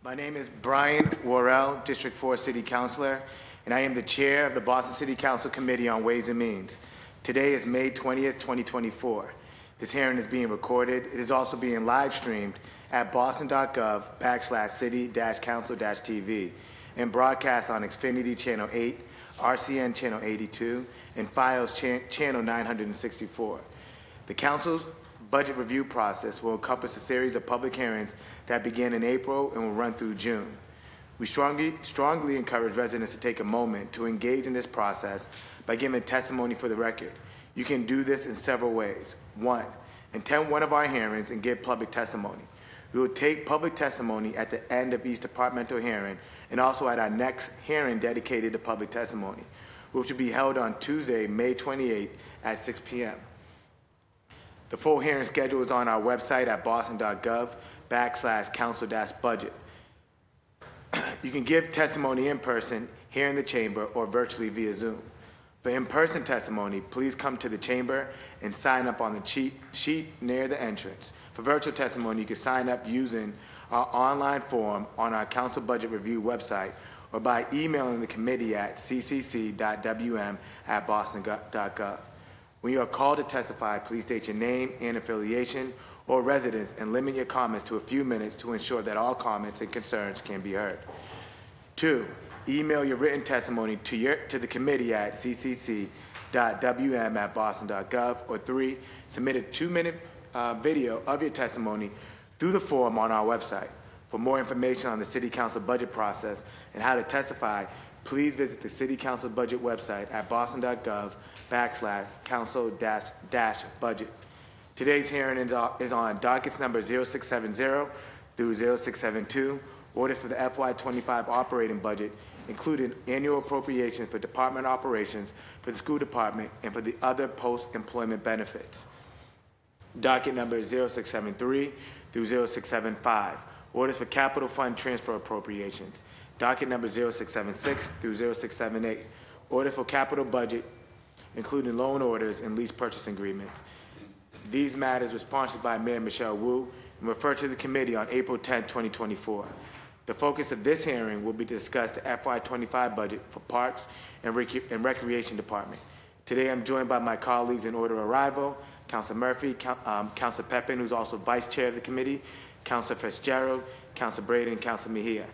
My name is Brian Worrell, District 4 City Councilor, and I am the Chair of the Boston City Council Committee on Ways and Means. Today is May 20th, 2024. This hearing is being recorded. It is also being live streamed at boston.gov/city-council-tv and broadcast on Xfinity Channel 8, RCN Channel 82, and Fios Channel 964. The Council's budget review process will encompass a series of public hearings that begin in April and will run through June. We strongly encourage residents to take a moment to engage in this process by giving testimony for the record. You can do this in several ways. 1, attend one of our hearings and give public testimony. We will take public testimony at the end of each departmental hearing and also at our next hearing dedicated to public testimony, which will be held on Tuesday, May 28th at 6 p.m. The full hearing schedule is on our website at boston.gov/council-budget. You can give testimony in person here in the chamber or virtually via Zoom. For in-person testimony, please come to the chamber and sign up on the sheet near the entrance. For virtual testimony, you can sign up using our online form on our Council Budget Review website or by emailing the committee at ccc.wm@boston.gov. When you are called to testify, please state your name and affiliation or residence and limit your comments to a few minutes to ensure that all comments and concerns can be heard. 2, email your written testimony to the committee at ccc.wm@boston.gov. Or 3, submit a 2-minute video of your testimony through the form on our website. For more information on the City Council budget process and how to testify, please visit the City Council budget website at boston.gov/council-budget. Today's hearing is on dockets number 0670 through 0672, order for the FY25 operating budget, including annual appropriation for department operations for the school department and for the other post-employment benefits. Docket number 0673 through 0675, orders for capital fund transfer appropriations. Docket number 0676 through 0678, order for capital budget, including loan orders and lease purchase agreements. These matters were sponsored by Mayor Michelle Wu and referred to the committee on April 10, 2024. The focus of this hearing will be to discuss the FY25 budget for Parks and Recreation Department. Today I'm joined by my colleagues in order of arrival, Councilor Murphy, Councilor Pepin, who's also Vice Chair of the committee, Councilor Fitzgerald, Councilor Brady, and Councilor Mejia.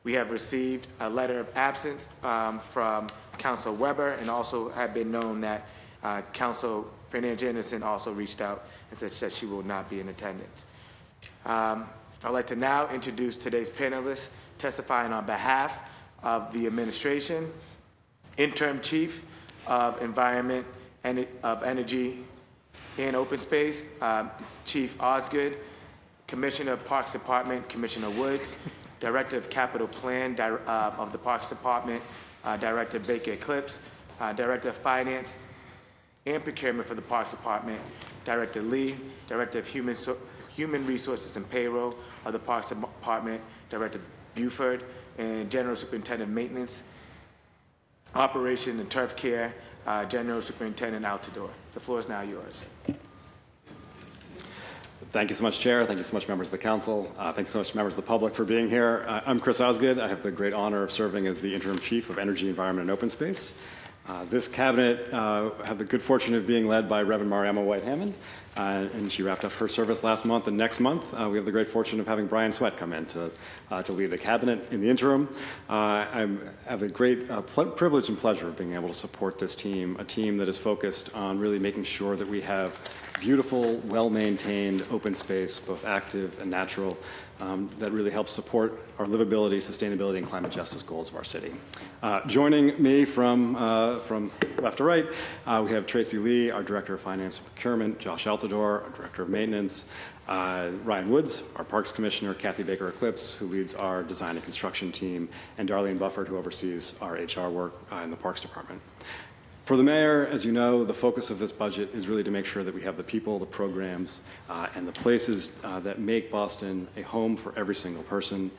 We have received a letter of absence from Councilor Weber, and also have been known that Councilor Fernandez-Anderson also reached out and said that she will not be in attendance. I'd like to now introduce today's panelists testifying on behalf of the administration: Interim Chief of Environment and of Energy and Open Space, Chief Osgood; Commissioner of Parks Department, Commissioner Woods; Director of Capital Plan of the Parks Department, Director Baker Eclipse; Director of Finance and Procurement for the Parks Department, Director Lee; Director of Human Resources and Payroll of the Parks Department, Director Buford; and General Superintendent of Maintenance, Operation and Turf Care, General Superintendent Altador. The floor is now yours. Thank you so much, Chair. Thank you so much, members of the Council. Thank you so much, members of the public, for being here. I'm Chris Osgood. I have the great honor of serving as the Interim Chief of Energy, Environment, and Open Space. This cabinet had the good fortune of being led by Reverend Mariama White-Hammond, and she wrapped up her service last month. And next month, we have the great fortune of having Brian Sweat come in to lead the cabinet in the interim. I have the great privilege and pleasure of being able to support this team, a team that is focused on really making sure that we have beautiful, well-maintained open space, both active and natural, that really helps support our livability, sustainability, and climate justice goals of our city. Joining me from left to right, we have Tracy Lee, our Director of Finance and Procurement; Josh Altador, our Director of Maintenance; Ryan Woods, our Parks Commissioner; Kathy Baker Eclipse, who leads our design and construction team; and Darlene Bufford, who oversees our HR work in the Parks Department. For the mayor, as you know, the focus of this budget is really to make sure that we have the people, the programs, and the places that make Boston a home for every single person.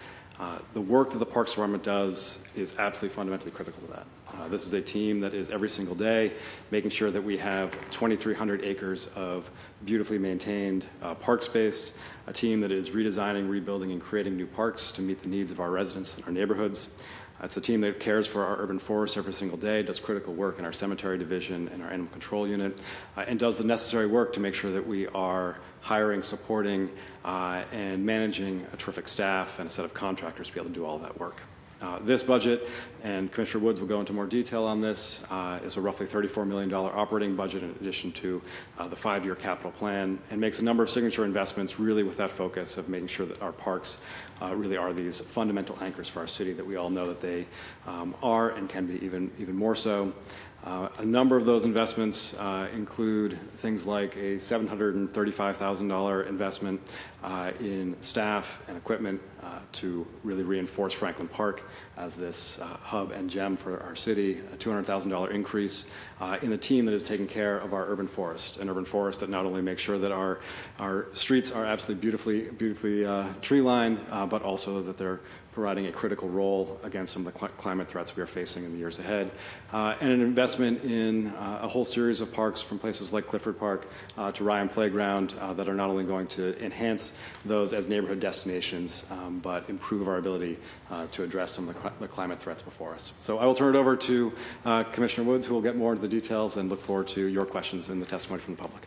The work that the Parks Department does is absolutely fundamentally critical to that. This is a team that is every single day making sure that we have 2,300 acres of beautifully maintained park space, a team that is redesigning, rebuilding, and creating new parks to meet the needs of our residents and our neighborhoods. It's a team that cares for our urban forests every single day, does critical work in our cemetery division and our animal control unit, and does the necessary work to make sure that we are hiring, supporting, and managing a terrific staff and a set of contractors to be able to do all of that work. This budget, and Commissioner Woods will go into more detail on this, is a roughly $34 million operating budget in addition to the 5-year capital plan, and makes a number of signature investments really with that focus of making sure that our parks really are these fundamental anchors for our city that we all know that they are and can be even more so. A number of those investments include things like a $735,000 investment in staff and equipment to really reinforce Franklin Park as this hub and gem for our city, a $200,000 increase in the team that is taking care of our urban forest, an urban forest that not only makes sure that our streets are absolutely beautifully tree-lined, but also that they're providing a critical role against some of the climate threats we are facing in the years ahead, and an investment in a whole series of parks from places like Clifford Park to Ryan Playground that are not only going to enhance those as neighborhood destinations, but improve our ability to address some of the climate threats before us. So I will turn it over to Commissioner Woods, who will get more into the details, and look forward to your questions and the testimony from the public.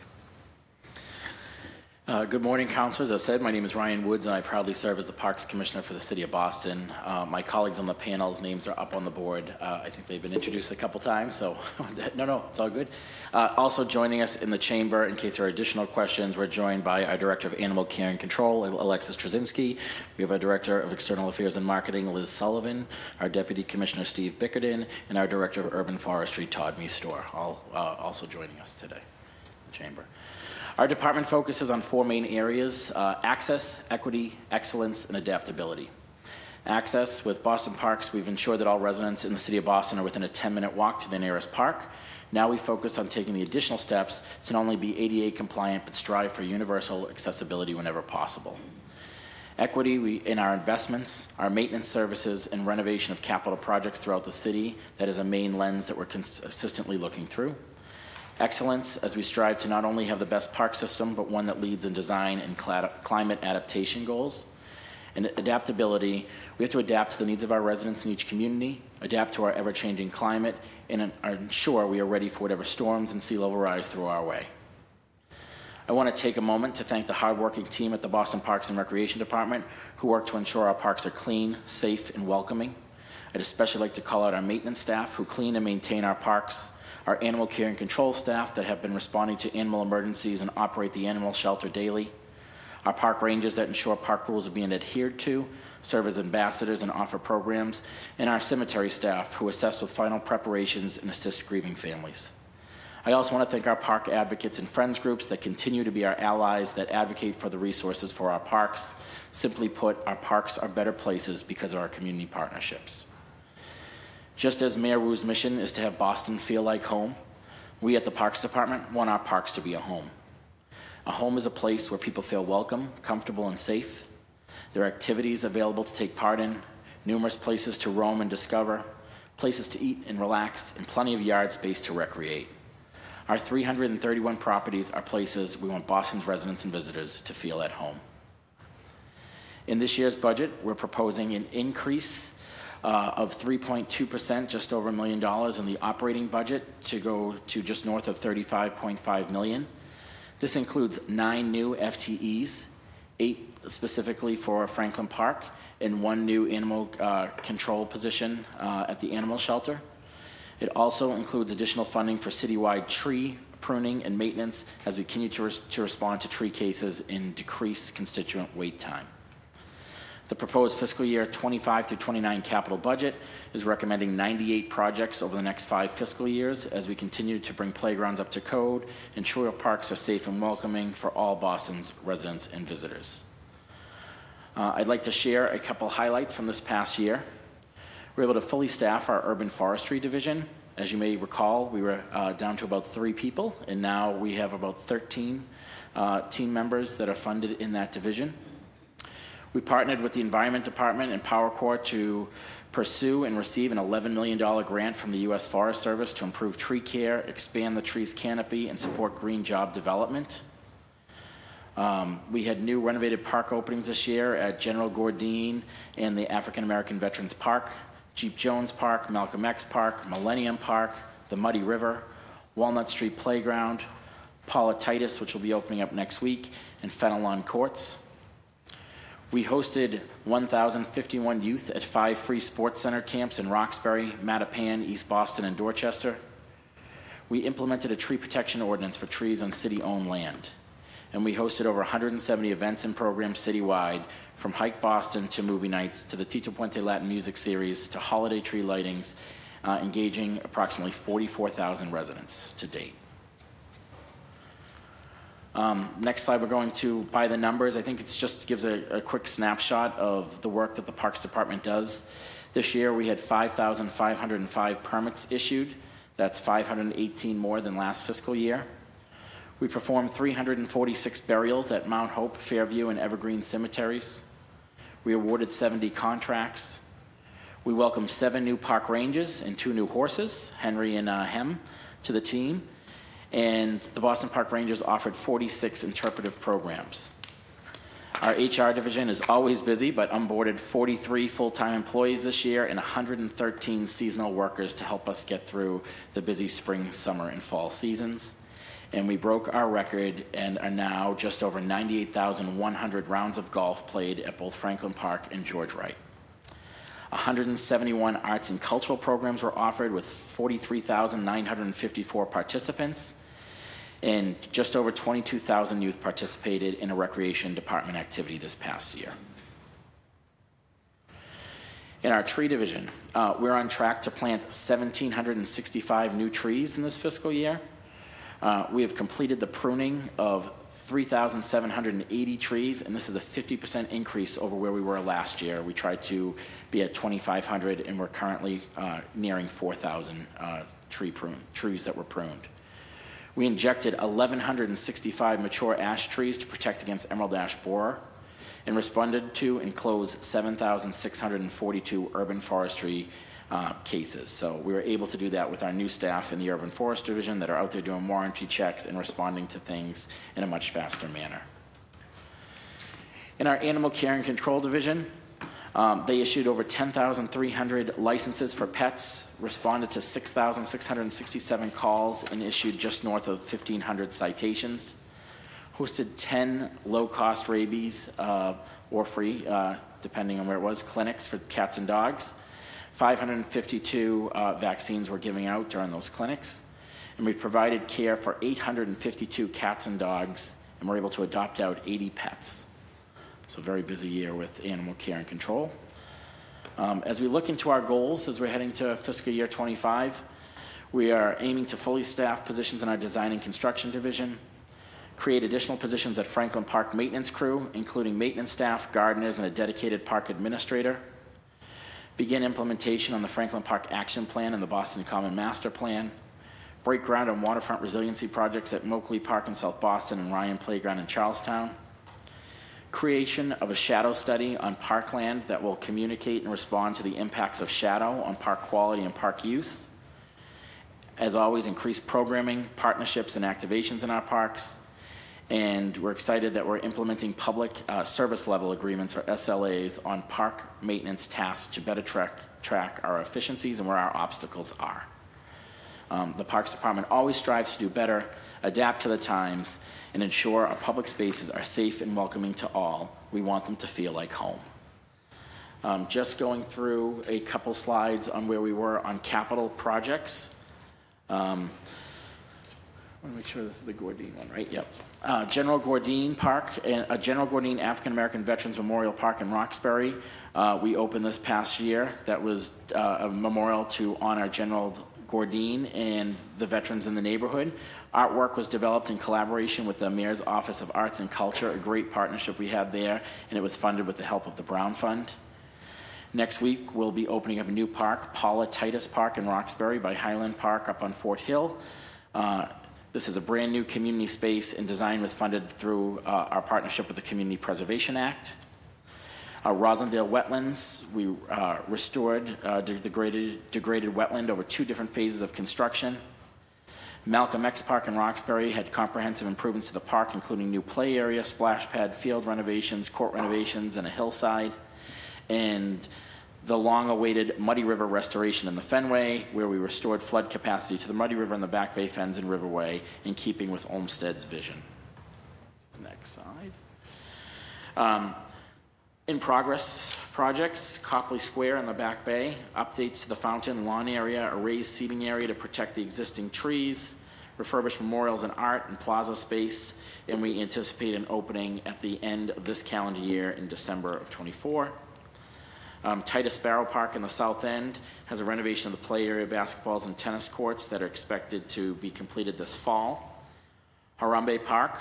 Good morning, councilors. As said, my name is Ryan Woods, and I proudly serve as the Parks Commissioner for the City of Boston. My colleagues on the panel's names are up on the board. I think they've been introduced a couple times, so no, it's all good. Also joining us in the chamber, in case there are additional questions, we're joined by our Director of Animal Care and Control, Alexis Trzynski. We have our Director of External Affairs and Marketing, Liz Sullivan, our Deputy Commissioner, Steve Bickerton, and our Director of Urban Forestry, Todd Meestor, all also joining us today in the chamber. Our department focuses on 4 main areas: access, equity, excellence, and adaptability. Access: with Boston Parks, we've ensured that all residents in the city of Boston are within a 10-minute walk to the nearest park. Now we focus on taking the additional steps to not only be ADA compliant, but strive for universal accessibility whenever possible. Equity: in our investments, our maintenance services, and renovation of capital projects throughout the city, that is a main lens that we're consistently looking through. Excellence: as we strive to not only have the best park system, but one that leads in design and climate adaptation goals. And adaptability: we have to adapt to the needs of our residents in each community, adapt to our ever-changing climate, and ensure we are ready for whatever storms and sea level rise through our way. I want to take a moment to thank the hardworking team at the Boston Parks and Recreation Department who work to ensure our parks are clean, safe, and welcoming. I'd especially like to call out our maintenance staff who clean and maintain our parks, our animal care and control staff that have been responding to animal emergencies and operate the animal shelter daily, our park rangers that ensure park rules are being adhered to, serve as ambassadors and offer programs, and our cemetery staff who assist with final preparations and assist grieving families. I also want to thank our park advocates and friends groups that continue to be our allies that advocate for the resources for our parks. Simply put, our parks are better places because of our community partnerships. Just as Mayor Wu's mission is to have Boston feel like home, we at the Parks Department want our parks to be a home. A home is a place where people feel welcome, comfortable, and safe. There are activities available to take part in, numerous places to roam and discover, places to eat and relax, and plenty of yard space to recreate. Our 331 properties are places we want Boston's residents and visitors to feel at home. In this year's budget, we're proposing an increase of 3.2%, just over $1 million in the operating budget to go to just north of $35.5 million. This includes 9 new FTEs, 8 specifically for Franklin Park, and 1 new animal control position at the animal shelter. It also includes additional funding for citywide tree pruning and maintenance as we continue to respond to tree cases and decrease constituent wait time. The proposed fiscal year 25 through 29 capital budget is recommending 98 projects over the next 5 fiscal years as we continue to bring playgrounds up to code, ensure our parks are safe and welcoming for all Boston's residents and visitors. I'd like to share a couple highlights from this past year. We're able to fully staff our urban forestry division As you may recall, we were down to about 3 people, and now we have about 13 team members that are funded in that division. We partnered with the Environment Department and Power Corps to pursue and receive an $11 million grant from the U.S. Forest Service to improve tree care, expand the tree's canopy, and support green job development. We had new renovated park openings this year at General Gordine and the African American Veterans Park, Jeep Jones Park, Malcolm X Park, Millennium Park, the Muddy River, Walnut Street Playground, Paula Titus, which will be opening up next week, and Fenelon Courts. We hosted 1,051 youth at 5 free sports center camps in Roxbury, Mattapan, East Boston, and Dorchester. We implemented a tree protection ordinance for trees on city-owned land. And we hosted over 170 events and programs citywide, from Hike Boston to movie nights to the Tito Puente Latin Music Series to holiday tree lightings, engaging approximately 44,000 residents to date. Next slide, we're going to by the numbers. I think it just gives a quick snapshot of the work that the Parks Department does. This year we had 5,505 permits issued. That's 518 more than last fiscal year. We performed 346 burials at Mount Hope, Fairview, and Evergreen cemeteries. We awarded 70 contracts. We welcomed 7 new park rangers and 2 new horses, Henry and Hem, to the team. And the Boston Park Rangers offered 46 interpretive programs. Our HR division is always busy, but onboarded 43 full-time employees this year and 113 seasonal workers to help us get through the busy spring, summer, and fall seasons. And we broke our record and are now just over 98,100 rounds of golf played at both Franklin Park and George Wright. 171 arts and cultural programs were offered with 43,954 participants, and just over 22,000 youth participated in a recreation department activity this past year. In our tree division, we're on track to plant 1,765 new trees in this fiscal year. We have completed the pruning of 3,780 trees, and this is a 50% increase over where we were last year. We tried to be at 2,500, and we're currently nearing 4,000 trees that were pruned. We injected 1,165 mature ash trees to protect against emerald ash borer, and responded to and closed 7,642 urban forestry cases. So we were able to do that with our new staff in the Urban Forest Division that are out there doing warranty checks and responding to things in a much faster manner. In our Animal Care and Control Division, they issued over 10,300 licenses for pets, responded to 6,667 calls, and issued just north of 1,500 citations. Hosted 10 low-cost rabies or free, depending on where it was, clinics for cats and dogs. 552 vaccines were giving out during those clinics. And we provided care for 852 cats and dogs, and we're able to adopt out 80 pets. So a very busy year with animal care and control. As we look into our goals as we're heading to fiscal year 25, we are aiming to fully staff positions in our design and construction division, create additional positions at Franklin Park maintenance crew, including maintenance staff, gardeners, and a dedicated park administrator, begin implementation on the Franklin Park Action Plan and the Boston Common Master Plan, break ground on waterfront resiliency projects at Moakley Park in South Boston and Ryan Playground in Charlestown, creation of a shadow study on parkland that will communicate and respond to the impacts of shadow on park quality and park use. As always, increase programming, partnerships, and activations in our parks. And we're excited that we're implementing public service level agreements, or SLAs, on park maintenance tasks to better track our efficiencies and where our obstacles are. The Parks Department always strives to do better, adapt to the times, and ensure our public spaces are safe and welcoming to all. We want them to feel like home. Just going through a couple slides on where we were on capital projects. I want to make sure this is the Gordine one, right? Yep. General Gordine Park, General Gordine African American Veterans Memorial Park in Roxbury. We opened this past year. That was a memorial to honor General Gordine and the veterans in the neighborhood. Artwork was developed in collaboration with the Mayor's Office of Arts and Culture, a great partnership we had there, and it was funded with the help of the Brown Fund. Next week, we'll be opening up a new park, Paula Titus Park in Roxbury by Highland Park up on Fort Hill. This is a brand-new community space, and design was funded through our partnership with the Community Preservation Act. Rosendale Wetlands, we restored degraded wetland over 2 different phases of construction. Malcolm X Park in Roxbury had comprehensive improvements to the park, including new play area, splash pad, field renovations, court renovations, and a hillside. And the long-awaited Muddy River restoration in the Fenway, where we restored flood capacity to the Muddy River and the Back Bay Fens and Riverway, in keeping with Olmsted's vision. Next slide. In progress projects, Copley Square in the Back Bay, updates to the fountain, lawn area, a raised seating area to protect the existing trees, refurbished memorials and art and plaza space, and we anticipate an opening at the end of this calendar year in December of '24. Titus Sparrow Park in the south end has a renovation of the play area, basketballs, and tennis courts that are expected to be completed this fall. Harambe Park,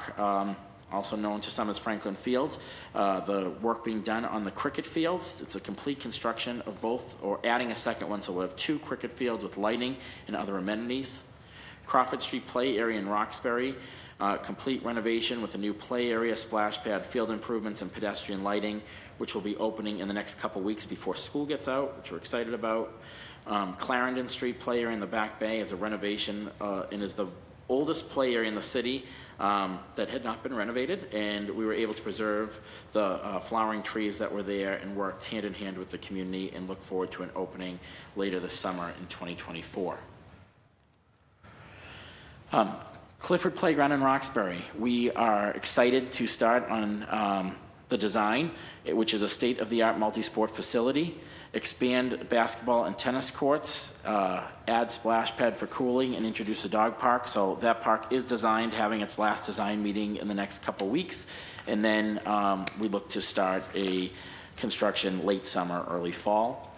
also known to some as Franklin Fields, the work being done on the cricket fields. It's a complete construction of both, or adding a second one, so we'll have 2 cricket fields with lighting and other amenities. Crawford Street Play Area in Roxbury, complete renovation with a new play area, splash pad, field improvements, and pedestrian lighting, which will be opening in the next couple weeks before school gets out, which we're excited about. Clarendon Street Play Area in the Back Bay is a renovation and is the oldest play area in the city that had not been renovated, and we were able to preserve the flowering trees that were there and worked hand in hand with the community, and look forward to an opening later this summer in 2024. Clifford Playground in Roxbury. We are excited to start on the design, which is a state-of-the-art multi-sport facility, expand basketball and tennis courts, add splash pad for cooling, and introduce a dog park. So that park is designed, having its last design meeting in the next couple weeks, and then we look to start a construction late summer, early fall.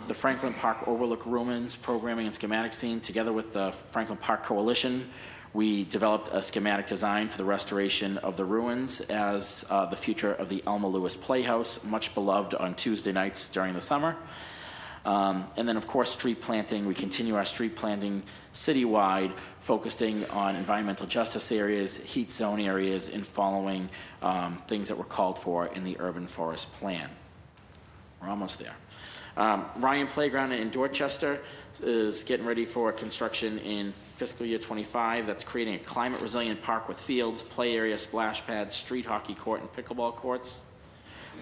The Franklin Park Overlook Ruins Programming and Schematic Scene, together with the Franklin Park Coalition, we developed a schematic design for the restoration of the ruins as the future of the Elma Lewis Playhouse, much beloved on Tuesday nights during the summer. And then, of course, street planting. We continue our street planting citywide, focusing on environmental justice areas, heat zone areas, and following things that were called for in the urban forest plan. We're almost there. Ryan Playground in Dorchester is getting ready for construction in fiscal year '25. That's creating a climate resilient park with fields, play area, splash pads, street hockey court, and pickleball courts.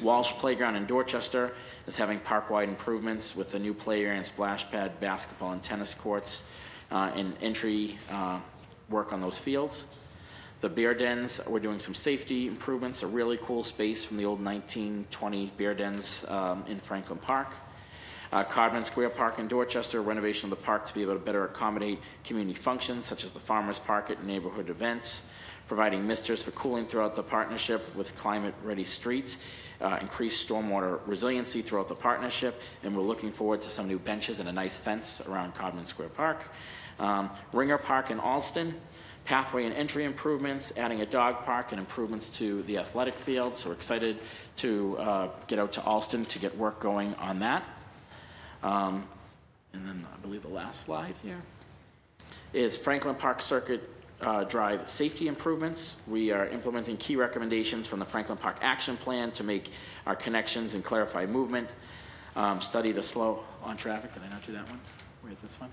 Walsh Playground in Dorchester is having park-wide improvements with a new play area and splash pad, basketball and tennis courts, and entry work on those fields. The bear dens, we're doing some safety improvements, a really cool space from the old 1920 bear dens in Franklin Park. Codman Square Park in Dorchester, renovation of the park to be able to better accommodate community functions such as the farmers market and neighborhood events, providing misters for cooling throughout the partnership with climate-ready streets, increased stormwater resiliency throughout the partnership, and we're looking forward to some new benches and a nice fence around Codman Square Park. Ringer Park in Alston, pathway and entry improvements, adding a dog park and improvements to the athletic field. So we're excited to get out to Alston to get work going on that. And then I believe the last slide here is Franklin Park Circuit Drive safety improvements. We are implementing key recommendations from the Franklin Park Action Plan to make our connections and clarify movement. Study the slow on traffic. Did I not do that one? Where's this one?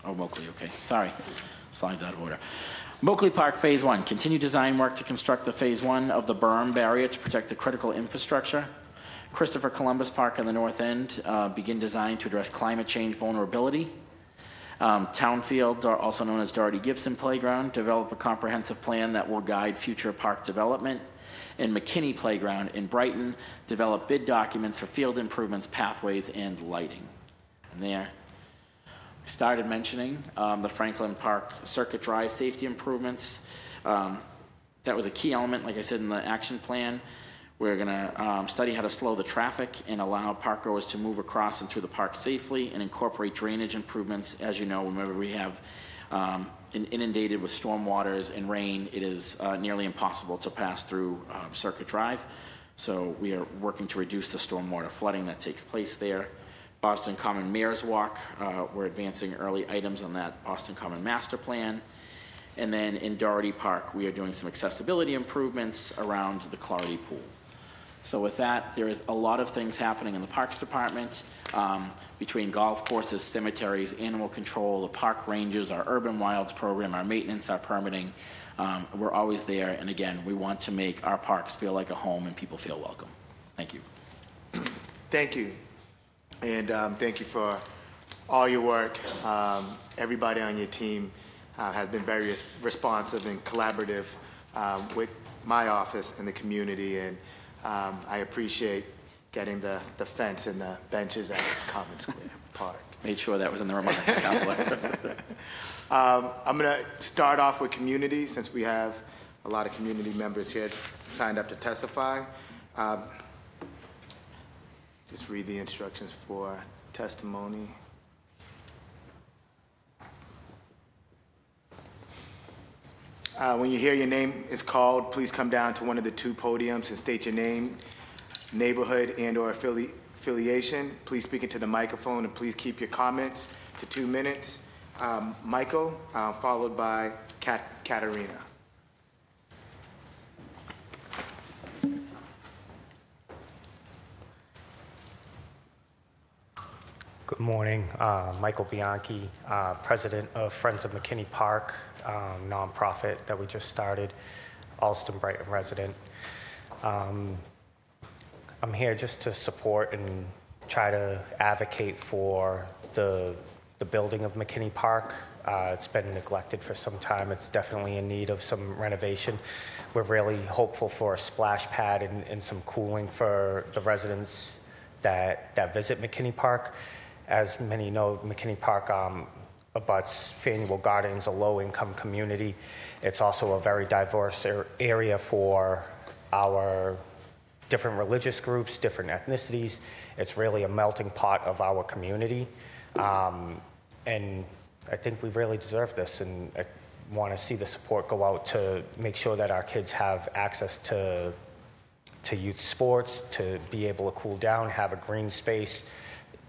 Oh, Moakley, okay, sorry. Slides out of order. Moakley Park Phase 1, continue design work to construct the Phase 1 of the berm barrier to protect the critical infrastructure. Christopher Columbus Park on the north end, begin design to address climate change vulnerability. Townfield, also known as Doherty Gibson Playground, develop a comprehensive plan that will guide future park development. And McKinney Playground in Brighton, develop bid documents for field improvements, pathways, and lighting. And there, we started mentioning the Franklin Park Circuit Drive safety improvements. That was a key element, like I said, in the action plan. We're going to study how to slow the traffic and allow park goers to move across and through the park safely, and incorporate drainage improvements. As you know, whenever we have inundated with storm waters and rain, it is nearly impossible to pass through Circuit Drive. So we are working to reduce the stormwater flooding that takes place there. Boston Common Mayor's Walk, we're advancing early items on that Boston Common Master Plan. And then in Doherty Park, we are doing some accessibility improvements around the Clarity Pool. So with that, there is a lot of things happening in the Parks Department, between golf courses, cemeteries, animal control, the park rangers, our urban wilds program, our maintenance, our permitting. We're always there, and again, we want to make our parks feel like a home and people feel welcome. Thank you. Thank you. And thank you for all your work. Everybody on your team has been very responsive and collaborative with my office and the community, and I appreciate getting the fence and the benches at Common Square Park. Made sure that was in the remarks, Councilor. I'm going to start off with community, since we have a lot of community members here signed up to testify. Just read the instructions for testimony. When you hear your name is called, please come down to one of the two podiums and state your name, neighborhood, and/or affiliation. Please speak into the microphone, and please keep your comments to 2 minutes. Michael, followed by Katarina. Good morning. Michael Bianchi, president of Friends of McKinney Park, nonprofit that we just started, Alston Brighton resident. I'm here just to support and try to advocate for the building of McKinney Park. It's been neglected for some time. It's definitely in need of some renovation. We're really hopeful for a splash pad and some cooling for the residents that visit McKinney Park. As many know, McKinney Park abuts Faneuil Gardens, a low-income community. It's also a very diverse area for our different religious groups, different ethnicities. It's really a melting pot of our community. And I think we really deserve this, and I want to see the support go out to make sure that our kids have access to youth sports, to be able to cool down, have a green space.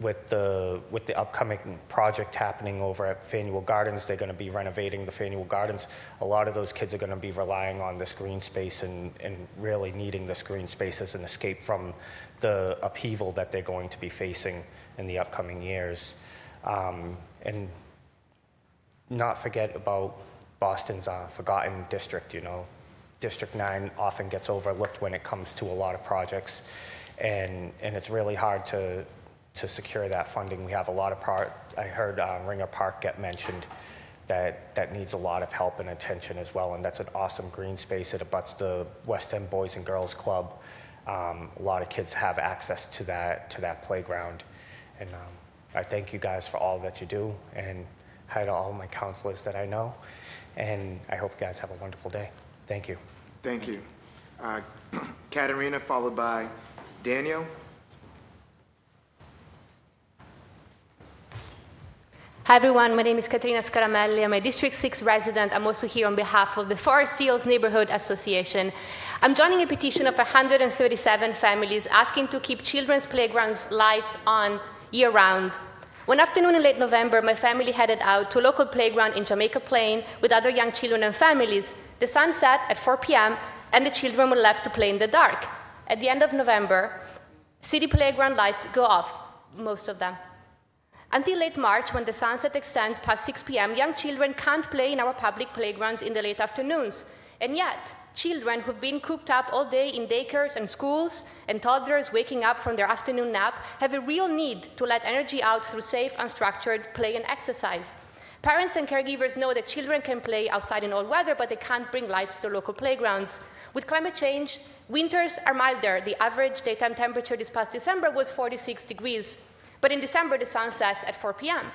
With the upcoming project happening over at Faneuil Gardens, they're going to be renovating the Faneuil Gardens. A lot of those kids are going to be relying on this green space and really needing this green space as an escape from the upheaval that they're going to be facing in the upcoming years. And not forget about Boston's forgotten district. You know, District 9 often gets overlooked when it comes to a lot of projects, and it's really hard to secure that funding. We have a lot of I heard Ringer Park get mentioned that needs a lot of help and attention as well, and that's an awesome green space. It abuts the West End Boys and Girls Club. A lot of kids have access to that playground, and I thank you guys for all that you do, and hi to all my counselors that I know, and I hope you guys have a wonderful day. Thank you. Thank you. Katarina, followed by Daniel. Hi everyone, my name is Katerina Scaramelli. I'm a District 6 resident. I'm also here on behalf of the Forest Hills Neighborhood Association. I'm joining a petition of 137 families asking to keep children's playgrounds lights on year-round. One afternoon in late November, my family headed out to a local playground in Jamaica Plain with other young children and families. The sun set at 4 p.m. and the children were left to play in the dark. At the end of November, city playground lights go off, most of them. Until late March, when the sunset extends past 6 p.m., young children can't play in our public playgrounds in the late afternoons. And yet, children who've been cooped up all day in daycares and schools, and toddlers waking up from their afternoon nap, have a real need to let energy out through safe, unstructured play and exercise. Parents and caregivers know that children can play outside in all weather, but they can't bring lights to local playgrounds. With climate change, winters are milder. The average daytime temperature this past December was 46 degrees. But in December, the sun sets at 4 p.m.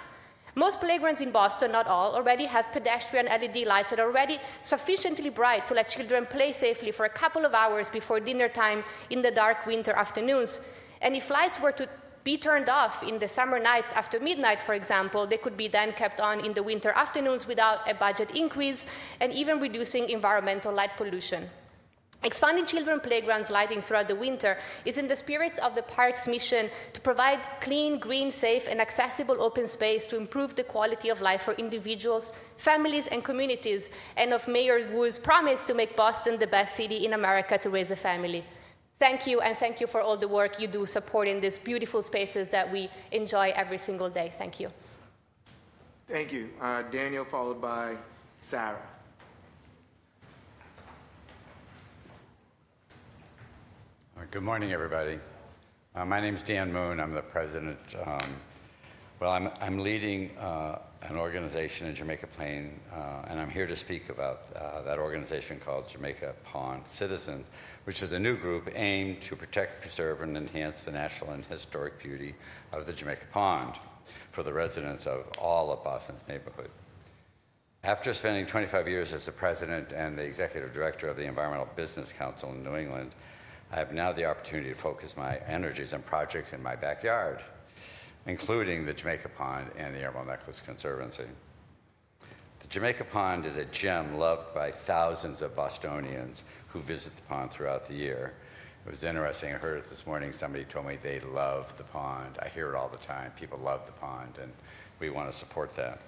Most playgrounds in Boston, not all, already have pedestrian LED lights that are already sufficiently bright to let children play safely for a couple of hours before dinner time in the dark winter afternoons. And if lights were to be turned off in the summer nights after midnight, for example, they could be then kept on in the winter afternoons without a budget increase and even reducing environmental light pollution. Expanding children playgrounds lighting throughout the winter is in the spirit of the park's mission to provide clean, green, safe, and accessible open space to improve the quality of life for individuals, families, and communities, and of Mayor Wu's promise to make Boston the best city in America to raise a family. Thank you, and thank you for all the work you do supporting these beautiful spaces that we enjoy every single day. Thank you. Thank you. Daniel, followed by Sarah. Good morning, everybody. My name is Dan Moon. I'm the president. I'm leading an organization in Jamaica Plain, and I'm here to speak about that organization called Jamaica Pond Citizens, which is a new group aimed to protect, preserve, and enhance the natural and historic beauty of the Jamaica Pond for the residents of all of Boston's neighborhood. After spending 25 years as the president and the executive director of the Environmental Business Council in New England, I have now the opportunity to focus my energies on projects in my backyard, including the Jamaica Pond and the Emerald Necklace Conservancy. The Jamaica Pond is a gem loved by thousands of Bostonians who visit the pond throughout the year. It was interesting, I heard it this morning, somebody told me they love the pond. I hear it all the time, people love the pond, and we want to support that.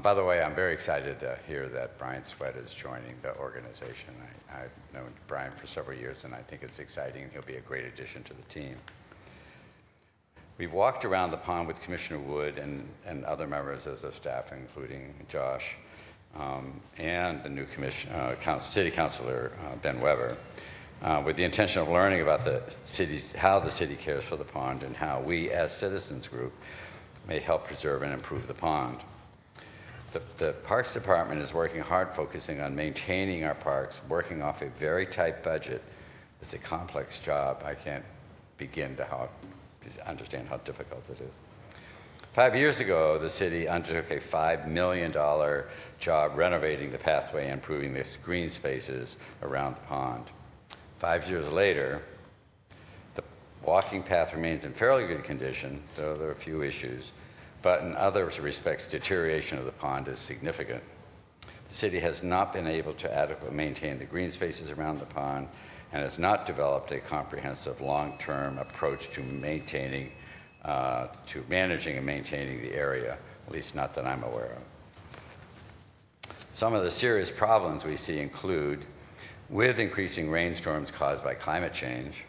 By the way, I'm very excited to hear that Brian Sweat is joining the organization. I've known Brian for several years, and I think it's exciting. He'll be a great addition to the team. We've walked around the pond with Commissioner Wood and other members of the staff, including Josh, and the new City Councilor, Ben Weber, with the intention of learning about how the city cares for the pond and how we, as citizens group, may help preserve and improve the pond. The Parks Department is working hard focusing on maintaining our parks, working off a very tight budget. It's a complex job. I can't begin to understand how difficult it is. 5 years ago, the city undertook a $5 million job renovating the pathway and improving the green spaces around the pond. 5 years later, the walking path remains in fairly good condition, though there are a few issues. But in other respects, deterioration of the pond is significant. The city has not been able to adequately maintain the green spaces around the pond and has not developed a comprehensive long-term approach to managing and maintaining the area, at least not that I'm aware of. Some of the serious problems we see include, with increasing rainstorms caused by climate change,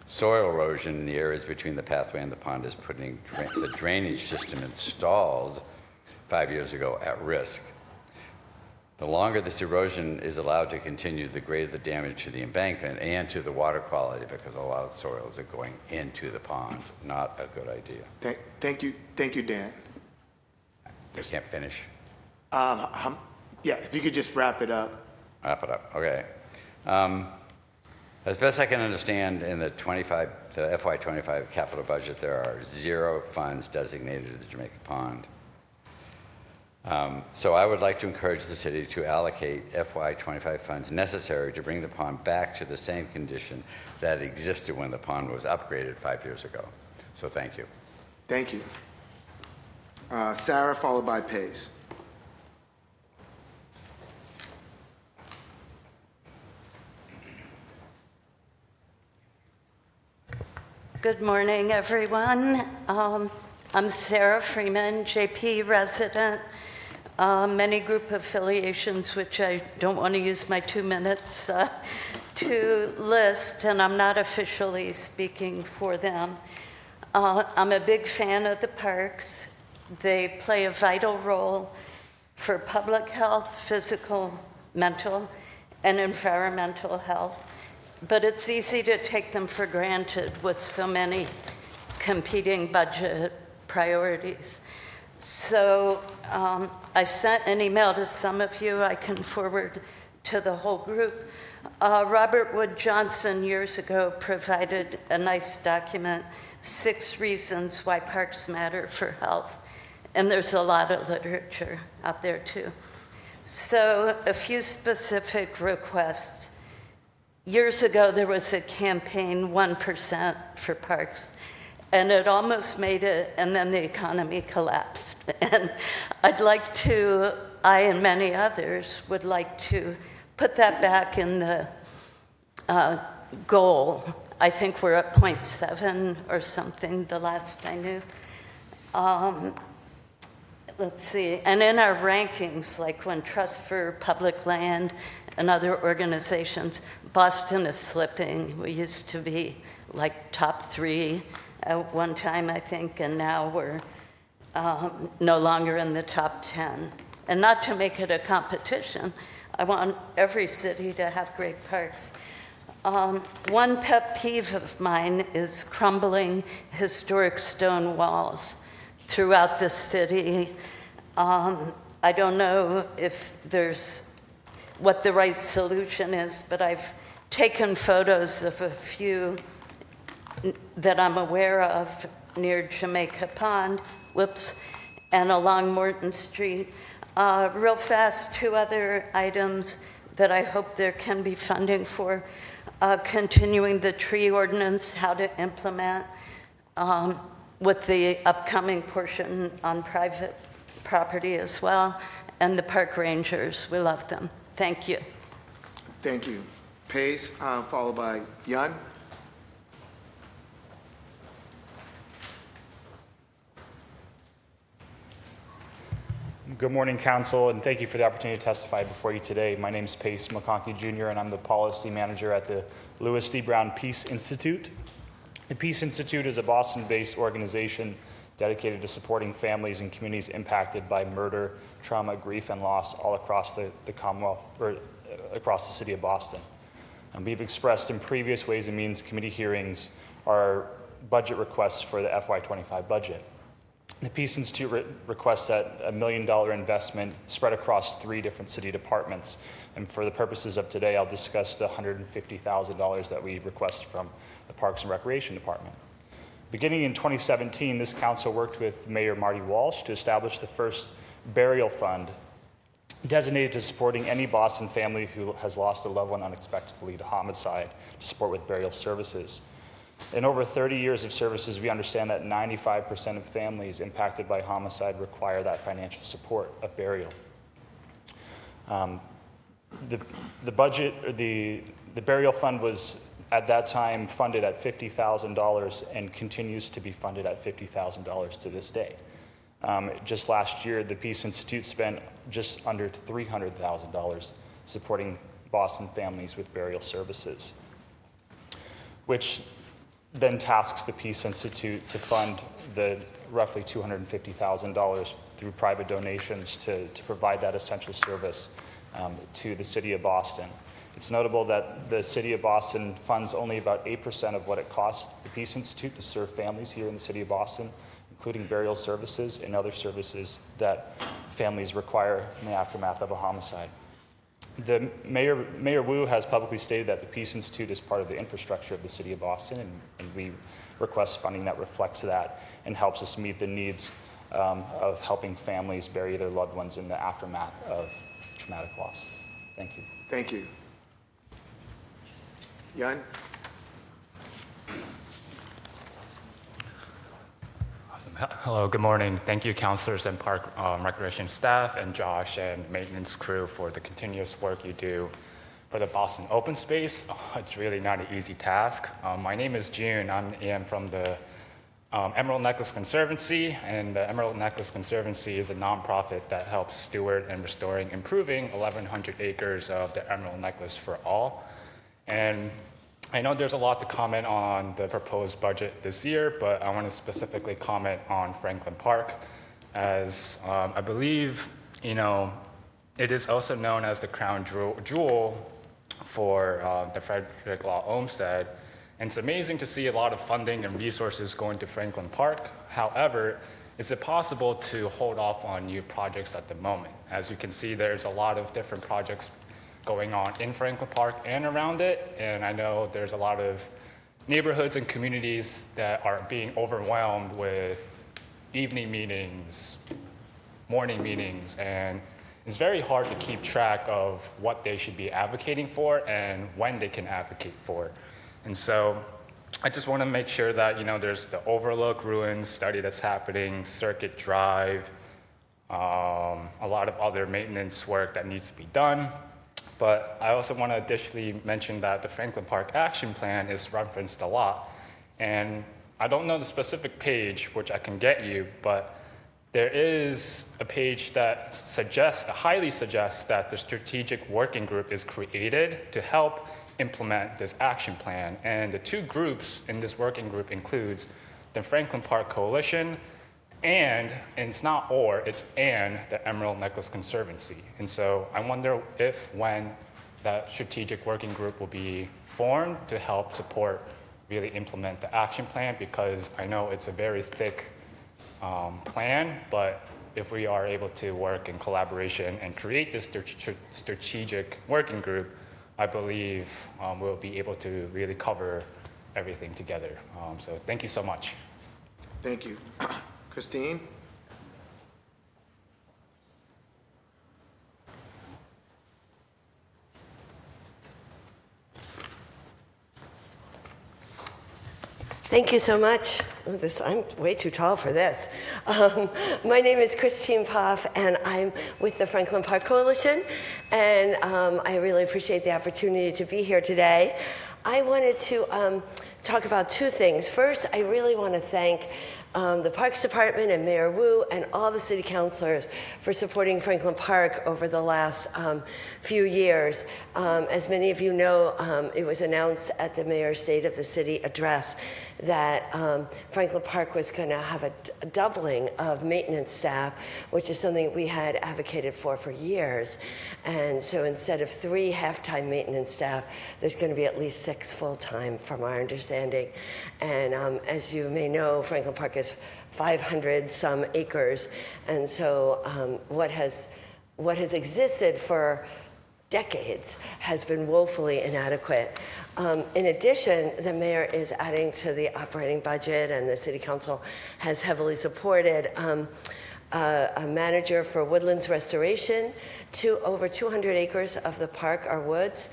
soil erosion in the areas between the pathway and the pond is putting the drainage system installed 5 years ago at risk. The longer this erosion is allowed to continue, the greater the damage to the embankment and to the water quality, because a lot of soils are going into the pond. Not a good idea. Thank you, Dan. I can't finish. Yeah, if you could just wrap it up. Wrap it up, okay. As best I can understand, in the FY25 capital budget, there are 0 funds designated to the Jamaica Pond. So I would like to encourage the city to allocate FY25 funds necessary to bring the pond back to the same condition that existed when the pond was upgraded 5 years ago. So thank you. Thank you. Sarah, followed by Pace. Good morning, everyone. I'm Sarah Freeman, JP resident, many group affiliations, which I don't want to use my 2 minutes to list, and I'm not officially speaking for them. I'm a big fan of the parks. They play a vital role for public health, physical, mental, and environmental health. But it's easy to take them for granted with so many competing budget priorities. So I sent an email to some of you. I can forward to the whole group. Robert Wood Johnson years ago provided a nice document, 6 reasons why parks matter for health. And there's a lot of literature out there too. So a few specific requests. Years ago, there was a campaign, 1% for parks, and it almost made it, and then the economy collapsed. And I and many others would like to put that back in the goal. I think we're at 0.7 or something, the last I knew. Let's see, and in our rankings, like when Trust for Public Land and other organizations, Boston is slipping. We used to be like top 3 at one time, I think, and now we're no longer in the top 10. And not to make it a competition, I want every city to have great parks. One pet peeve of mine is crumbling historic stone walls throughout the city. I don't know if there's what the right solution is, but I've taken photos of a few that I'm aware of near Jamaica Pond, and along Morton Street. Real fast, 2 other items that I hope there can be funding for. Continuing the tree ordinance, how to implement with the upcoming portion on private property as well, and the park rangers. We love them. Thank you. Thank you. Pace, followed by Yun. Good morning, Council, and thank you for the opportunity to testify before you today. My name is Pace McConkey Jr., and I'm the Policy Manager at the Louis D. Brown Peace Institute. The Peace Institute is a Boston-based organization dedicated to supporting families and communities impacted by murder, trauma, grief, and loss all across the Commonwealth, or across the city of Boston. We've expressed in previous Ways and Means Committee hearings our budget requests for the FY25 budget. The Peace Institute requests that $1 million investment spread across 3 different city departments. And for the purposes of today, I'll discuss the $150,000 that we request from the Parks and Recreation Department. Beginning in 2017, this council worked with Mayor Marty Walsh to establish the first burial fund designated to supporting any Boston family who has lost a loved one unexpectedly to homicide, to support with burial services. In over 30 years of services, we understand that 95% of families impacted by homicide require that financial support of burial. The budget, the burial fund was at that time funded at $50,000 and continues to be funded at $50,000 to this day. Just last year, the Peace Institute spent just under $300,000 supporting Boston families with burial services, which then tasks the Peace Institute to fund the roughly $250,000 through private donations to provide that essential service to the city of Boston. It's notable that the city of Boston funds only about 8% of what it costs the Peace Institute to serve families here in the city of Boston, including burial services and other services that families require in the aftermath of a homicide. The Mayor Wu has publicly stated that the Peace Institute is part of the infrastructure of the city of Boston, and we request funding that reflects that and helps us meet the needs of helping families bury their loved ones in the aftermath of traumatic loss. Thank you. Thank you. Yun? Hello, good morning. Thank you, councilors and park recreation staff, and Josh and maintenance crew for the continuous work you do for the Boston open space. It's really not an easy task. My name is June. I am from the Emerald Necklace Conservancy, and the Emerald Necklace Conservancy is a nonprofit that helps steward and restoring, improving 1,100 acres of the Emerald Necklace for all. And I know there's a lot to comment on the proposed budget this year, but I want to specifically comment on Franklin Park, as I believe, it is also known as the crown jewel for the Frederick Law Olmsted. And it's amazing to see a lot of funding and resources going to Franklin Park. However, is it possible to hold off on new projects at the moment? As you can see, there's a lot of different projects going on in Franklin Park and around it. And I know there's a lot of neighborhoods and communities that are being overwhelmed with evening meetings, morning meetings, and it's very hard to keep track of what they should be advocating for and when they can advocate for. And so I just want to make sure that, there's the Overlook Ruins study that's happening, Circuit Drive, a lot of other maintenance work that needs to be done. But I also want to additionally mention that the Franklin Park Action Plan is referenced a lot. And I don't know the specific page, which I can get you, but there is a page that highly suggests that the strategic working group is created to help implement this action plan. And the two groups in this working group includes the Franklin Park Coalition and it's not or, it's and the Emerald Necklace Conservancy. And so I wonder if, when that strategic working group will be formed to help support really implement the action plan, because I know it's a very thick plan, but if we are able to work in collaboration and create this strategic working group, I believe we'll be able to really cover everything together. So thank you so much. Thank you. Christine? Thank you so much. I'm way too tall for this. My name is Christine Poff, and I'm with the Franklin Park Coalition, and I really appreciate the opportunity to be here today. I wanted to talk about two things. First, I really want to thank the Parks Department and Mayor Wu and all the city councilors for supporting Franklin Park over the last few years. As many of you know, it was announced at the Mayor's State of the City address that Franklin Park was going to have a doubling of maintenance staff, which is something we had advocated for years. And so instead of 3 half-time maintenance staff, there's going to be at least 6 full-time from our understanding. And as you may know, Franklin Park is 500 some acres. And so what has existed for decades has been woefully inadequate. In addition, the mayor is adding to the operating budget, and the city council has heavily supported a manager for woodlands restoration. Over 200 acres of the park are woods,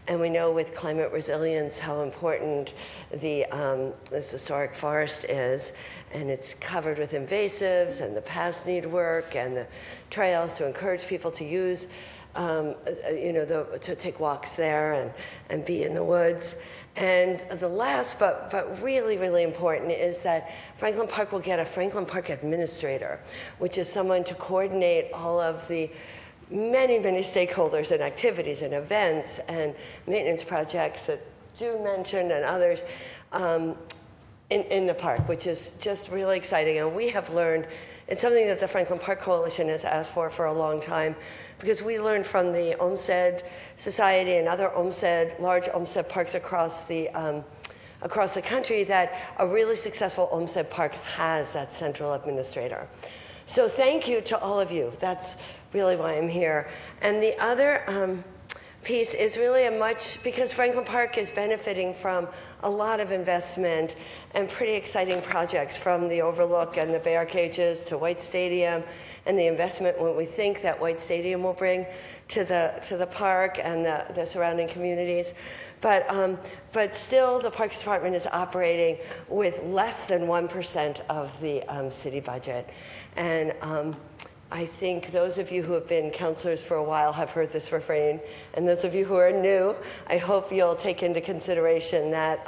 and we know with climate resilience how important this historic forest is, and it's covered with invasives, and the paths need work, and the trails to encourage people to use to take walks there and be in the woods. And the last, but really, really important, is that Franklin Park will get a Franklin Park administrator, which is someone to coordinate all of the many, many stakeholders and activities and events and maintenance projects that June mentioned and others in the park, which is just really exciting. And we have learned, it's something that the Franklin Park Coalition has asked for a long time, because we learned from the Olmsted Society and other large Olmsted parks across the country that a really successful Olmsted park has that central administrator. So thank you to all of you. That's really why I'm here. And the other piece is really because Franklin Park is benefiting from a lot of investment and pretty exciting projects, from the Overlook and the bear cages to White Stadium, and the investment when we think that White Stadium will bring to the park and the surrounding communities. But still, the Parks Department is operating with less than 1% of the city budget. And I think those of you who have been counselors for a while have heard this refrain, and those of you who are new, I hope you'll take into consideration that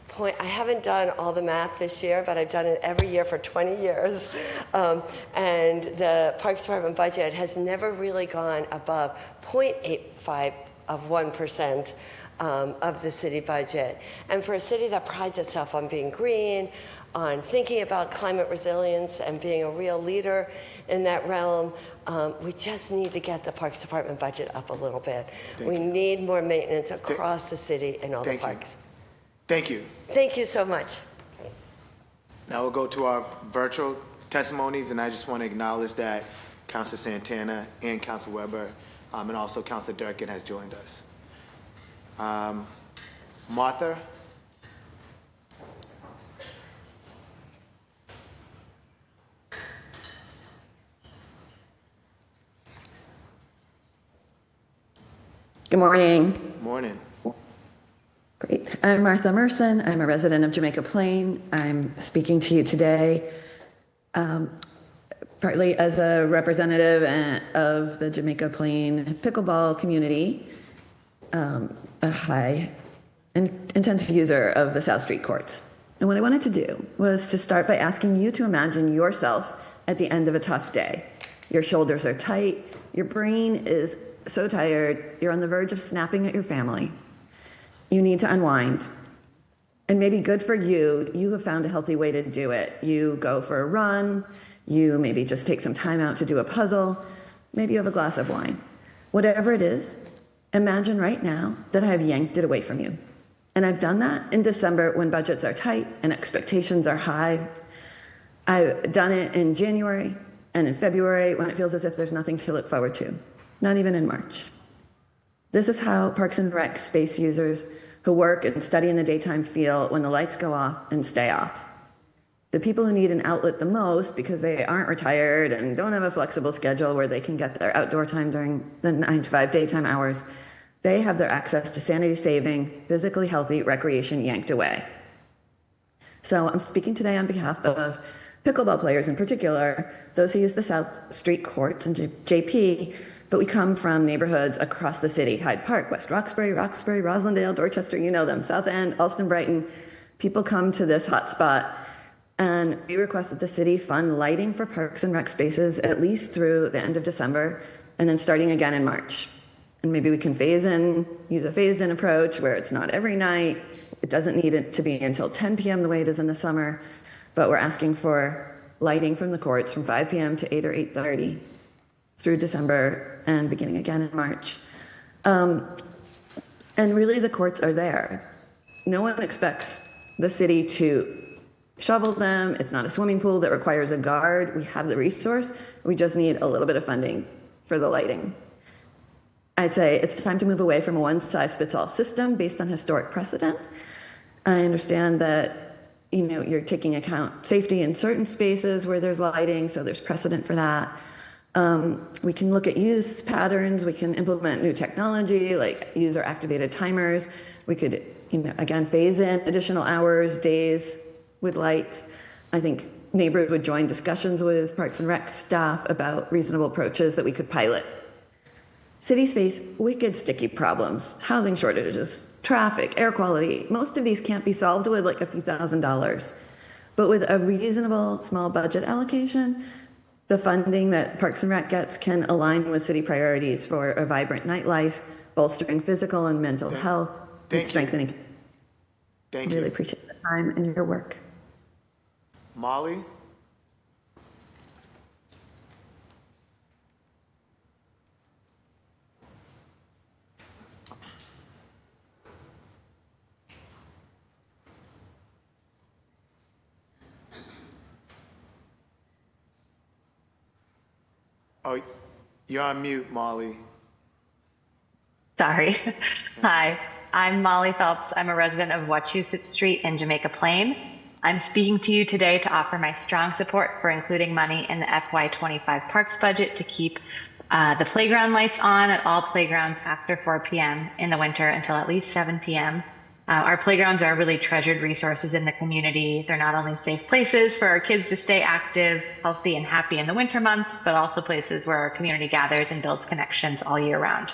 point. I haven't done all the math this year, but I've done it every year for 20 years. And the Parks Department budget has never really gone above 0.85 of 1% of the city budget. And for a city that prides itself on being green, on thinking about climate resilience and being a real leader in that realm, we just need to get the Parks Department budget up a little bit. We need more maintenance across the city in all the parks. Thank you. Thank you so much. Now we'll go to our virtual testimonies, and I just want to acknowledge that Councilor Santana and Councilor Weber and also Councilor Durkin has joined us. Martha? Good morning. Morning. Great. I'm Martha Merson. I'm a resident of Jamaica Plain. I'm speaking to you today partly as a representative of the Jamaica Plain pickleball community. a high intense user of the South Street courts. And what I wanted to do was to start by asking you to imagine yourself at the end of a tough day. Your shoulders are tight, your brain is so tired, you're on the verge of snapping at your family. You need to unwind. And maybe good for you, you have found a healthy way to do it. You go for a run, you maybe just take some time out to do a puzzle, maybe you have a glass of wine. Whatever it is, imagine right now that I have yanked it away from you. And I've done that in December when budgets are tight and expectations are high. I've done it in January and in February when it feels as if there's nothing to look forward to, not even in March. This is how Parks and Rec space users who work and study in the daytime feel when the lights go off and stay off. The people who need an outlet the most because they aren't retired and don't have a flexible schedule where they can get their outdoor time during the 9 to 5 daytime hours, they have their access to sanity-saving, physically healthy recreation yanked away. So I'm speaking today on behalf of pickleball players in particular, those who use the South Street courts and JP, but we come from neighborhoods across the city: Hyde Park, West Roxbury, Roslindale, Dorchester, you know them, South End, Allston, Brighton. People come to this hotspot, and we request that the city fund lighting for parks and rec spaces at least through the end of December, and then starting again in March. And maybe we can use a phased-in approach where it's not every night. It doesn't need it to be until 10 p.m. the way it is in the summer, but we're asking for lighting from the courts from 5 p.m. to 8 or 8:30 through December and beginning again in March. And really the courts are there. No one expects the city to shovel them. It's not a swimming pool that requires a guard. We have the resource. We just need a little bit of funding for the lighting. I'd say it's time to move away from a one-size-fits-all system based on historic precedent. I understand that, you're taking account safety in certain spaces where there's lighting, so there's precedent for that. We can look at use patterns. We can implement new technology like user-activated timers. We could, again, phase in additional hours, days with lights. I think neighbors would join discussions with Parks and Rec staff about reasonable approaches that we could pilot. Cities face wicked sticky problems: housing shortages, traffic, air quality. Most of these can't be solved with like a few $1,000s. But with a reasonable small budget allocation, the funding that Parks and Rec gets can align with city priorities for a vibrant nightlife, bolstering physical and mental health, and strengthening. Thank you. you. Really appreciate the time and your work. Molly? Oh, you're on mute, Molly. Sorry. Hi, I'm Molly Phelps. I'm a resident of Wachusett Street in Jamaica Plain. I'm speaking to you today to offer my strong support for including money in the FY25 Parks budget to keep the playground lights on at all playgrounds after 4 p.m. in the winter until at least 7 p.m. Our playgrounds are really treasured resources in the community. They're not only safe places for our kids to stay active, healthy, and happy in the winter months, but also places where our community gathers and builds connections all year round.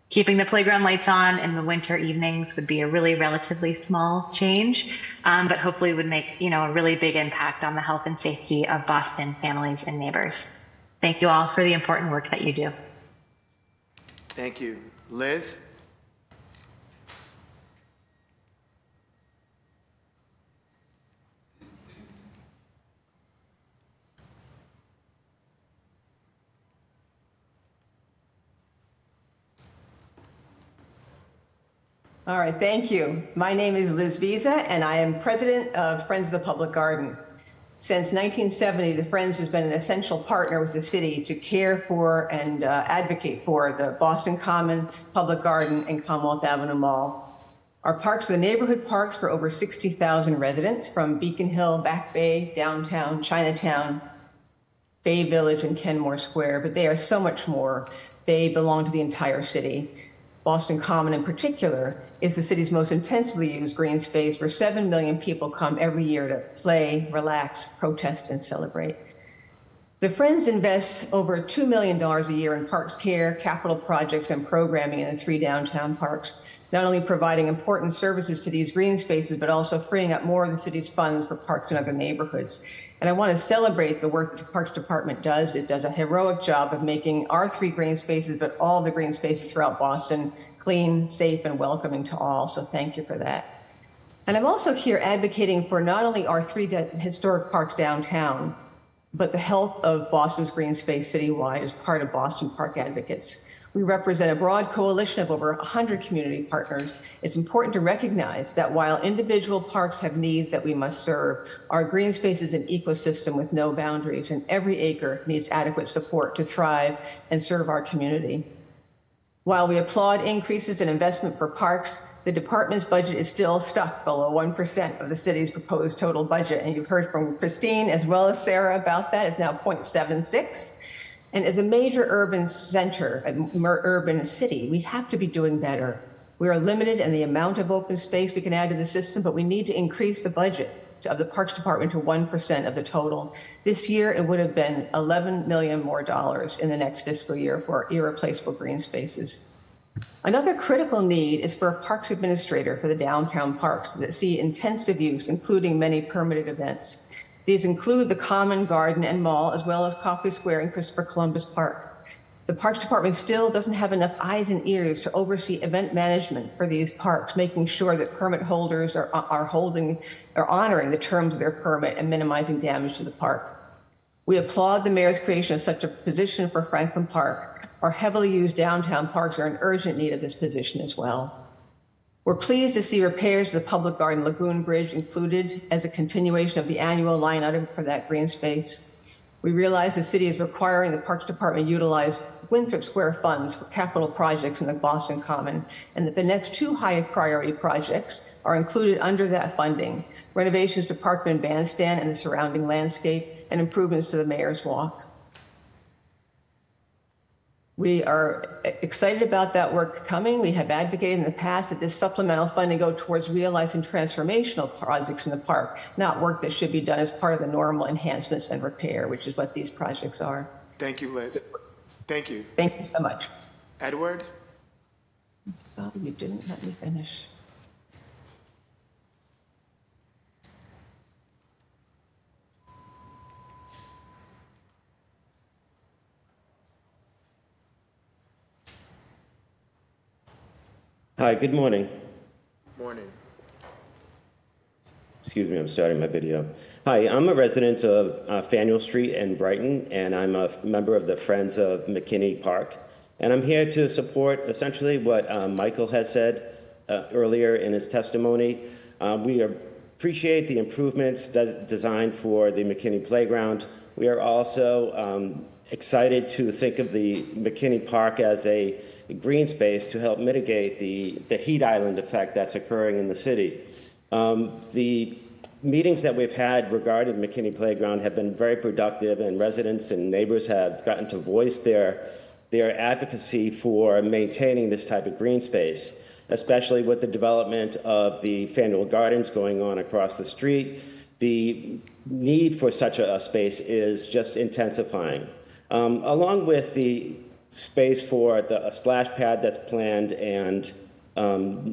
Keeping the playground lights on in the winter evenings would be a really relatively small change, but hopefully would make a really big impact on the health and safety of Boston families and neighbors. Thank you all for the important work that you do. Thank you. Liz? All right, thank you. My name is Liz Visa, and I am president of Friends of the Public Garden. Since 1970, the Friends has been an essential partner with the city to care for and advocate for the Boston Common Public Garden and Commonwealth Avenue Mall. Our parks are the neighborhood parks for over 60,000 residents from Beacon Hill, Back Bay, downtown, Chinatown, Bay Village, and Kenmore Square, but they are so much more. They belong to the entire city. Boston Common in particular is the city's most intensively used green space where 7 million people come every year to play, relax, protest, and celebrate. The Friends invests over $2 million a year in parks care, capital projects, and programming in the 3 downtown parks, not only providing important services to these green spaces, but also freeing up more of the city's funds for parks in other neighborhoods. And I want to celebrate the work that the Parks Department does. It does a heroic job of making our 3 green spaces, but all the green spaces throughout Boston, clean, safe, and welcoming to all. So thank you for that. And I'm also here advocating for not only our 3 historic parks downtown, but the health of Boston's green space citywide as part of Boston Park Advocates. We represent a broad coalition of over 100 community partners. It's important to recognize that while individual parks have needs that we must serve, our green space is an ecosystem with no boundaries, and every acre needs adequate support to thrive and serve our community. While we applaud increases in investment for parks, the department's budget is still stuck below 1% of the city's proposed total budget. And you've heard from Christine as well as Sarah about that. It's now 0.76. And as a major urban center, urban city, we have to be doing better. We are limited in the amount of open space we can add to the system, but we need to increase the budget of the Parks Department to 1% of the total. This year, it would have been $11 million more in the next fiscal year for irreplaceable green spaces. Another critical need is for a parks administrator for the downtown parks that see intensive use, including many permitted events. These include the Common, Garden, and Mall, as well as Copley Square and Christopher Columbus Park. The Parks Department still doesn't have enough eyes and ears to oversee event management for these parks, making sure that permit holders are honoring the terms of their permit and minimizing damage to the park. We applaud the mayor's creation of such a position for Franklin Park. Our heavily used downtown parks are in urgent need of this position as well. We're pleased to see repairs to the Public Garden Lagoon Bridge included as a continuation of the annual line item for that green space. We realize the city is requiring the Parks Department utilize Winthrop Square funds for capital projects in the Boston Common, and that the next 2 high priority projects are included under that funding: renovations to Parkman Bandstand and the surrounding landscape, and improvements to the Mayor's Walk. We are excited about that work coming. We have advocated in the past that this supplemental funding go towards realizing transformational projects in the park, not work that should be done as part of the normal enhancements and repair, which is what these projects are. Thank you, Liz. Thank you. Thank you so much. Edward? Oh, you didn't let me finish. Hi, good morning. Morning. Excuse me, I'm starting my video. Hi, I'm a resident of Faneuil Street in Brighton, and I'm a member of the Friends of McKinney Park. And I'm here to support essentially what Michael has said earlier in his testimony. We appreciate the improvements designed for the McKinney Playground. We are also excited to think of the McKinney Park as a green space to help mitigate the heat island effect that's occurring in the city. The meetings that we've had regarding McKinney Playground have been very productive, and residents and neighbors have gotten to voice their advocacy for maintaining this type of green space, especially with the development of the Faneuil Gardens going on across the street. The need for such a space is just intensifying. Along with the space for a splash pad that's planned and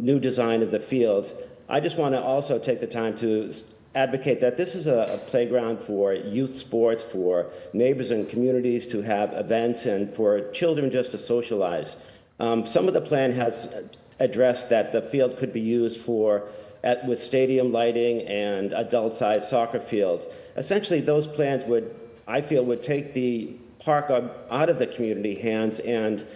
new design of the fields, I just want to also take the time to advocate that this is a playground for youth sports, for neighbors and communities to have events, and for children just to socialize. Some of the plan has addressed that the field could be used with stadium lighting and adult-sized soccer field. Essentially, those plans I feel would take the park out of the community hands and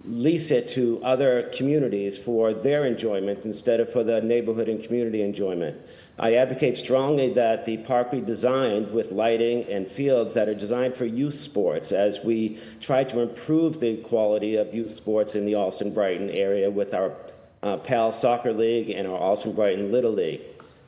lease it to other communities for their enjoyment instead of for the neighborhood and community enjoyment. I advocate strongly that the park be designed with lighting and fields that are designed for youth sports, as we try to improve the quality of youth sports in the Allston-Brighton area with our PAL Soccer League and our Allston-Brighton Little League.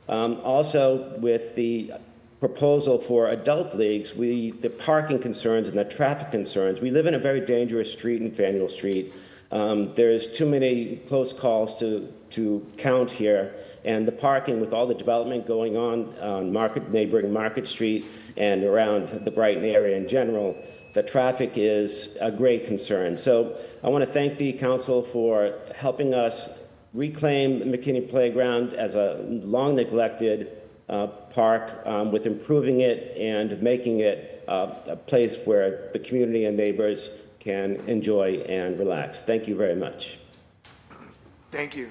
Also, with the proposal for adult leagues, the parking concerns and the traffic concerns. We live in a very dangerous street in Faneuil Street. There's too many close calls to count here, and the parking with all the development going on neighboring Market Street and around the Brighton area in general, the traffic is a great concern. So I want to thank the council for helping us reclaim McKinney Playground as a long neglected park, with improving it and making it a place where the community and neighbors can enjoy and relax. Thank you very much. Thank you.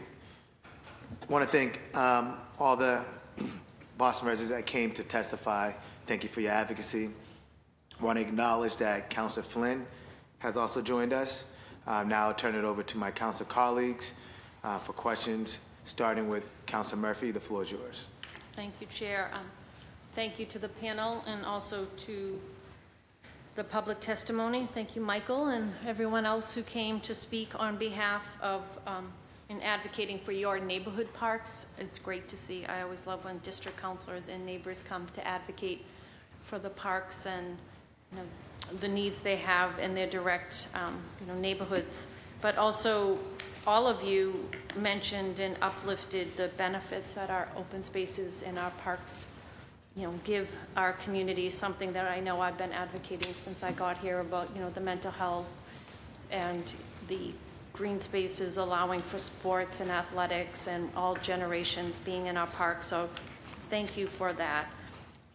I want to thank all the Boston residents that came to testify. Thank you for your advocacy. I want to acknowledge that Councilor Flynn has also joined us. Now I'll turn it over to my council colleagues for questions, starting with Councilor Murphy. The floor is yours. Thank you, Chair. Thank you to the panel and also to the public testimony. Thank you, Michael, and everyone else who came to speak on behalf of and advocating for your neighborhood parks. It's great to see. I always love when district councilors and neighbors come to advocate for the parks and the needs they have in their direct neighborhoods. But also, all of you mentioned and uplifted the benefits that our open spaces and our parks give our communities, something that I know I've been advocating since I got here about, the mental health and the green spaces allowing for sports and athletics and all generations being in our parks. So thank you for that.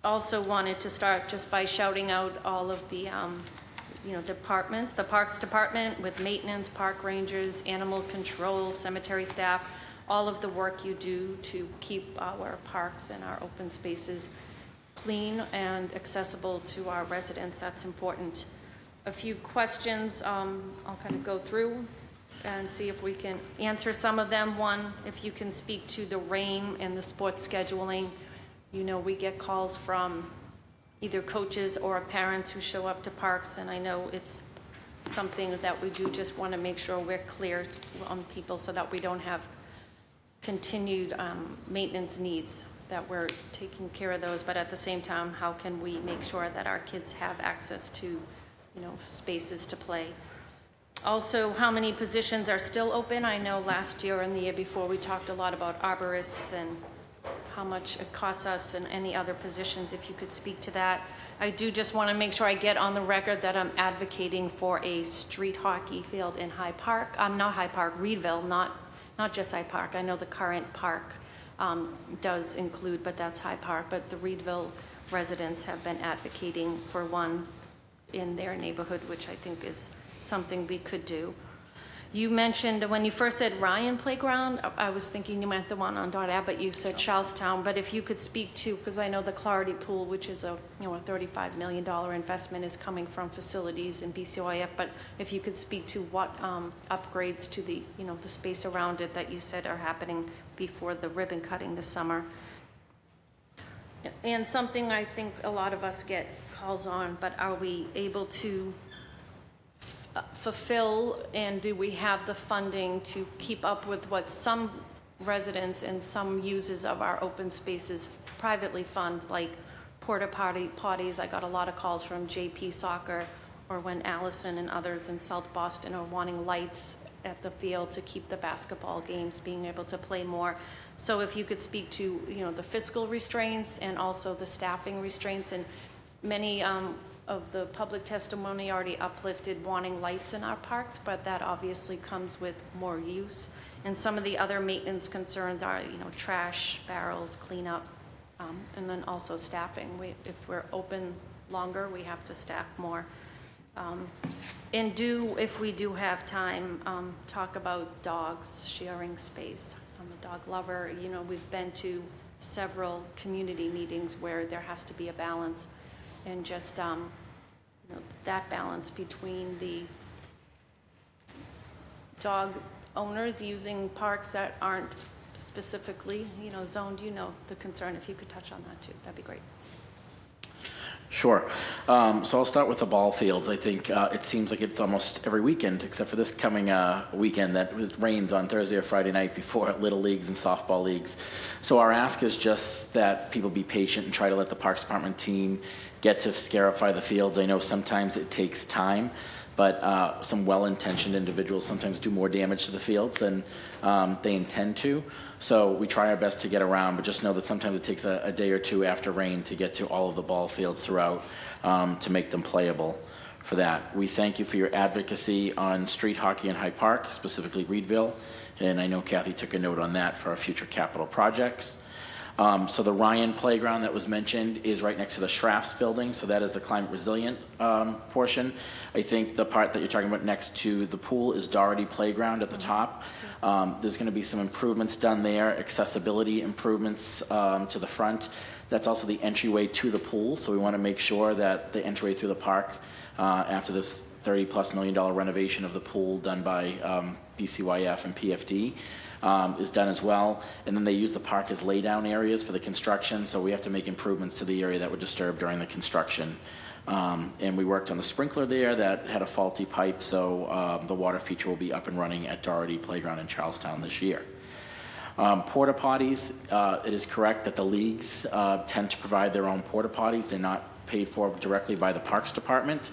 Also wanted to start just by shouting out all of the, departments, the Parks Department with maintenance, park rangers, animal control, cemetery staff, all of the work you do to keep our parks and our open spaces clean and accessible to our residents. That's important. A few questions I'll kind of go through and see if we can answer some of them. One, if you can speak to the rain and the sports scheduling. We get calls from either coaches or parents who show up to parks, and I know it's something that we do just want to make sure we're clear on people so that we don't have continued maintenance needs, that we're taking care of those, but at the same time, how can we make sure that our kids have access to, spaces to play? Also, how many positions are still open? I know last year and the year before we talked a lot about arborists and how much it costs us and any other positions, if you could speak to that. I do just want to make sure I get on the record that I'm advocating for a street hockey field in Hyde Park. Not Hyde Park, Reedville, not just Hyde Park. I know the current park does include, but that's Hyde Park. But the Reedville residents have been advocating for one in their neighborhood, which I think is something we could do. You mentioned, when you first said Ryan Playground, I was thinking you meant the one on Dot Ave, but you said Charlestown. But if you could speak to, because I know the Clarity Pool, which is a $35 million investment, is coming from facilities in BCOIF, but if you could speak to what upgrades to the, the space around it that you said are happening before the ribbon cutting this summer. And something I think a lot of us get calls on, but are we able to fulfill, and do we have the funding to keep up with what some residents and some users of our open spaces privately fund, like porta potties? I got a lot of calls from JP Soccer, or when Allison and others in South Boston are wanting lights at the field to keep the basketball games being able to play more. So if you could speak to the fiscal restraints and also the staffing restraints, and many of the public testimony already uplifted wanting lights in our parks, but that obviously comes with more use. And some of the other maintenance concerns are, trash barrels, cleanup, and then also staffing. If we're open longer, we have to staff more. And if we do have time, talk about dogs, sharing space. I'm a dog lover. We've been to several community meetings where there has to be a balance. And just that balance between the dog owners using parks that aren't specifically, zoned. The concern. If you could touch on that too, that'd be great. Sure. So I'll start with the ball fields. I think it seems like it's almost every weekend, except for this coming weekend, that it rains on Thursday or Friday night before little leagues and softball leagues. So our ask is just that people be patient and try to let the Parks Department team get to scarify the fields. I know sometimes it takes time, but some well-intentioned individuals sometimes do more damage to the fields than they intend to. So we try our best to get around, but just know that sometimes it takes a day or two after rain to get to all of the ball fields throughout to make them playable for that. We thank you for your advocacy on street hockey in Hyde Park, specifically Reedville, and I know Kathy took a note on that for our future capital projects. So the Ryan playground that was mentioned is right next to the Schrafts building, so that is the climate resilient portion. I think the part that you're talking about next to the pool is Doherty Playground at the top. There's going to be some improvements done there, accessibility improvements to the front. That's also the entryway to the pool, so we want to make sure that the entryway through the park, after this $30+ million renovation of the pool done by BCYF and PFD, is done as well. And then they use the park as lay-down areas for the construction, so we have to make improvements to the area that were disturbed during the construction. And we worked on the sprinkler there that had a faulty pipe, so the water feature will be up and running at Doherty Playground in Charlestown this year. Porta potties, it is correct that the leagues tend to provide their own porta potties. They're not paid for directly by the Parks Department.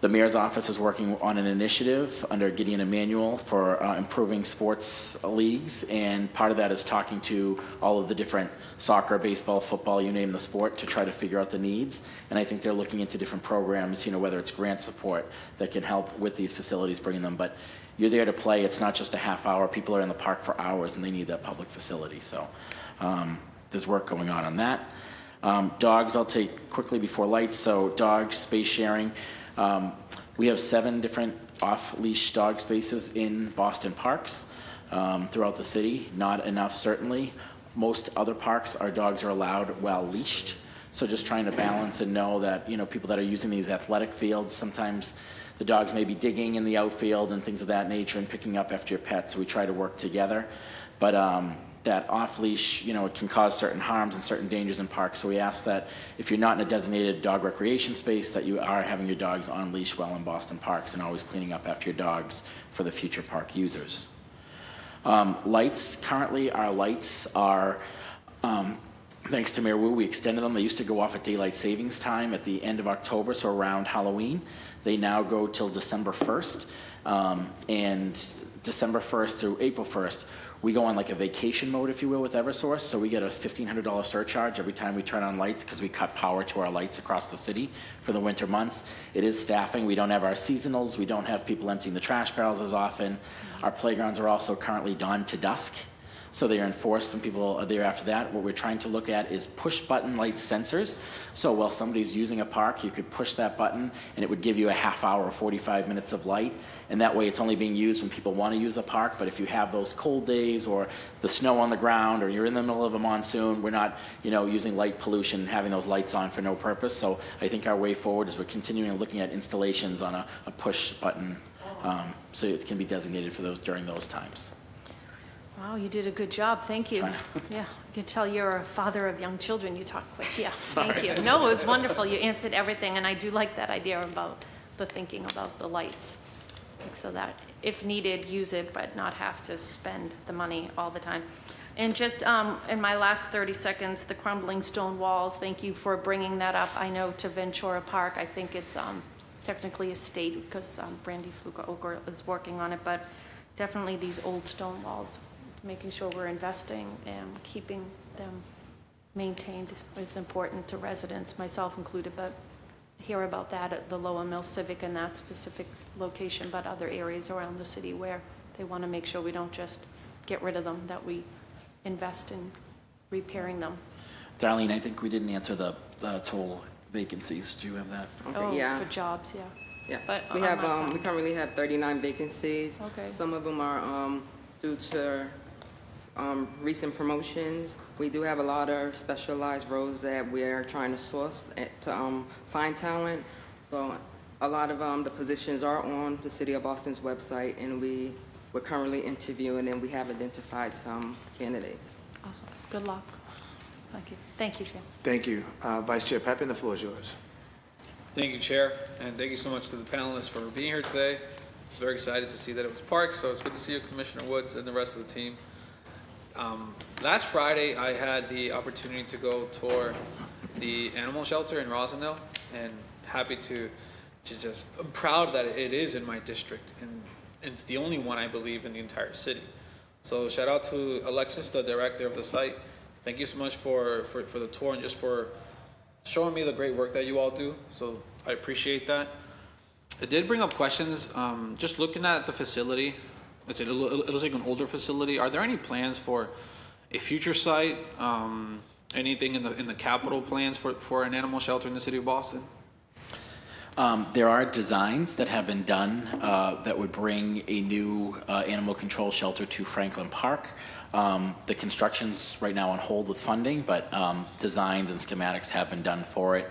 The mayor's office is working on an initiative under Gideon Emanuel for improving sports leagues, and part of that is talking to all of the different soccer, baseball, football, you name the sport, to try to figure out the needs. And I think they're looking into different programs, whether it's grant support that can help with these facilities, bringing them. But you're there to play. It's not just a half hour. People are in the park for hours, and they need that public facility. So there's work going on that. Dogs, I'll take quickly before lights. So dogs, space sharing. We have 7 different off-leash dog spaces in Boston parks throughout the city. Not enough, certainly. Most other parks, our dogs are allowed well leashed. So just trying to balance and know that, people that are using these athletic fields, sometimes the dogs may be digging in the outfield and things of that nature and picking up after your pet. So we try to work together. But that off-leash, it can cause certain harms and certain dangers in parks. So we ask that if you're not in a designated dog recreation space, that you are having your dogs on leash while in Boston parks and always cleaning up after your dogs for the future park users. Lights, currently our lights are, thanks to Mayor Wu, we extended them. They used to go off at daylight savings time at the end of October, so around Halloween. They now go till December 1st, and December 1st through April 1st, we go on like a vacation mode, if you will, with Eversource. So we get a $1,500 surcharge every time we turn on lights because we cut power to our lights across the city for the winter months. It is staffing. We don't have our seasonals. We don't have people emptying the trash barrels as often. Our playgrounds are also currently dawn to dusk. So they are enforced when people are there after that. What we're trying to look at is push-button light sensors. So while somebody's using a park, you could push that button, and it would give you a half hour or 45 minutes of light. And that way it's only being used when people want to use the park. But if you have those cold days or the snow on the ground or you're in the middle of a monsoon, we're not using light pollution and having those lights on for no purpose. So I think our way forward is we're continuing looking at installations on a push-button so it can be designated for those during those times. Wow, you did a good job. Thank you. Yeah, I can tell you're a father of young children. You talk quick. Yeah, thank you. No, it was wonderful. You answered everything, and I do like that idea about the thinking about the lights, so that if needed, use it, but not have to spend the money all the time. And just in my last 30 seconds, the crumbling stone walls, thank you for bringing that up. I know to Ventura Park, I think it's technically a state because Brandy Fluker is working on it, but definitely these old stone walls, making sure we're investing and keeping them maintained is important to residents, myself included, but hear about that at the Lower Mill Civic in that specific location, but other areas around the city where they want to make sure we don't just get rid of them, that we invest in repairing them. Darlene, I think we didn't answer the total vacancies. Do you have that? Okay, yeah. For jobs, yeah. Yeah, But we have we currently have 39 vacancies. Okay. Some of them are due to recent promotions. We do have a lot of specialized roles that we are trying to source to find talent. So a lot of the positions are on the City of Boston's website, and we're currently interviewing, and we have identified some candidates. Awesome. Good luck. Thank you. Thank you, Jim. Thank you. Vice Chair Peppin, the floor is yours. Thank you, Chair, and thank you so much to the panelists for being here today. I was very excited to see that it was parks, so it's good to see you, Commissioner Woods, and the rest of the team. Last Friday, I had the opportunity to go tour the animal shelter in Rosendale, and happy to I'm proud that it is in my district, and it's the only one I believe in the entire city. So shout out to Alexis, the director of the site. Thank you so much for the tour and just for showing me the great work that you all do. So I appreciate that. It did bring up questions. Just looking at the facility, it looks like an older facility. Are there any plans for a future site? Anything in the capital plans for an animal shelter in the city of Boston? There are designs that have been done that would bring a new animal control shelter to Franklin Park. The construction's right now on hold with funding, but designs and schematics have been done for it.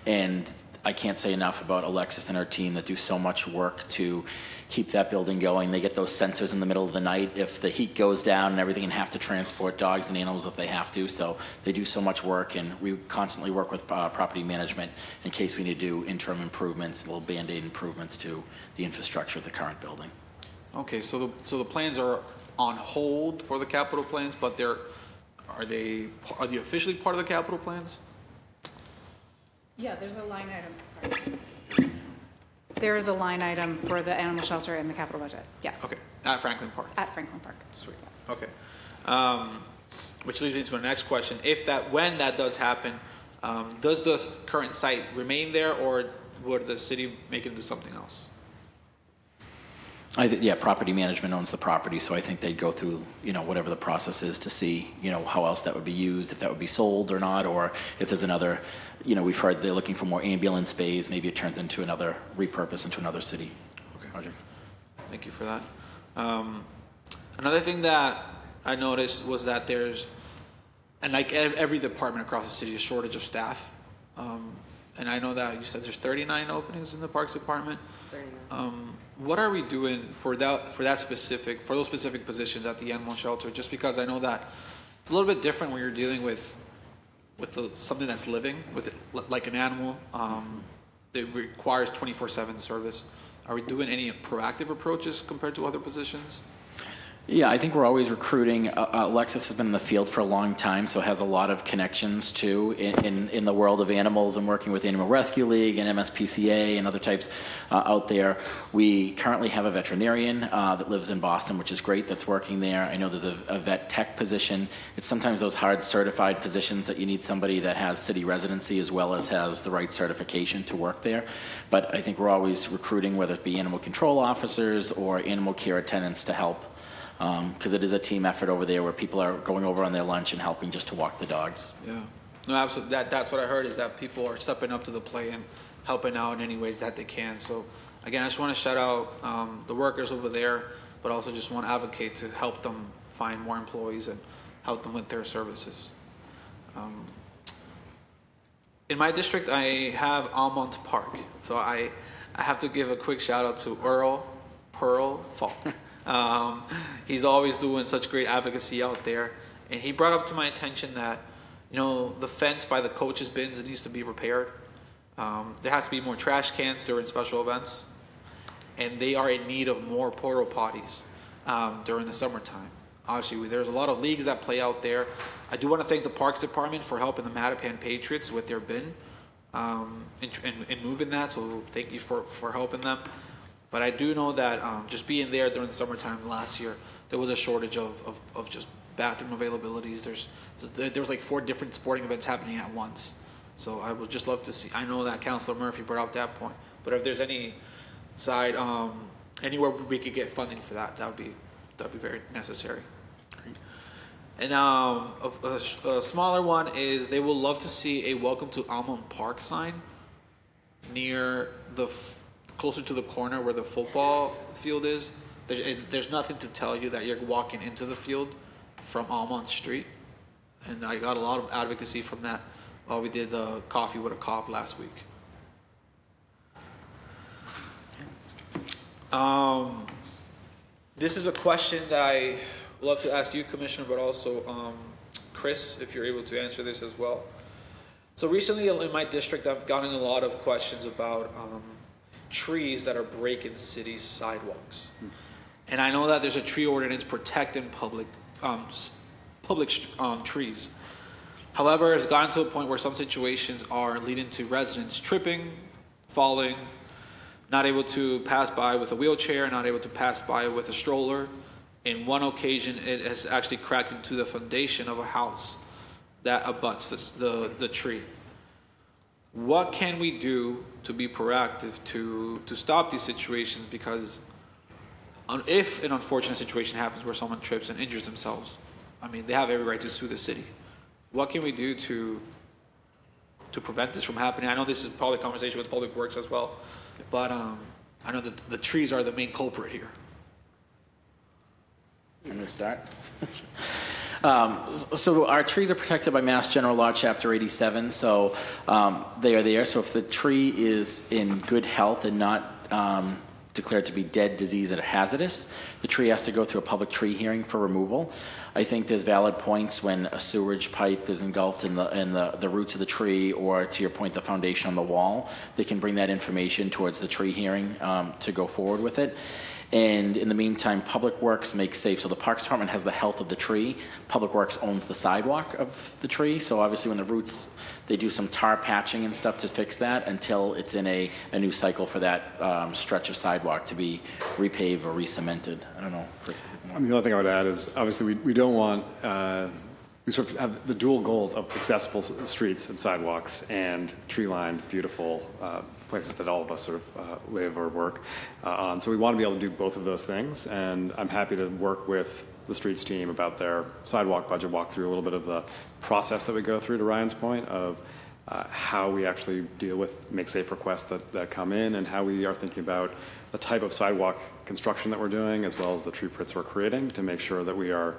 And I can't say enough about Alexis and her team that do so much work to keep that building going. They get those sensors in the middle of the night if the heat goes down and everything, and have to transport dogs and animals if they have to. So they do so much work, and we constantly work with property management in case we need to do interim improvements, little Band-Aid improvements to the infrastructure of the current building. Okay, so the plans are on hold for the capital plans, but are they officially part of the capital plans? Yeah, there's a line item. There is a line item for the animal shelter in the capital budget, yes. Okay, at Franklin Park. At Franklin Park. Sweet. Okay. Which leads me to my next question. When that does happen, does the current site remain there, or would the city make it into something else? Property management owns the property, so I think they'd go through, whatever the process is to see, how else that would be used, if that would be sold or not, or if there's another, we've heard they're looking for more ambulance bays, maybe it turns into repurpose into another city project. Thank you for that. Another thing that I noticed was that there's, and like every department across the city, a shortage of staff. And I know that you said there's 39 openings in the Parks Department. 39. What are we doing for those specific positions at the animal shelter? Just because I know that it's a little bit different when you're dealing with something that's living, like an animal. It requires 24/7 service. Are we doing any proactive approaches compared to other positions? Yeah, I think we're always recruiting. Alexis has been in the field for a long time, so has a lot of connections too in the world of animals and working with Animal Rescue League and MSPCA and other types out there. We currently have a veterinarian that lives in Boston, which is great, that's working there. I know there's a vet tech position. It's sometimes those hard certified positions that you need somebody that has city residency as well as has the right certification to work there. But I think we're always recruiting, whether it be animal control officers or animal care attendants, to help. Because it is a team effort over there where people are going over on their lunch and helping just to walk the dogs. Yeah, no, absolutely. That's what I heard, is that people are stepping up to the plate and helping out in any ways that they can. So again, I just want to shout out the workers over there, but also just want to advocate to help them find more employees and help them with their services. In my district, I have Almont Park, so I have to give a quick shout out to Pearl Falk. He's always doing such great advocacy out there, and he brought up to my attention that the fence by the coaches' bins, it needs to be repaired. There has to be more trash cans during special events, and they are in need of more porta potties during the summertime. Obviously, there's a lot of leagues that play out there. I do want to thank the Parks Department for helping the Mattapan Patriots with their bin and moving that, so thank you for helping them. But I do know that just being there during the summertime last year, there was a shortage of just bathroom availabilities. There was like 4 different sporting events happening at once. So I would just love to see. I know that Councilor Murphy brought up that point, but if there's any side anywhere we could get funding for that, that'd be very necessary. And a smaller one is they will love to see a "Welcome to Almond Park" sign near closer to the corner where the football field is. There's nothing to tell you that you're walking into the field from Almont Street. And I got a lot of advocacy from that while we did the Coffee with a Cop last week. This is a question that I love to ask you, Commissioner, but also Chris, if you're able to answer this as well. So recently in my district, I've gotten a lot of questions about trees that are breaking city sidewalks. And I know that there's a tree ordinance protecting public trees. However, it's gotten to a point where some situations are leading to residents tripping, falling, not able to pass by with a wheelchair, not able to pass by with a stroller. In one occasion, it has actually cracked into the foundation of a house that abuts the tree. What can we do to be proactive to stop these situations? Because if an unfortunate situation happens where someone trips and injures themselves, I mean, they have every right to sue the city. What can we do to prevent this from happening? I know this is probably a conversation with Public Works as well, but I know that the trees are the main culprit here. I'm going to start. So our trees are protected by Mass General Law, Chapter 87. So they are there. So if the tree is in good health and not declared to be dead, diseased, or hazardous, the tree has to go through a public tree hearing for removal. I think there's valid points when a sewerage pipe is engulfed in the roots of the tree, or to your point, the foundation on the wall. They can bring that information towards the tree hearing to go forward with it. And in the meantime, Public Works makes safe. So the Parks Department has the health of the tree. Public Works owns the sidewalk of the tree. So obviously when the roots, they do some tar patching and stuff to fix that until it's in a new cycle for that stretch of sidewalk to be repaved or re-cemented. I don't know, Chris. The only thing I would add is obviously we don't want, we sort of have the dual goals of accessible streets and sidewalks and tree-lined, beautiful places that all of us sort of live or work on. So we want to be able to do both of those things, and I'm happy to work with the streets team about their sidewalk budget, walk through a little bit of the process that we go through, to Ryan's point, of how we actually deal with make safe requests that come in, and how we are thinking about the type of sidewalk construction that we're doing, as well as the tree pits we're creating, to make sure that we are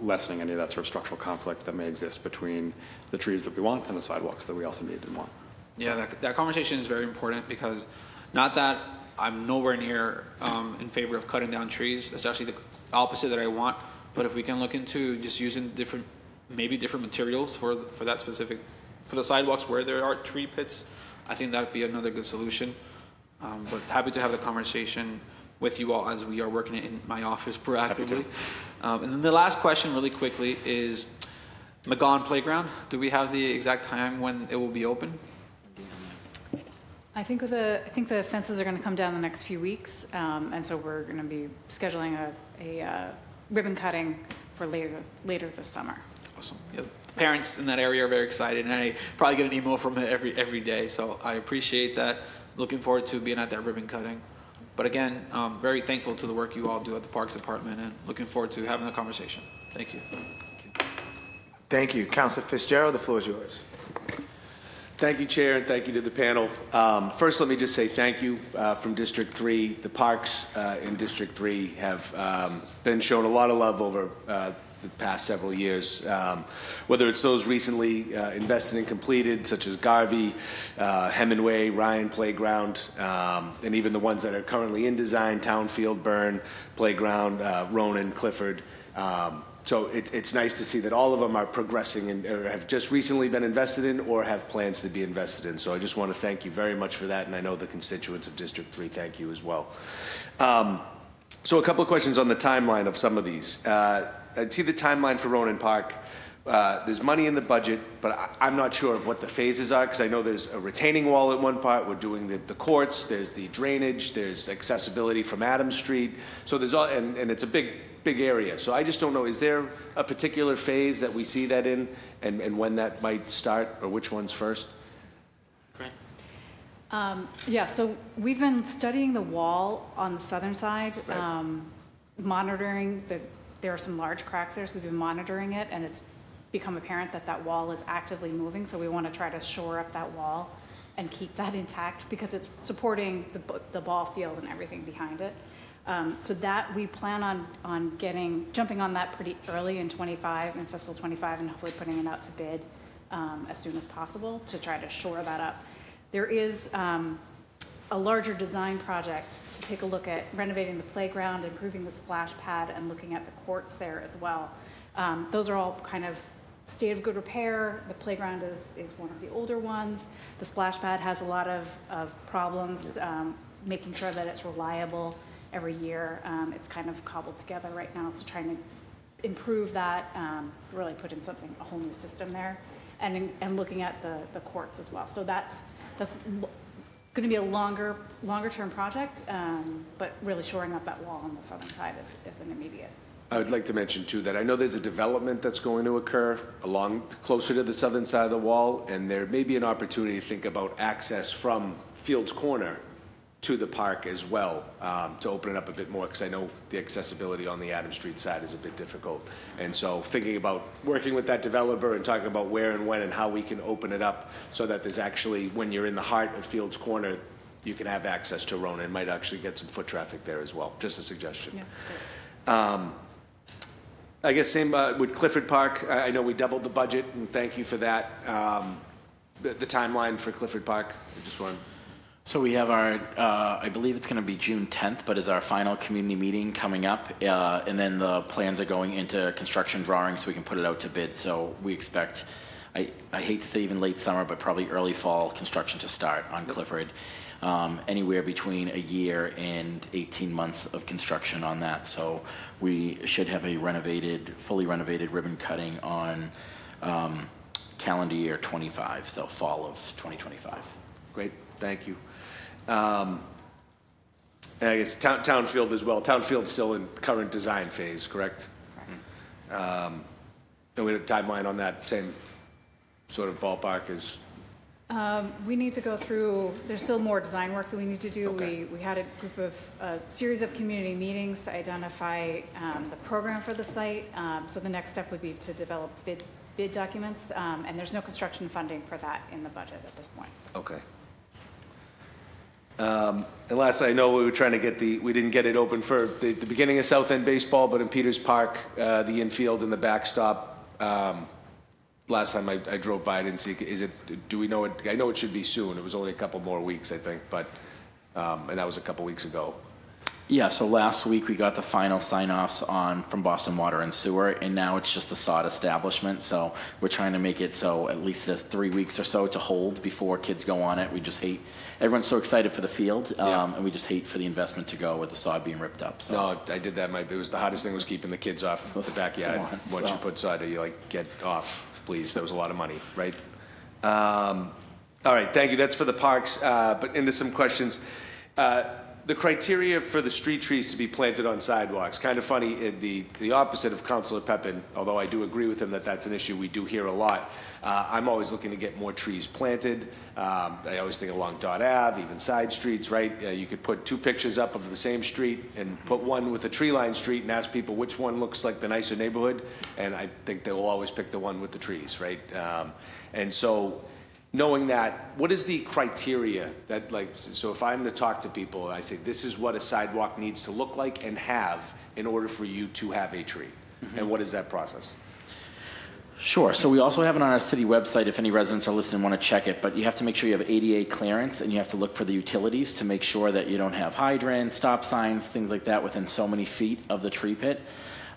lessening any of that sort of structural conflict that may exist between the trees that we want and the sidewalks that we also need and want. Yeah, that conversation is very important, because not that I'm nowhere near in favor of cutting down trees. That's actually the opposite that I want. But if we can look into just using maybe different materials for that specific, for the sidewalks where there are tree pits, I think that would be another good solution. But happy to have the conversation with you all as we are working it in my office proactively. And then the last question really quickly is McGaughan Playground. Do we have the exact time when it will be open? I think the fences are going to come down the next few weeks, and so we're going to be scheduling a ribbon cutting for later this summer. Awesome. Yeah, the parents in that area are very excited, and I probably get an email from it every day. So I appreciate that. Looking forward to being at that ribbon cutting. But again, very thankful to the work you all do at the Parks Department, and looking forward to having the conversation. Thank you. Thank you. Councilor Fitzgerald, the floor is yours. Thank you, Chair, and thank you to the panel. First, let me just say thank you from District 3. The parks in District 3 have been shown a lot of love over the past several years, whether it's those recently invested and completed, such as Garvey, Hemingway, Ryan Playground, and even the ones that are currently in design, Townfield, Byrne Playground, Ronan, Clifford. So it's nice to see that all of them are progressing and or have just recently been invested in or have plans to be invested in. So I just want to thank you very much for that, and I know the constituents of District 3 thank you as well. So a couple of questions on the timeline of some of these. I see the timeline for Ronan Park. There's money in the budget, but I'm not sure of what the phases are, because I know there's a retaining wall at one part. We're doing the courts. There's the drainage. There's accessibility from Adams Street. So there's all, and it's a big area. So I just don't know, is there a particular phase that we see that in, and when that might start, or which one's first? Yeah, so we've been studying the wall on the southern side, monitoring there are some large cracks there, so we've been monitoring it, and it's become apparent that that wall is actively moving, so we want to try to shore up that wall and keep that intact, because it's supporting the ball field and everything behind it. So that we plan on jumping on that pretty early in fiscal 25, and hopefully putting it out to bid as soon as possible to try to shore that up. There is a larger design project to take a look at renovating the playground, improving the splash pad, and looking at the courts there as well. Those are all kind of state of good repair. The playground is one of the older ones. The splash pad has a lot of problems, making sure that it's reliable every year. It's kind of cobbled together right now, so trying to improve that, really put in a whole new system there, and looking at the courts as well. So that's going to be a longer-term project, but really shoring up that wall on the southern side is an immediate. I would like to mention too that I know there's a development that's going to occur along closer to the southern side of the wall, and there may be an opportunity to think about access from Fields Corner to the park as well, to open it up a bit more, because I know the accessibility on the Adams Street side is a bit difficult. And so thinking about working with that developer and talking about where and when and how we can open it up so that there's actually, when you're in the heart of Fields Corner, you can have access to Rona and might actually get some foot traffic there as well. Just a suggestion. Yeah, that's great. I guess same with Clifford Park. I know we doubled the budget, and thank you for that. The timeline for Clifford Park, I just want. So we have our, I believe it's going to be June 10th, but is our final community meeting coming up, and then the plans are going into construction drawings so we can put it out to bid. So we expect, I hate to say even late summer, but probably early fall construction to start on Clifford. Anywhere between a year and 18 months of construction on that. So we should have a fully renovated ribbon cutting on calendar year 25, so fall of 2025. Great, thank you. And I guess Townfield as well. Townfield's still in current design phase, correct? And we have a timeline on that same sort of ballpark as. We need to go through, there's still more design work that we need to do. Okay. We had a series of community meetings to identify the program for the site. So the next step would be to develop bid documents, and there's no construction funding for that in the budget at this point. Okay. And last, I know we were trying to get we didn't get it open for the beginning of South End baseball, but in Peters Park, the infield and the backstop. Last time I drove by, I didn't see. Do we know it? I know it should be soon. It was only a couple more weeks, I think, but and that was a couple weeks ago. Yeah, so last week we got the final sign-offs from Boston Water and Sewer, and now it's just the sod establishment. So we're trying to make it so at least there's 3 weeks or so to hold before kids go on it. We just hate, everyone's so excited for the field, and we just hate for the investment to go with the sod being ripped up. So. No, I did that. It was the hardest thing was keeping the kids off the backyard. Once you put sod, you get off, please. That was a lot of money, right? All right, thank you. That's for the parks, but into some questions. The criteria for the street trees to be planted on sidewalks, kind of funny, the opposite of Councilor Pepin, although I do agree with him that that's an issue we do hear a lot. I'm always looking to get more trees planted. I always think along Dot Ave, even side streets, right? You could put 2 pictures up of the same street and put one with a tree-lined street and ask people which one looks like the nicer neighborhood, and I think they will always pick the one with the trees, right? And so, knowing that, what is the criteria that, so if I'm to talk to people, I say, this is what a sidewalk needs to look like and have in order for you to have a tree. Mm-hmm. And what is that process? Sure. So we also have it on our city website if any residents are listening and want to check it, but you have to make sure you have ADA clearance and you have to look for the utilities to make sure that you don't have hydrants, stop signs, things like that within so many feet of the tree pit.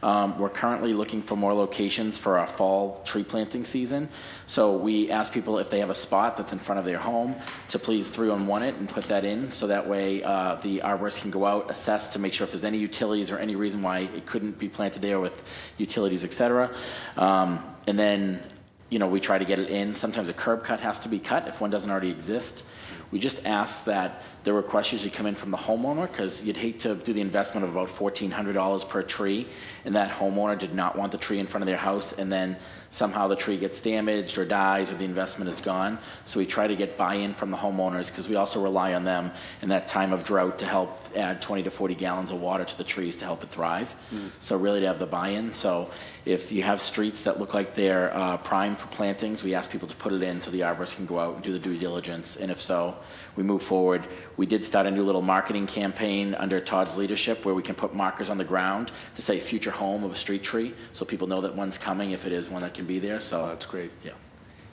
We're currently looking for more locations for our fall tree planting season. So we ask people if they have a spot that's in front of their home to please 3-on-1 it and put that in. So that way the arborist can go out, assess to make sure if there's any utilities or any reason why it couldn't be planted there with utilities, et cetera. And then, we try to get it in. Sometimes a curb cut has to be cut if one doesn't already exist. We just ask that the request usually come in from the homeowner, because you'd hate to do the investment of about $1,400 per tree, and that homeowner did not want the tree in front of their house, and then somehow the tree gets damaged or dies or the investment is gone. So we try to get buy-in from the homeowners, because we also rely on them in that time of drought to help add 20 to 40 gallons of water to the trees to help it thrive. So really to have the buy-in. So if you have streets that look like they're prime for plantings, we ask people to put it in so the arborist can go out and do the due diligence. And if so, we move forward. We did start a new little marketing campaign under Todd's leadership where we can put markers on the ground to say future home of a street tree, so people know that one's coming if it is one that can be there. So that's great. Yeah.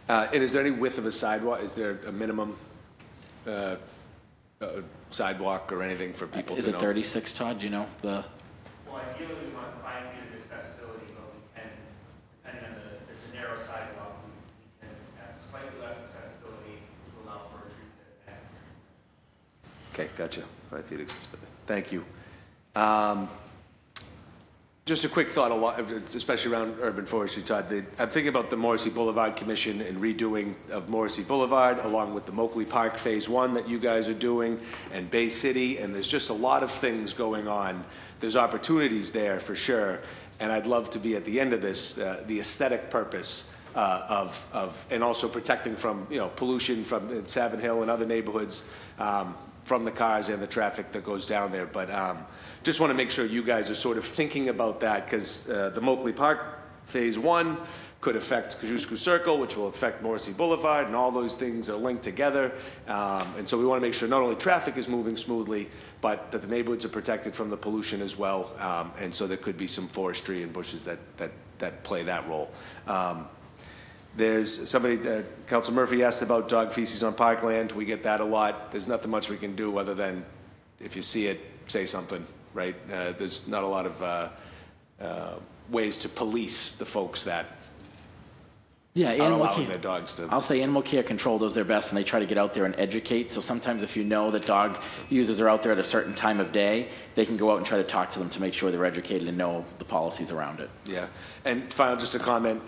And is there any width of a sidewalk? Is there a minimum sidewalk or anything for people Is to it know? 36, Todd? Do you know the? Well, ideally we want 5 feet of accessibility, but we can, depending on if it's a narrow sidewalk, we can have slightly less accessibility to allow for a tree pit. Okay, gotcha. 5 feet accessibility. Thank you. Just a quick thought, especially around urban forestry, Todd. I'm thinking about the Morrissey Boulevard Commission and redoing of Morrissey Boulevard, along with the Moakley Park Phase 1 that you guys are doing, and Bay City, and there's just a lot of things going on. There's opportunities there for sure, and I'd love to be at the end of this, the aesthetic purpose and also protecting from, pollution from Savin Hill and other neighborhoods, from the cars and the traffic that goes down there. But just want to make sure you guys are sort of thinking about that, because the Moakley Park Phase 1 could affect Kosciuszko Circle, which will affect Morrissey Boulevard, and all those things are linked together. And so we want to make sure not only traffic is moving smoothly, but that the neighborhoods are protected from the pollution as well. And so there could be some forestry and bushes that play that role. There's somebody, Council Murphy asked about dog feces on parkland. We get that a lot. There's nothing much we can do other than, if you see it, say something, right? There's not a lot of ways to police the folks that Yeah, are animal allowing care. their dogs to. I'll say animal care control does their best, and they try to get out there and educate. So sometimes if you know that dog users are out there at a certain time of day, they can go out and try to talk to them to make sure they're educated and know the policies around it. Yeah, and final, just a comment.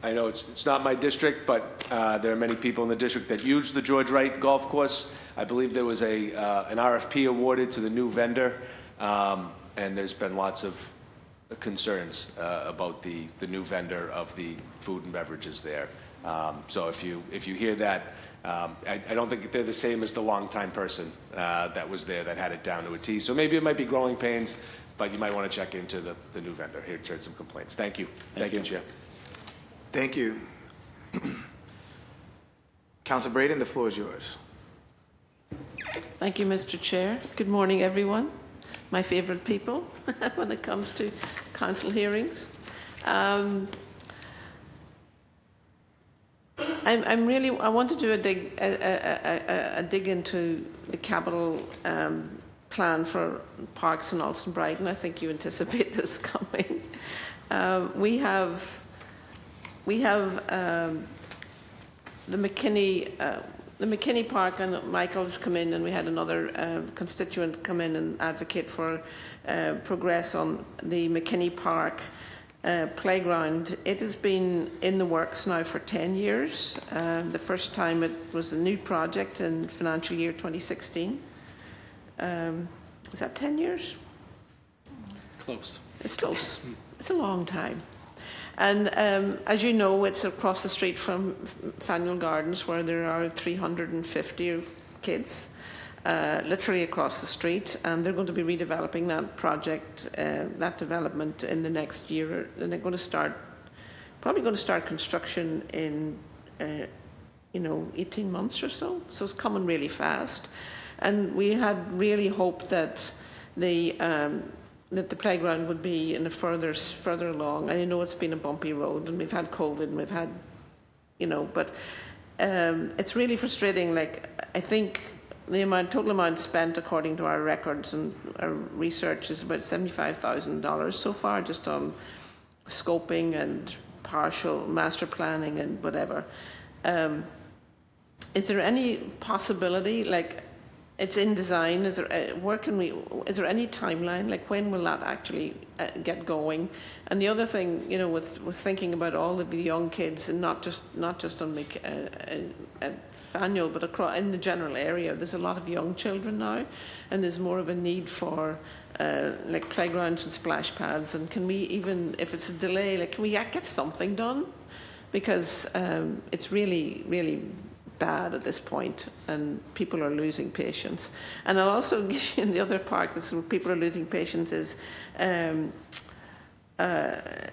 I know it's not my district, but there are many people in the district that use the George Wright Golf Course. I believe there was an RFP awarded to the new vendor, and there's been lots of concerns about the new vendor of the food and beverages there. So if you hear that, I don't think they're the same as the longtime person that was there that had it down to a T. So maybe it might be growing pains, but you might want to check into the new vendor. Here, heard some complaints. Thank you. Thank you, Chair. Thank you. Council Braden, the floor is yours. Thank you, Mr. Chair. Good morning, everyone. My favorite people when it comes to council hearings. I want to do a dig into the capital plan for parks in Alston Brighton. I think you anticipate this coming. We have the McKinney Park, and Michael has come in, and we had another constituent come in and advocate for progress on the McKinney Park playground. It has been in the works now for 10 years. The first time it was a new project in financial year 2016. Is that 10 years? Close. It's close. It's a long time. And as you know, it's across the street from Faneuil Gardens, where there are 350 kids, literally across the street, and they're going to be redeveloping that project, that development in the next year. And they're going to probably going to start construction in, 18 months or so. So it's coming really fast. And we had really hoped that the playground would be in a further along. I know it's been a bumpy road, and we've had COVID, and we've had, but it's really frustrating. Like, I think the total amount spent, according to our records and our research, is about $75,000 so far, just on scoping and partial master planning and whatever. Is there any possibility, like, it's in design, is there any timeline, like when will that actually get going? And the other thing, with thinking about all of the young kids, and not just on at Faneuil, but across in the general area, there's a lot of young children now, and there's more of a need for like playgrounds and splash pads. And can we, even if it's a delay, like, can we get something done? Because it's really, really bad at this point, and people are losing patience. And I'll also give you in the other park, this where people are losing patience, is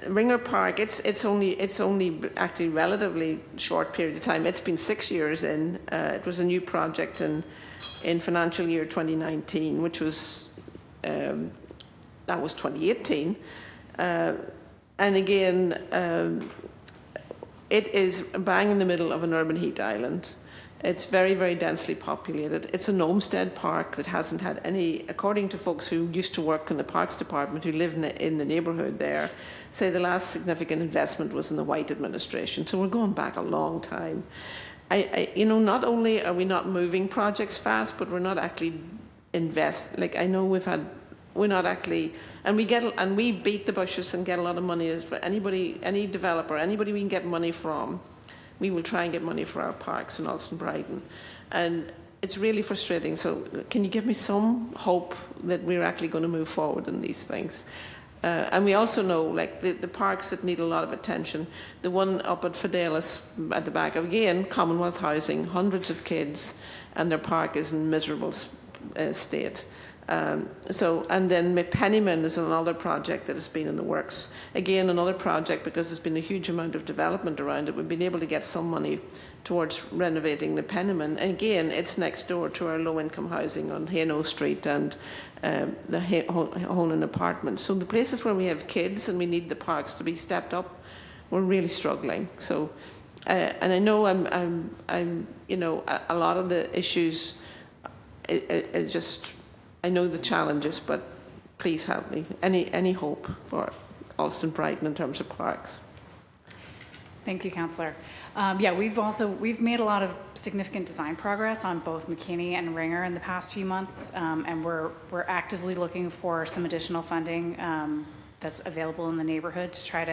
Ringer Park. It's only actually relatively short period of time. It's been 6 years in. It was a new project in financial year 2019, which was that was 2018, and again. It is bang in the middle of an urban heat island. It's very, very densely populated. It's an Olmsted park that hasn't had any, according to folks who used to work in the Parks Department, who live in the neighbourhood there, say the last significant investment was in the White administration. So we're going back a long time. Not only are we not moving projects fast, but we're not actually like, I know we've had we're not actually, and we beat the bushes and get a lot of money. As for anybody, any developer, anybody we can get money from, we will try and get money for our parks in Ulster and Brighton. And it's really frustrating. So can you give me some hope that we're actually going to move forward in these things? And we also know, like, the parks that need a lot of attention, the one up at Fidelis at the back, again, Commonwealth housing, hundreds of kids, and their park is in miserable state. And then McPennyman is another project that has been in the works. Again, another project, because there's been a huge amount of development around it. We've been able to get some money towards renovating the Pennyman. And again, it's next door to our low-income housing on Hainault Street and the Honan apartments. So the places where we have kids and we need the parks to be stepped up, we're really struggling. So, and I know I'm you know, a lot of the issues, I know the challenges, but please help me. Any hope for Ulster and Brighton in terms of parks? Thank you, Councillor. Yeah, we've made a lot of significant design progress on both McKinney and Ringer in the past few months, and we're actively looking for some additional funding that's available in the neighborhood to try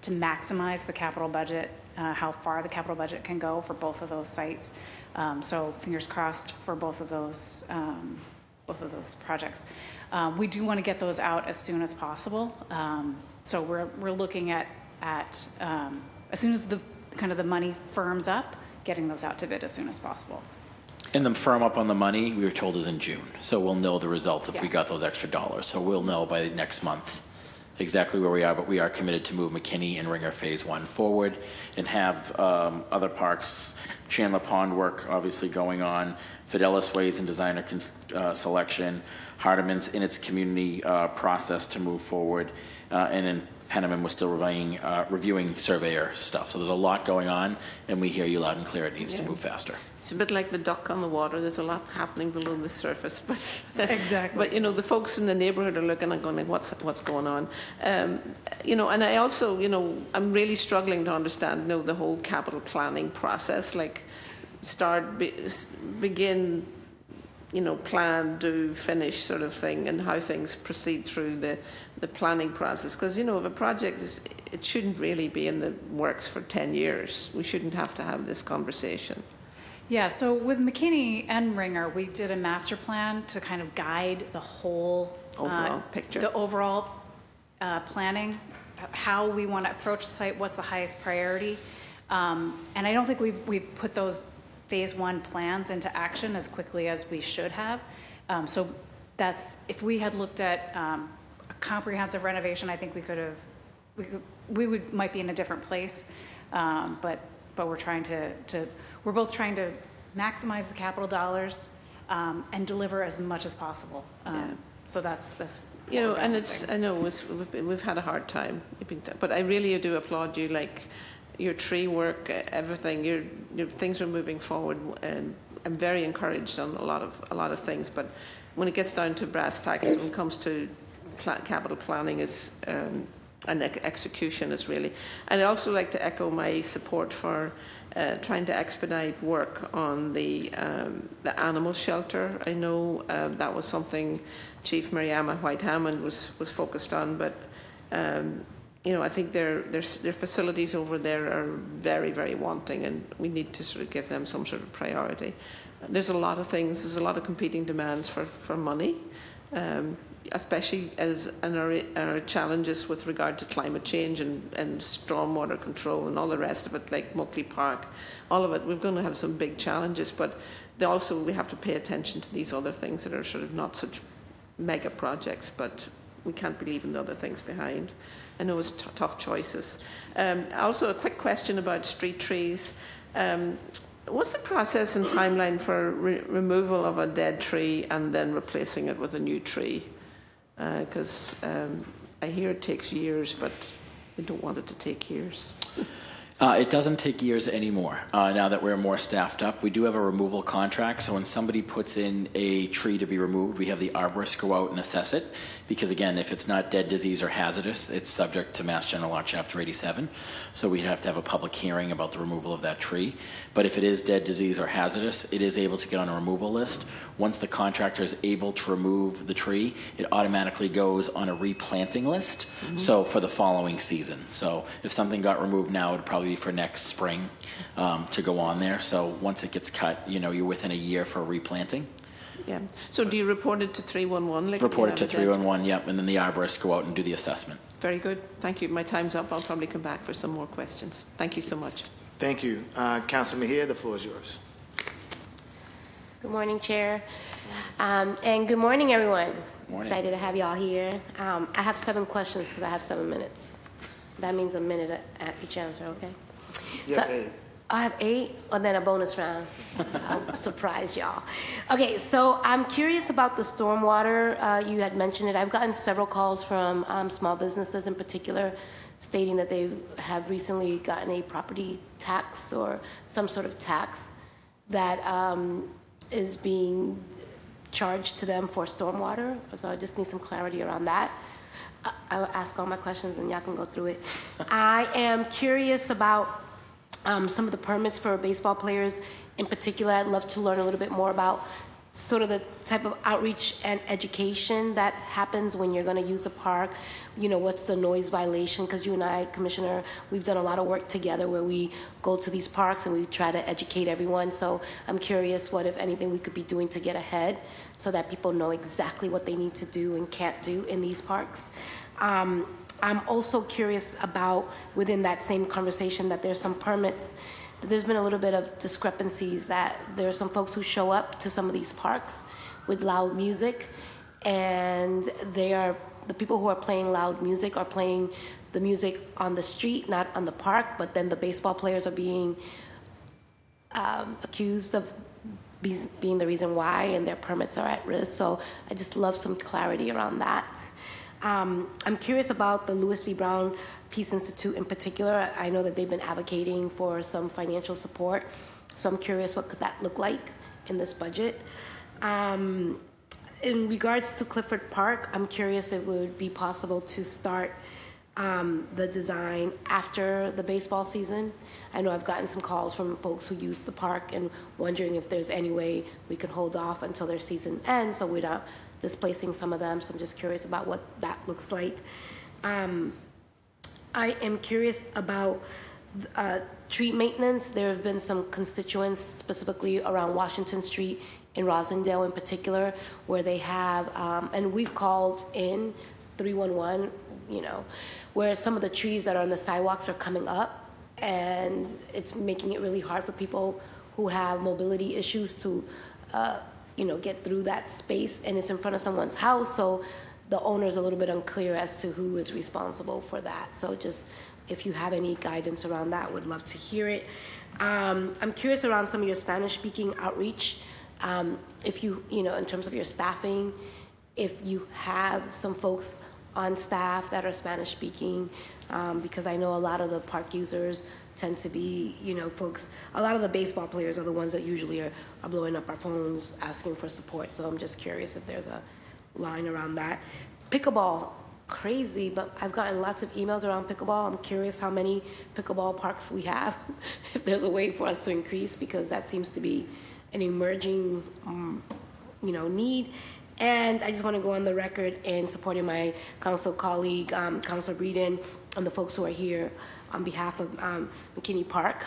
to maximize the capital budget, how far the capital budget can go for both of those sites. So fingers crossed for both of those projects. We do want to get those out as soon as possible. So we're looking at as soon as the money firms up, getting those out to bid as soon as possible. And the firm up on the money, we were told, is in June. So we'll know the results if we got those extra dollars. So we'll know by next month exactly where we are, but we are committed to move McKinney and Ringer Phase 1 forward and have other parks, Chandler Pond work obviously going on, Fidelis Ways and designer selection, Hardeman's in its community process to move forward, and then Penniman was still reviewing surveyor stuff. So there's a lot going on, and we hear you loud and clear. It needs to move faster. It's a bit like the duck on the water. There's a lot happening below the surface, but exactly. But you know, the folks in the neighbourhood are looking and going, what's going on? You know, and I also, you know, I'm really struggling to understand, you know, the whole capital planning process. Like, begin, you know, plan, do, finish sort of thing, and how things proceed through the planning process. Because, you know, if a project it shouldn't really be in the works for 10 years. We shouldn't have to have this conversation. Yeah, so with McKinney and Ringer, we did a master plan to kind of guide the whole overall picture. The overall planning, how we want to approach the site, what's the highest priority. And I don't think we've put those Phase 1 plans into action as quickly as we should have. So if we had looked at a comprehensive renovation, I think we might be in a different place. But we're trying we're both trying to maximize the capital dollars and deliver as much as possible. So that's you know, and I know we've had a hard time, but I really do applaud you. Like, your tree work, everything, your things are moving forward, and I'm very encouraged on a lot of things. But when it gets down to brass tacks, when it comes to capital planning and execution, is really. And I also like to echo my support for trying to expedite work on the animal shelter. I know that was something Chief Mariama White-Hammond was focused on, but. You know, I think their facilities over there are very, very wanting, and we need to sort of give them some sort of priority. There's a lot of things. There's a lot of competing demands for money, especially our challenges with regard to climate change and stormwater control and all the rest of it, like Muckley Park, all of it. We're going to have some big challenges, but also we have to pay attention to these other things that are sort of not such mega projects, but we can't be leaving the other things behind. I know it's tough choices. Also, a quick question about street trees. What's the process and timeline for removal of a dead tree and then replacing it with a new tree? Because I hear it takes years, but I don't want it to take years. It doesn't take years anymore. Now that we're more staffed up, we do have a removal contract. So when somebody puts in a tree to be removed, we have the arborist go out and assess it. Because again, if it's not dead, disease, or hazardous, it's subject to Mass General Law, Chapter 87. So we have to have a public hearing about the removal of that tree. But if it is dead, disease, or hazardous, it is able to get on a removal list. Once the contractor is able to remove the tree, it automatically goes on a replanting list. So for the following season. So if something got removed now, it would probably be for next spring to go on there. So once it gets cut, you're within a year for replanting. Yeah. So do you report it to 311? Report it to 311, yep, and then the arborists go out and do the assessment. Very good. Thank you. My time's up. I'll probably come back for some more questions. Thank you so much. Thank you. Councilor Mejia, the floor is yours. Good morning, Chair. And good morning, everyone. Morning. Excited to have y'all here. I have 7 questions because I have 7 minutes. That means a minute at each answer, okay? You have 8. I have 8, and then a bonus round. I'll surprise y'all. Okay, so I'm curious about the stormwater. You had mentioned it. I've gotten several calls from small businesses in particular stating that they have recently gotten a property tax or some sort of tax that is being charged to them for stormwater. So I just need some clarity around that. I'll ask all my questions and y'all can go through it. I am curious about some of the permits for baseball players in particular. I'd love to learn a little bit more about sort of the type of outreach and education that happens when you're going to use a park. What's the noise violation? Because you and I, Commissioner, we've done a lot of work together where we go to these parks and we try to educate everyone. So I'm curious what, if anything, we could be doing to get ahead so that people know exactly what they need to do and can't do in these parks. I'm also curious about, within that same conversation, that there's some permits, that there's been a little bit of discrepancies, that there are some folks who show up to some of these parks with loud music, and the people who are playing loud music are playing the music on the street, not on the park, but then the baseball players are being accused of being the reason why, and their permits are at risk. So I just love some clarity around that. I'm curious about the Louis D. Brown Peace Institute in particular. I know that they've been advocating for some financial support, so I'm curious what could that look like in this budget. In regards to Clifford Park, I'm curious if it would be possible to start the design after the baseball season. I know I've gotten some calls from folks who use the park and wondering if there's any way we could hold off until their season ends so we're not displacing some of them. So I'm just curious about what that looks like. I am curious about street maintenance. There have been some constituents, specifically around Washington Street in Rosendale in particular, where they have, and we've called in 311, where some of the trees that are on the sidewalks are coming up, and it's making it really hard for people who have mobility issues to get through that space, and it's in front of someone's house, so the owner's a little bit unclear as to who is responsible for that. So just if you have any guidance around that, would love to hear it. I'm curious around some of your Spanish-speaking outreach. If you, in terms of your staffing, if you have some folks on staff that are Spanish-speaking, because I know a lot of the park users tend to be, folks, a lot of the baseball players are the ones that usually are blowing up our phones asking for support. So I'm just curious if there's a line around that. Pickleball, crazy, but I've gotten lots of emails around pickleball. I'm curious how many pickleball parks we have, if there's a way for us to increase, because that seems to be an emerging, need. And I just want to go on the record in supporting my council colleague, Councilor Breeden, and the folks who are here on behalf of McKinney Park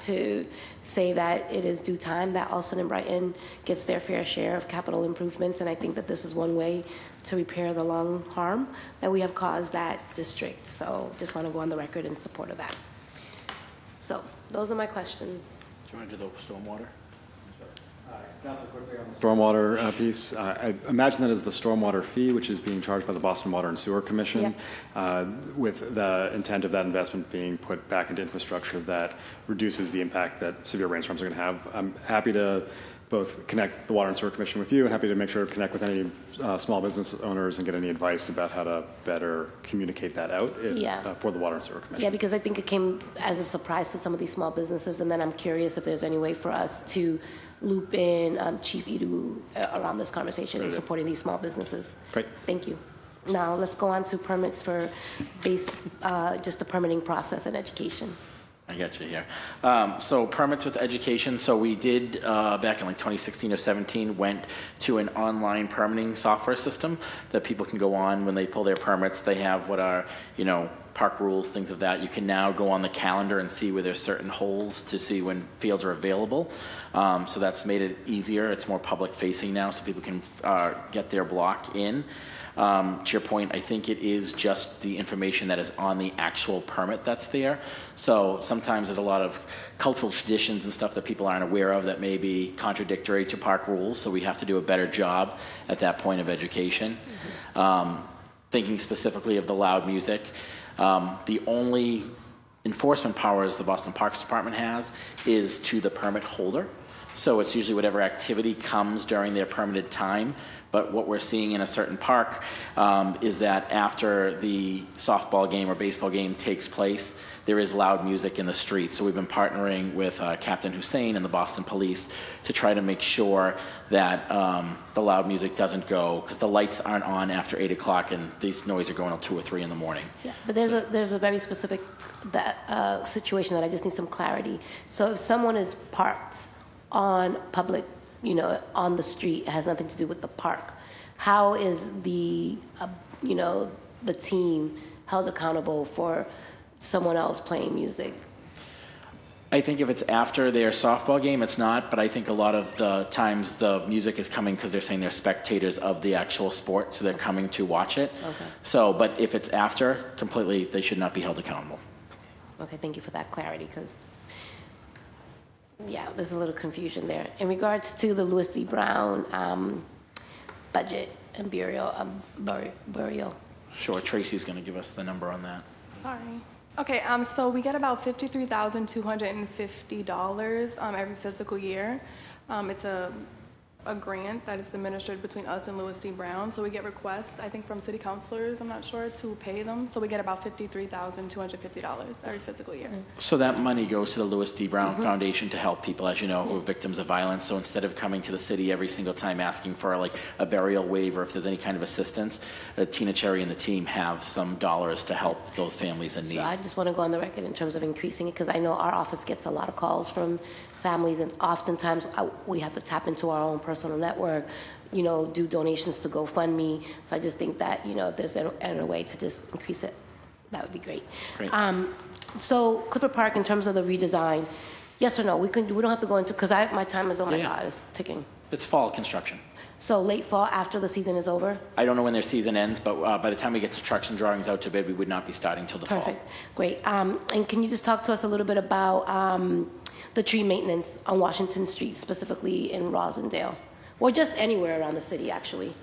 to say that it is due time that Alston and Brighton gets their fair share of capital improvements. And I think that this is one way to repair the long harm that we have caused that district. So just want to go on the record in support of that. So those are my questions. Do you want to do the stormwater? Council, quickly on the stormwater piece. I imagine that is the stormwater fee, which is being charged by the Boston Water and Sewer Commission, with the intent of that investment being put back into infrastructure that reduces the impact that severe rainstorms are going to have. I'm happy to both connect the Water and Sewer Commission with you, and happy to make sure to connect with any small business owners and get any advice about how to better communicate that out for the Water and Sewer Commission. Yeah, because I think it came as a surprise to some of these small businesses, and then I'm curious if there's any way for us to loop in Chief Edu around this conversation and supporting these small businesses. Great. Thank you. Now, let's go on to permits for just the permitting process and education. I got you here. So permits with education. So we did back in like 2016 or 17 went to an online permitting software system that people can go on when they pull their permits. They have what are, park rules, things of that. You can now go on the calendar and see where there's certain holes to see when fields are available. So that's made it easier. It's more public facing now, so people can get their block in. To your point, I think it is just the information that is on the actual permit that's there. So sometimes there's a lot of cultural traditions and stuff that people aren't aware of that may be contradictory to park rules, so we have to do a better job at that point of education. Thinking specifically of the loud music, the only enforcement powers the Boston Parks Department has is to the permit holder. So it's usually whatever activity comes during their permitted time. But what we're seeing in a certain park is that after the softball game or baseball game takes place, there is loud music in the street. So we've been partnering with Captain Hussein and the Boston Police to try to make sure that the loud music doesn't go, because the lights aren't on after 8 o'clock and these noise are going until 2 or 3 in the morning. Yeah, but there's a very specific situation that I just need some clarity. So if someone is parked on public, on the street, it has nothing to do with the park, how is the the team held accountable for someone else playing music? I think if it's after their softball game, it's not, but I think a lot of the times the music is coming because they're saying they're spectators of the actual sport, so they're coming to watch it. Okay. So, but if it's after, completely, they should not be held accountable. Okay, thank you for that clarity, because there's a little confusion there. In regards to the Louis D. Brown budget and burial. Sure, Tracy's going to give us the number on that. Sorry. Okay, so we get about $53,250 every fiscal year. It's a grant that is administered between us and Louis D. Brown. So we get requests, I think, from city councilors, I'm not sure, to pay them. So we get about $53,250 every fiscal year. So that money goes to the Louis D. Brown Foundation to help people, as you know, who are victims of violence. So instead of coming to the city every single time asking for like a burial waiver, if there's any kind of assistance, Tina Cherry and the team have some dollars to help those families in need. So I just want to go on the record in terms of increasing it, because I know our office gets a lot of calls from families, and oftentimes we have to tap into our own personal network, do donations to GoFundMe. So I just think that, if there's a way to just increase it, that would be great. Great. So Clifford Park, in terms of the redesign, yes or no? We don't have to go into, because my time is, God, it's ticking. It's fall construction. So late fall, after the season is over? I don't know when their season ends, but by the time we get to trucks and drawings out to bid, we would not be starting till the fall. Perfect. Great. And can you just talk to us a little bit about the tree maintenance on Washington Street, specifically in Rosendale, or just anywhere around the city, actually?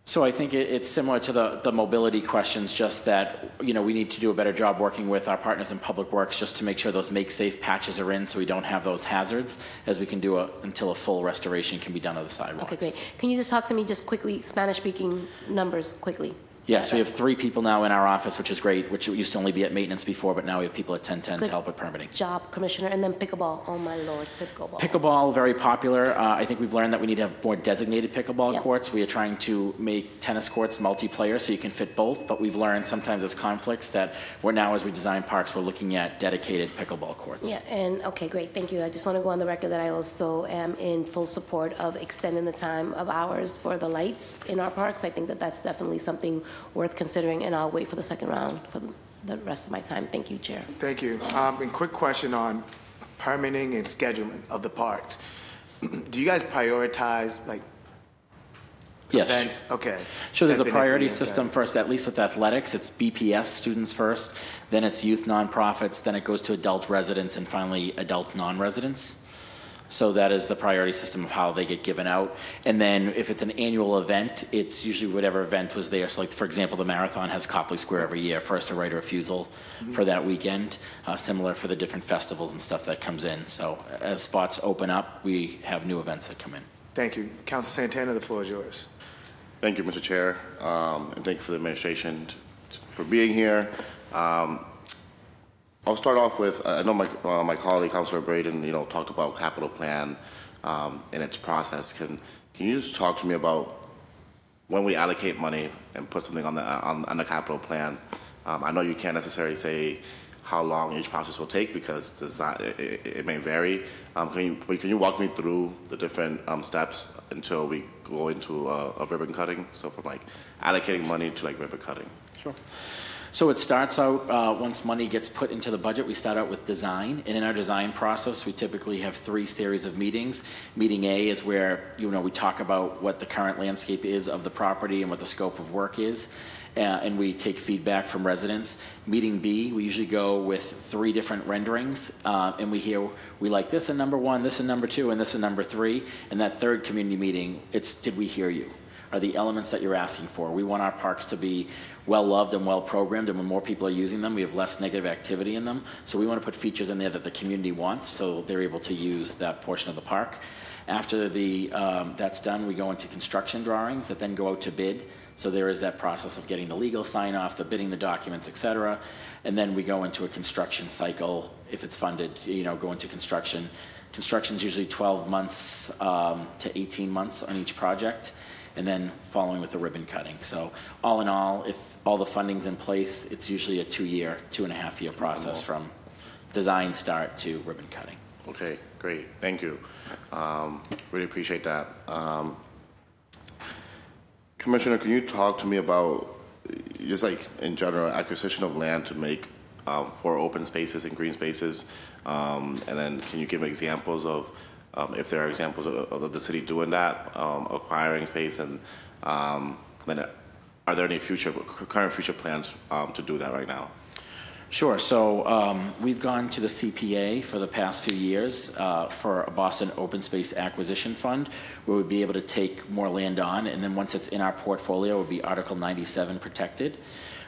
So I think it's similar to the mobility questions, just that, we need to do a better job working with our partners in Public Works just to make sure those make-safe patches are in so we don't have those hazards, as we can do until a full restoration can be done of the sidewalks. Okay, great. Can you just talk to me just quickly, Spanish-speaking numbers quickly? Yes, we have 3 people now in our office, which is great, which used to only be at maintenance before, but now we have people at 1010 to help with permitting. Job, Commissioner. And then pickleball. Oh, my Lord, pickleball. Pickleball, very popular. I think we've learned that we need to have more designated pickleball courts. We are trying to make tennis courts multiplayer so you can fit both, but we've learned sometimes there's conflicts that as we design parks, we're looking at dedicated pickleball courts. Yeah, and okay, great, thank you. I just want to go on the record that I also am in full support of extending the time of hours for the lights in our parks. I think that that's definitely something worth considering, and I'll wait for the second round for the rest of my time. Thank you, Chair. Thank you. And quick question on permitting and scheduling of the parks. Do you guys prioritize Yes. events? Okay. Sure, there's a That's been priority agreed, okay. system first, at least with athletics. It's BPS students first, then it's youth nonprofits, then it goes to adult residents, and finally adult non-residents. So that is the priority system of how they get given out. And then if it's an annual event, it's usually whatever event was there. So like, for example, the marathon has Copley Square every year, first a right of refusal for that weekend, similar for the different festivals and stuff that comes in. So as spots open up, we have new events that come in. Thank you. Council Santana, the floor is yours. Thank you, Mr. Chair, and thank you for the administration for being here. I'll start off with, I know my colleague, Councilor Braden, talked about capital plan and its process. Can you just talk to me about when we allocate money and put something on the capital plan? I know you can't necessarily say how long each process will take because it may vary. Can you walk me through the different steps until we go into a ribbon cutting? So from like allocating money to like ribbon cutting. Sure. So it starts out, once money gets put into the budget, we start out with design. And in our design process, we typically have 3 series of meetings. Meeting A is where, we talk about what the current landscape is of the property and what the scope of work is. And we take feedback from residents. Meeting B, we usually go with 3 different renderings. And we like this in number 1, this in number 2, and this in number 3. And that third community meeting, it's did we hear you? Are the elements that you're asking for. We want our parks to be well-loved and well-programmed, and when more people are using them, we have less negative activity in them. So we want to put features in there that the community wants, so they're able to use that portion of the park. After that's done, we go into construction drawings that then go out to bid. So there is that process of getting the legal sign-off, the bidding the documents, et cetera. And then we go into a construction cycle, if it's funded, go into construction. Construction is usually 12 months to 18 months on each project, and then following with the ribbon cutting. So all in all, if all the funding's in place, it's usually a 2.5 year process from design start to ribbon cutting. Okay, great, thank you. Really appreciate that. Commissioner, can you talk to me about, just like in general, acquisition of land to make for open spaces and green spaces? And then can you give examples of if there are examples of the city doing that, acquiring space, and then are there any current future plans to do that right now? Sure. So we've gone to the CPA for the past few years for a Boston Open Space Acquisition Fund, where we'd be able to take more land on, and then once it's in our portfolio, it would be Article 97 protected.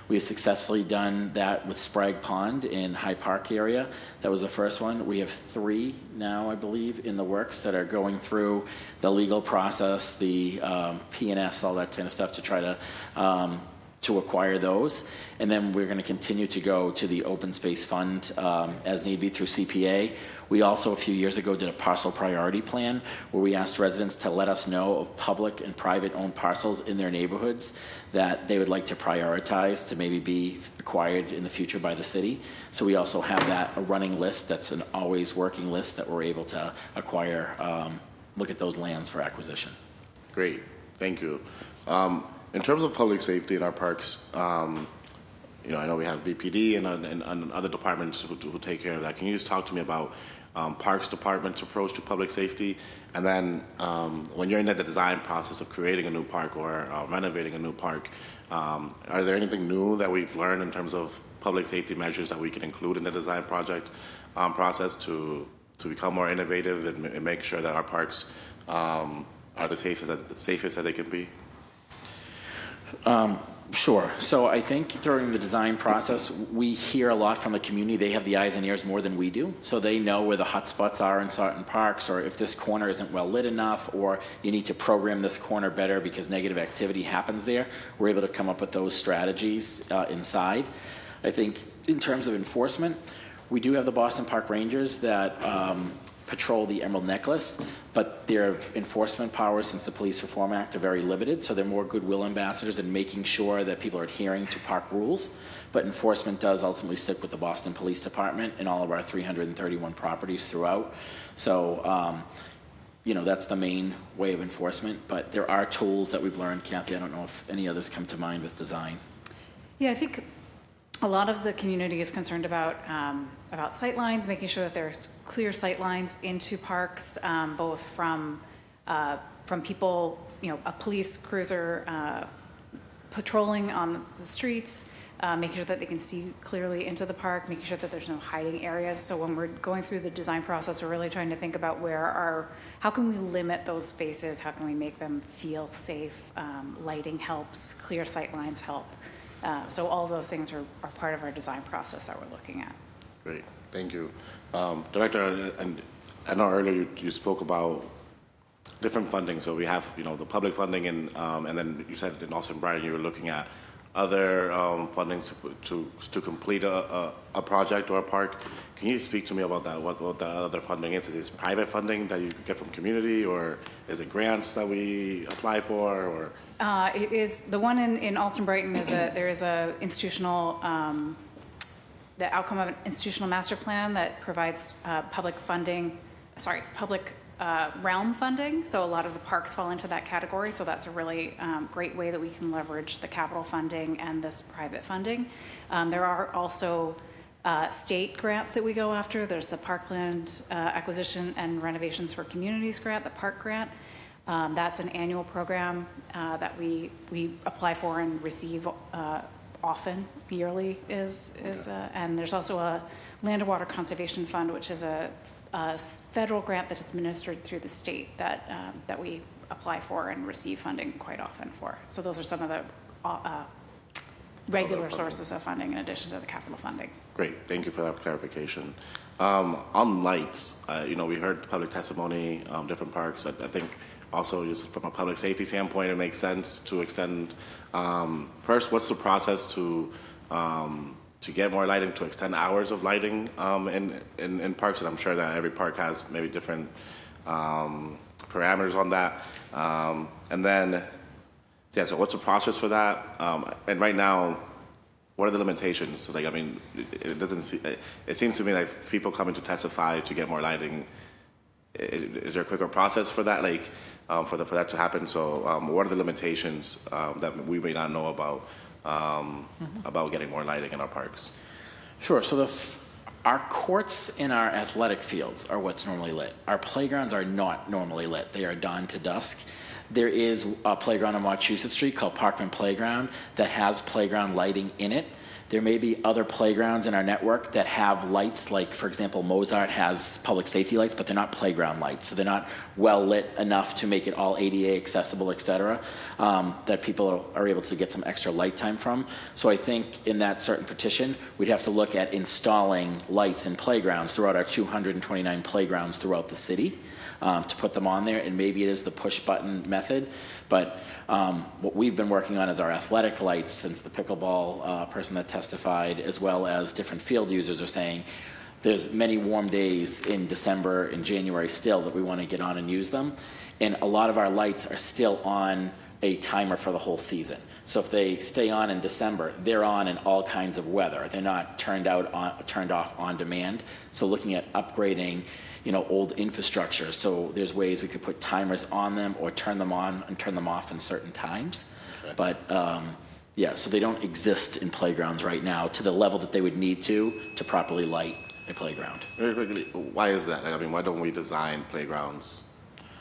We've successfully done that with Sprague Pond in High Park area. That was the first one. We have 3 now, I believe, in the works that are going through the legal process, the P&S, all that kind of stuff to try to acquire those. And then we're going to continue to go to the Open Space Fund as need be through CPA. We also, a few years ago, did a parcel priority plan where we asked residents to let us know of public and private owned parcels in their neighborhoods that they would like to prioritize to maybe be acquired in the future by the city. So we also have a running list that's an always working list that we're able to acquire, look at those lands for acquisition. Great, thank you. In terms of public safety in our parks, I know we have VPD and other departments who take care of that. Can you just talk to me about Parks Department's approach to public safety? And then when you're in the design process of creating a new park or renovating a new park, are there anything new that we've learned in terms of public safety measures that we can include in the design project process to become more innovative and make sure that our parks are the safest that they can be? Sure. So I think during the design process, we hear a lot from the community. They have the eyes and ears more than we do. So they know where the hot spots are in certain parks, or if this corner isn't well lit enough, or you need to program this corner better because negative activity happens there. We're able to come up with those strategies inside. I think in terms of enforcement, we do have the Boston Park Rangers that patrol the Emerald Necklace, but their enforcement powers since the Police Reform Act are very limited, so they're more goodwill ambassadors in making sure that people are adhering to park rules. But enforcement does ultimately stick with the Boston Police Department and all of our 331 properties throughout. So, that's the main way of enforcement, but there are tools that we've learned. Kathy, I don't know if any others come to mind with design. Yeah, I think a lot of the community is concerned about sight lines, making sure that there's clear sight lines into parks, both from people, a police cruiser patrolling on the streets, making sure that they can see clearly into the park, making sure that there's no hiding areas. So when we're going through the design process, we're really trying to think about how can we limit those spaces? How can we make them feel safe? Lighting helps, clear sight lines help. So all those things are part of our design process that we're looking at. Great, thank you. Director, and I know earlier you spoke about different funding. So we have, the public funding, and then you said in Austin Brighton you were looking at other fundings to complete a project or a park. Can you speak to me about that? What the other funding is? Is it private funding that you get from community, or is it grants that we apply for, or? It is the one in Alston Brighton there is a institutional the outcome of an institutional master plan that provides public realm funding. So a lot of the parks fall into that category. So that's a really great way that we can leverage the capital funding and this private funding. There are also state grants that we go after. There's the Parkland Acquisition and Renovations for Communities grant, the Park grant. That's an annual program that we apply for and receive often, yearly and there's also a Land and Water Conservation Fund, which is a federal grant that is administered through the state that we apply for and receive funding quite often for. So those are some of the regular sources of funding in addition to the capital funding. Great, thank you for that clarification. On lights, we heard public testimony, different parks. I think also just from a public safety standpoint, it makes sense to extend. First, what's the process to get more lighting, to extend hours of lighting in parks? And I'm sure that every park has maybe different parameters on that. And then, so what's the process for that? And right now, what are the limitations? So it seems to me like people coming to testify to get more lighting. Is there a quicker process for that, for that to happen? So what are the limitations that we may not know about getting more lighting in our parks? Sure. So our courts and our athletic fields are what's normally lit. Our playgrounds are not normally lit. They are dawn to dusk. There is a playground on Wachusett Street called Parkman Playground that has playground lighting in it. There may be other playgrounds in our network that have lights, like, for example, Mozart has public safety lights, but they're not playground lights. So they're not well lit enough to make it all ADA accessible, et cetera, that people are able to get some extra light time from. So I think in that certain petition, we'd have to look at installing lights in playgrounds throughout our 229 playgrounds throughout the city. To put them on there, and maybe it is the push button method, but what we've been working on is our athletic lights, since the pickleball person that testified, as well as different field users, are saying there's many warm days in December and January still that we want to get on and use them, and a lot of our lights are still on a timer for the whole season. So if they stay on in December, they're on in all kinds of weather. They're not turned off on demand. So looking at upgrading old infrastructure. So there's ways we could put timers on them or turn them on and turn them off in certain times. Okay. But so they don't exist in playgrounds right now to the level that they would need to properly light a playground. Very quickly, why is that? Why don't we design playgrounds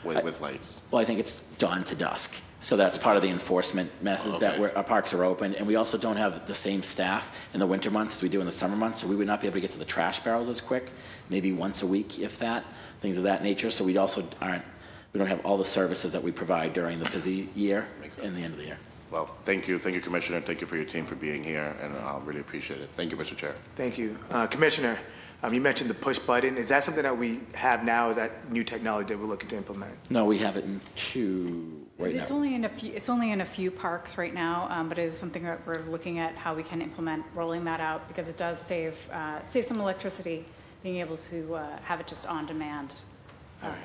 with lights? Well, I think it's dawn to dusk. So that's part of the enforcement method that our parks are open. And we also don't have the same staff in the winter months as we do in the summer months. So we would not be able to get to the trash barrels as quick, maybe once a week, if that, things of that nature. So we don't have all the services that we provide during the busy year and the end of the year. Well, thank you, Commissioner. Thank you for your team for being here, and I really appreciate it. Thank you, Mr. Chair. Thank you. Commissioner, you mentioned the push button. Is that something that we have now? Is that new technology that we're looking to implement? No, we have it in two right now. It's only in a few parks right now, but it is something that we're looking at how we can implement rolling that out, because it does save some electricity, being able to have it just on demand. All right.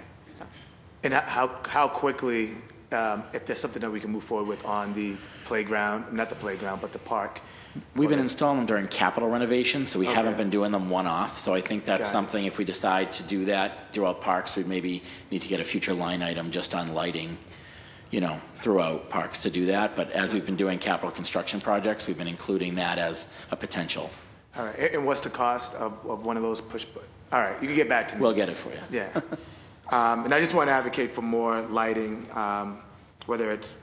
And how quickly, if there's something that we can move forward with on the playground, not the playground, but the park? We've been installing them during capital renovations, so we haven't been doing them one-off. So I think that's something, if we decide to do that throughout parks, we maybe need to get a future line item just on lighting, throughout parks to do that. But as we've been doing capital construction projects, we've been including that as a potential. All right. And what's the cost of one of those push buttons? All right. You can get back to me. We'll get it for you. Yeah. And I just want to advocate for more lighting, whether it's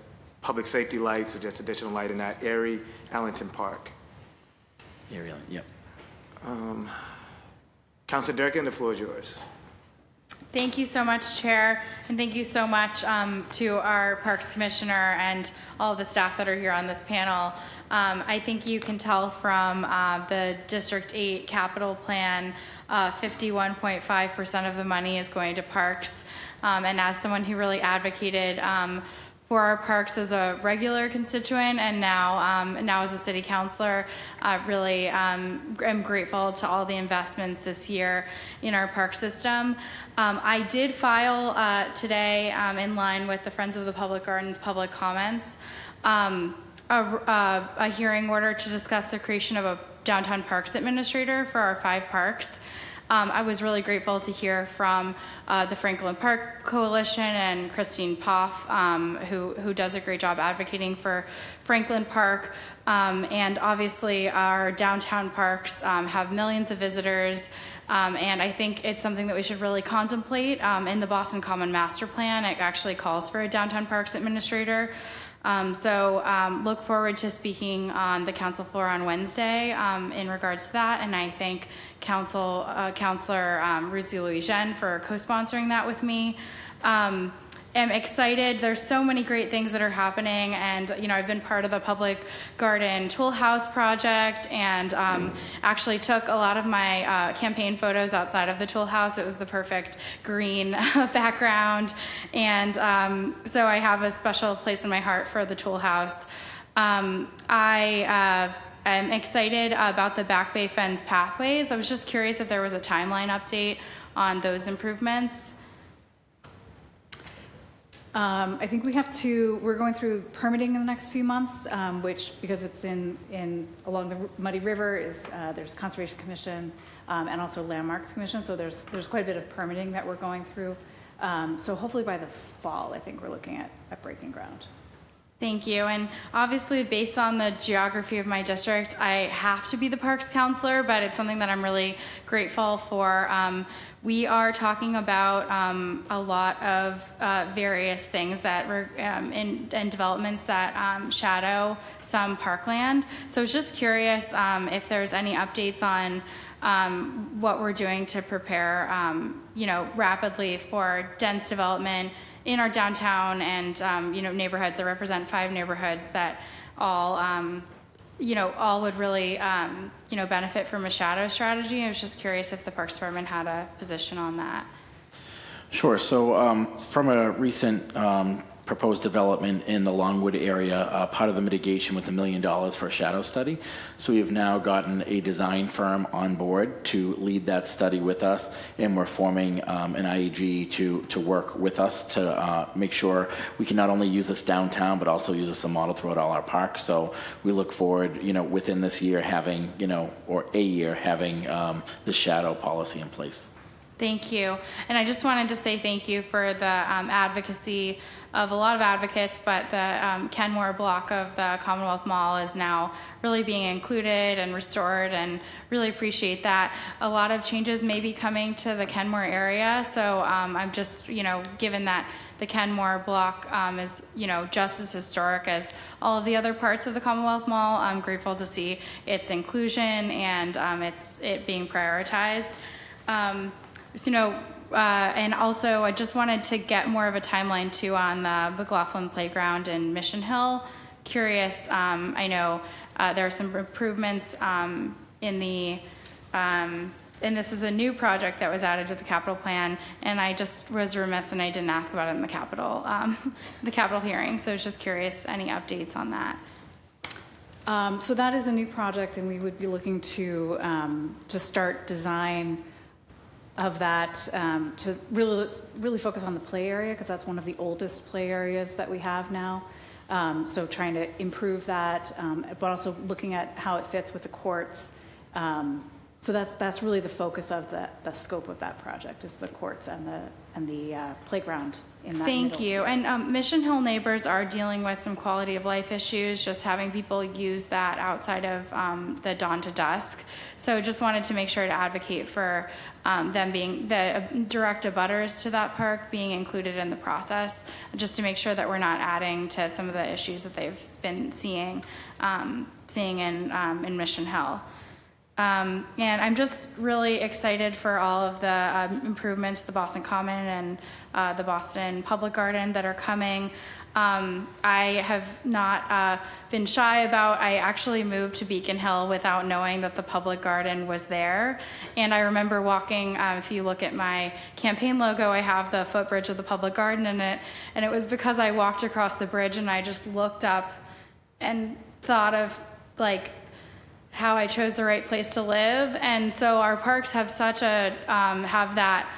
public safety lights or just additional light in that Erie, Allington Park. area, yep. Councilor Durkin, the floor is yours. Thank you so much, Chair, and thank you so much to our Parks Commissioner and all the staff that are here on this panel. I think you can tell from the District 8 capital plan, 51.5% of the money is going to parks. And as someone who really advocated for our parks as a regular constituent and now as a city councilor, really am grateful to all the investments this year in our park system. I did file today, in line with the Friends of the Public Gardens public comments, a hearing order to discuss the creation of a downtown parks administrator for our 5 parks. I was really grateful to hear from the Franklin Park Coalition and Christine Poff, who does a great job advocating for Franklin Park. And obviously our downtown parks have millions of visitors, and I think it's something that we should really contemplate. In the Boston Common Master Plan, it actually calls for a downtown parks administrator. Look forward to speaking on the council floor on Wednesday in regards to that, and I thank Councilor Roussy-Louis-Jean for co-sponsoring that with me. Am excited. There's so many great things that are happening, and I've been part of the Public Garden Tool House project, and actually took a lot of my campaign photos outside of the Tool House. It was the perfect green background, and so I have a special place in my heart for the Tool House. I am excited about the Back Bay Fence pathways. I was just curious if there was a timeline update on those improvements. I think we're going through permitting in the next few months, which, because it's along the Muddy River, there's Conservation Commission and also Landmarks Commission, so there's quite a bit of permitting that we're going through. So hopefully by the fall, I think we're looking at breaking ground. Thank you. And obviously, based on the geography of my district, I have to be the parks counselor, but it's something that I'm really grateful for. We are talking about a lot of various things that were in developments that shadow some parkland. So I was just curious if there's any updates on what we're doing to prepare, rapidly for dense development in our downtown and, neighborhoods that represent 5 neighborhoods that all would really, benefit from a shadow strategy. I was just curious if the Parks Department had a position on that. Sure. So from a recent proposed development in the Longwood area, part of the mitigation was $1 million for a shadow study. So we have now gotten a design firm on board to lead that study with us, and we're forming an IAG to work with us to make sure we can not only use this downtown, but also use this as a model throughout all our parks. So we look forward, within this year having, or a year having the shadow policy in place. Thank you. And I just wanted to say thank you for the advocacy of a lot of advocates, but the Kenmore block of the Commonwealth Mall is now really being included and restored, and really appreciate that. A lot of changes may be coming to the Kenmore area, so I'm just, given that the Kenmore block is, just as historic as all of the other parts of the Commonwealth Mall, I'm grateful to see its inclusion and it being prioritized. And also I just wanted to get more of a timeline too on the McLaughlin Playground in Mission Hill. Curious, I know there are some improvements and this is a new project that was added to the capital plan, and I just was remiss and I didn't ask about it in the capital hearing. So I was just curious, any updates on that? So that is a new project, and we would be looking to start design of that to really focus on the play area, because that's one of the oldest play areas that we have now. So trying to improve that, but also looking at how it fits with the courts. So that's really the focus of the scope of that project, is the courts and the playground in that. Thank you. And Mission Hill neighbors are dealing with some quality of life issues, just having people use that outside of the dawn to dusk. So just wanted to make sure to advocate for them being the direct abutters to that park being included in the process, just to make sure that we're not adding to some of the issues that they've been seeing in Mission Hill. And I'm just really excited for all of the improvements to the Boston Common and the Boston Public Garden that are coming. I have not been shy about, I actually moved to Beacon Hill without knowing that the public garden was there. And I remember walking, if you look at my campaign logo, I have the footbridge of the public garden in it. And it was because I walked across the bridge and I just looked up and thought of like how I chose the right place to live. And so our parks have such a, have that,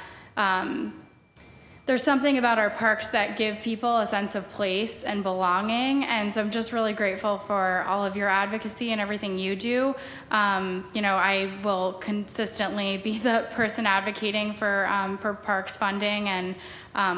there's something about our parks that give people a sense of place and belonging. And so I'm just really grateful for all of your advocacy and everything you do. You know, I will consistently be the person advocating for parks funding, and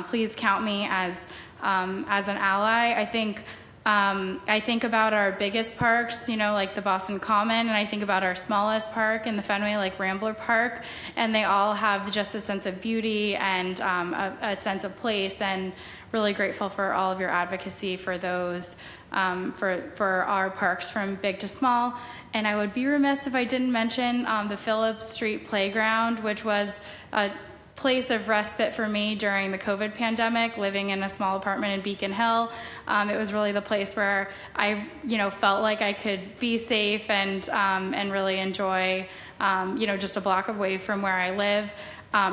please count me as an ally. I think about our biggest parks, you know, like the Boston Common, and I think about our smallest park in the Fenway, like Rambler Park, and they all have just a sense of beauty and a sense of place, and really grateful for all of your advocacy for those, for our parks from big to small. And I would be remiss if I didn't mention the Phillips Street Playground, which was a place of respite for me during the COVID pandemic, living in a small apartment in Beacon Hill. It was really the place where I, you know, felt like I could be safe and really enjoy, you know, just a block away from where I live.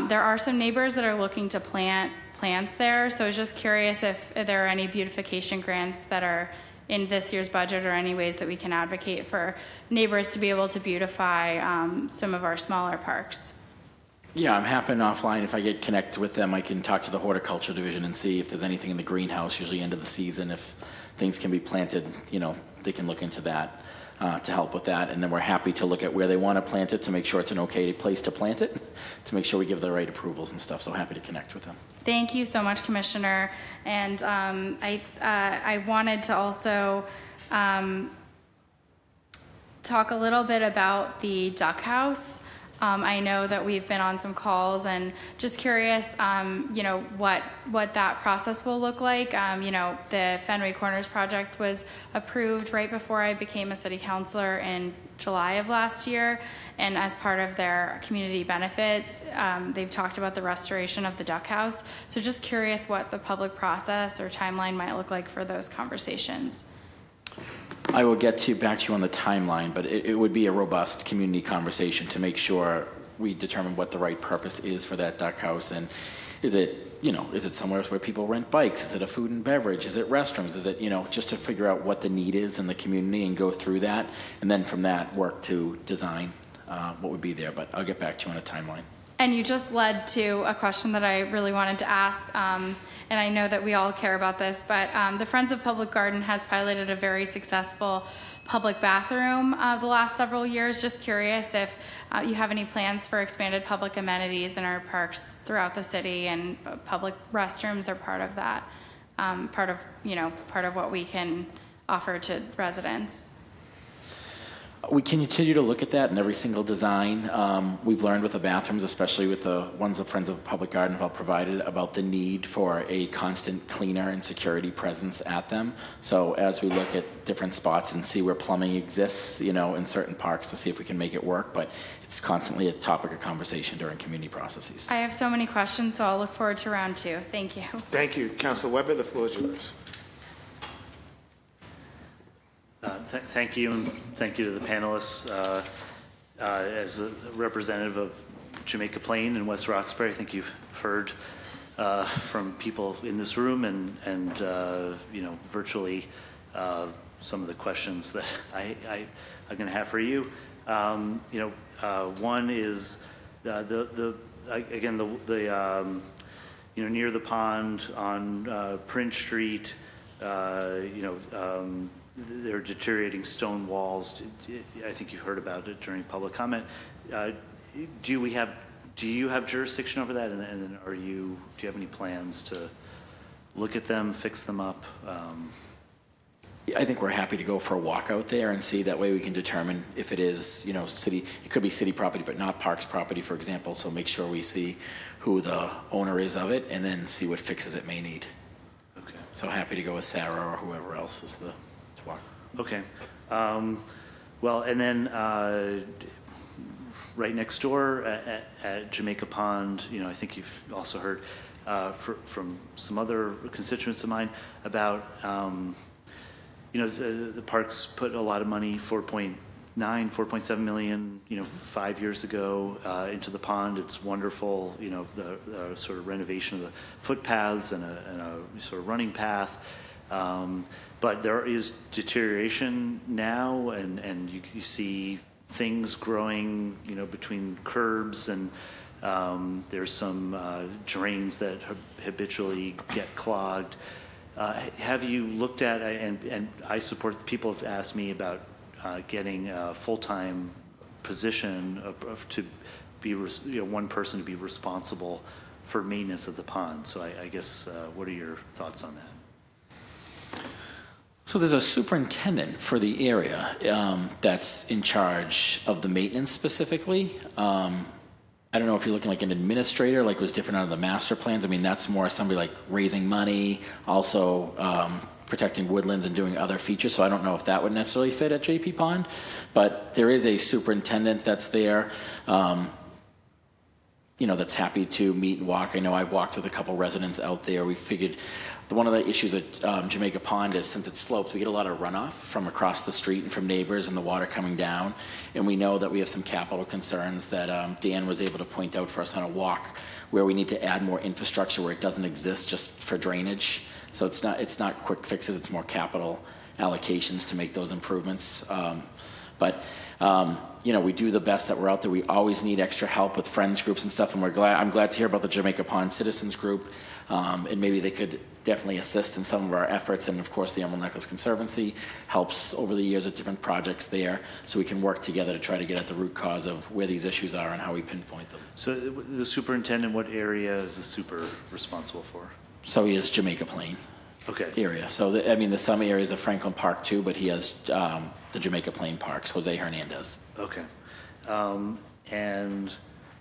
There are some neighbors that are looking to plant plants there, so I was just curious if there are any beautification grants that are in this year's budget, or any ways that we can advocate for neighbors to be able to beautify some of our smaller parks. Yeah, I'm happy offline. If I get connected with them, I can talk to the horticulture division and see if there's anything in the greenhouse, usually end of the season. If things can be planted, you know, they can look into that to help with that. And then we're happy to look at where they want to plant it to make sure it's an okay place to plant it, to make sure we give the right approvals and stuff. So happy to connect with them. Thank you so much, Commissioner. And I wanted to also talk a little bit about the duck house. I know that we've been on some calls, and just curious, you know, what that process will look like. You know, the Fenway Corners project was approved right before I became a city councilor in July of last year, and as part of their community benefits, they've talked about the restoration of the duck house. So just curious what the public process or timeline might look like for those conversations. I will get back to you on the timeline, but it would be a robust community conversation to make sure we determine what the right purpose is for that duck house. And is it, you know, is it somewhere where people rent bikes? Is it a food and beverage? Is it restrooms? Is it, you know, just to figure out what the need is in the community and go through that. And then from that, work to design what would be there. But I'll get back to you on a timeline. And you just led to a question that I really wanted to ask, and I know that we all care about this, but the Friends of Public Garden has piloted a very successful public bathroom the last several years. Just curious if you have any plans for expanded public amenities in our parks throughout the city, and public restrooms are part of that, part of what we can offer to residents. We can continue to look at that in every single design. We've learned with the bathrooms, especially with the ones the Friends of Public Garden have provided, about the need for a constant cleaner and security presence at them. So as we look at different spots and see where plumbing exists, you know, in certain parks, to see if we can make it work, but it's constantly a topic of conversation during community processes. I have so many questions, so I'll look forward to round two. Thank you. Thank you. Councilor Weber, the floor is yours. Thank you, and thank you to the panelists. As a representative of Jamaica Plain and West Roxbury, I think you've heard from people in this room and you know, virtually some of the questions that I'm going to have for you. You know, one is again the you know, near the pond on Prince Street. You know. There are deteriorating stone walls. I think you've heard about it during public comment. Do you have jurisdiction over that? And then do you have any plans to look at them, fix them up? I think we're happy to go for a walk out there and see. That way we can determine if it is, you know, city, it could be city property, but not parks property, for example. So make sure we see who the owner is of it, and then see what fixes it may need. Okay. So happy to go with Sarah or whoever else is the walk. Okay. Well, and then right next door at Jamaica Pond, I think you've also heard from some other constituents of mine about, the parks put a lot of money, 4.7 million, 5 years ago into the pond. It's wonderful, the sort of renovation of the footpaths and a sort of running path. But there is deterioration now, and you see things growing, between curbs, and there's some drains that habitually get clogged. Have you looked at, and I support, people have asked me about getting a full-time position to be, one person to be responsible for maintenance of the pond. So I guess, what are your thoughts on that? So there's a superintendent for the area that's in charge of the maintenance specifically. I don't know if you're looking like an administrator, like was different out of the master plans. I mean, that's more somebody like raising money, also protecting woodlands and doing other features. So I don't know if that would necessarily fit at JP Pond, but there is a superintendent that's there, that's happy to meet and walk. I know I've walked with a couple residents out there. We figured one of the issues at Jamaica Pond is, since it slopes, we get a lot of runoff from across the street and from neighbors and the water coming down. And we know that we have some capital concerns that Dan was able to point out for us on a walk, where we need to add more infrastructure where it doesn't exist, just for drainage. So it's not quick fixes, it's more capital allocations to make those improvements. We do the best that we're out there. We always need extra help with friends groups and stuff, and I'm glad to hear about the Jamaica Pond Citizens Group, and maybe they could definitely assist in some of our efforts. And of course, the Emerald Necklace Conservancy helps over the years with different projects there, so we can work together to try to get at the root cause of where these issues are and how we pinpoint them. So the superintendent, what area is the super responsible for? So he is Jamaica Plain. Okay. Area. So there's some areas of Franklin Park too, but he has the Jamaica Plain Parks, Jose Hernandez. Okay. And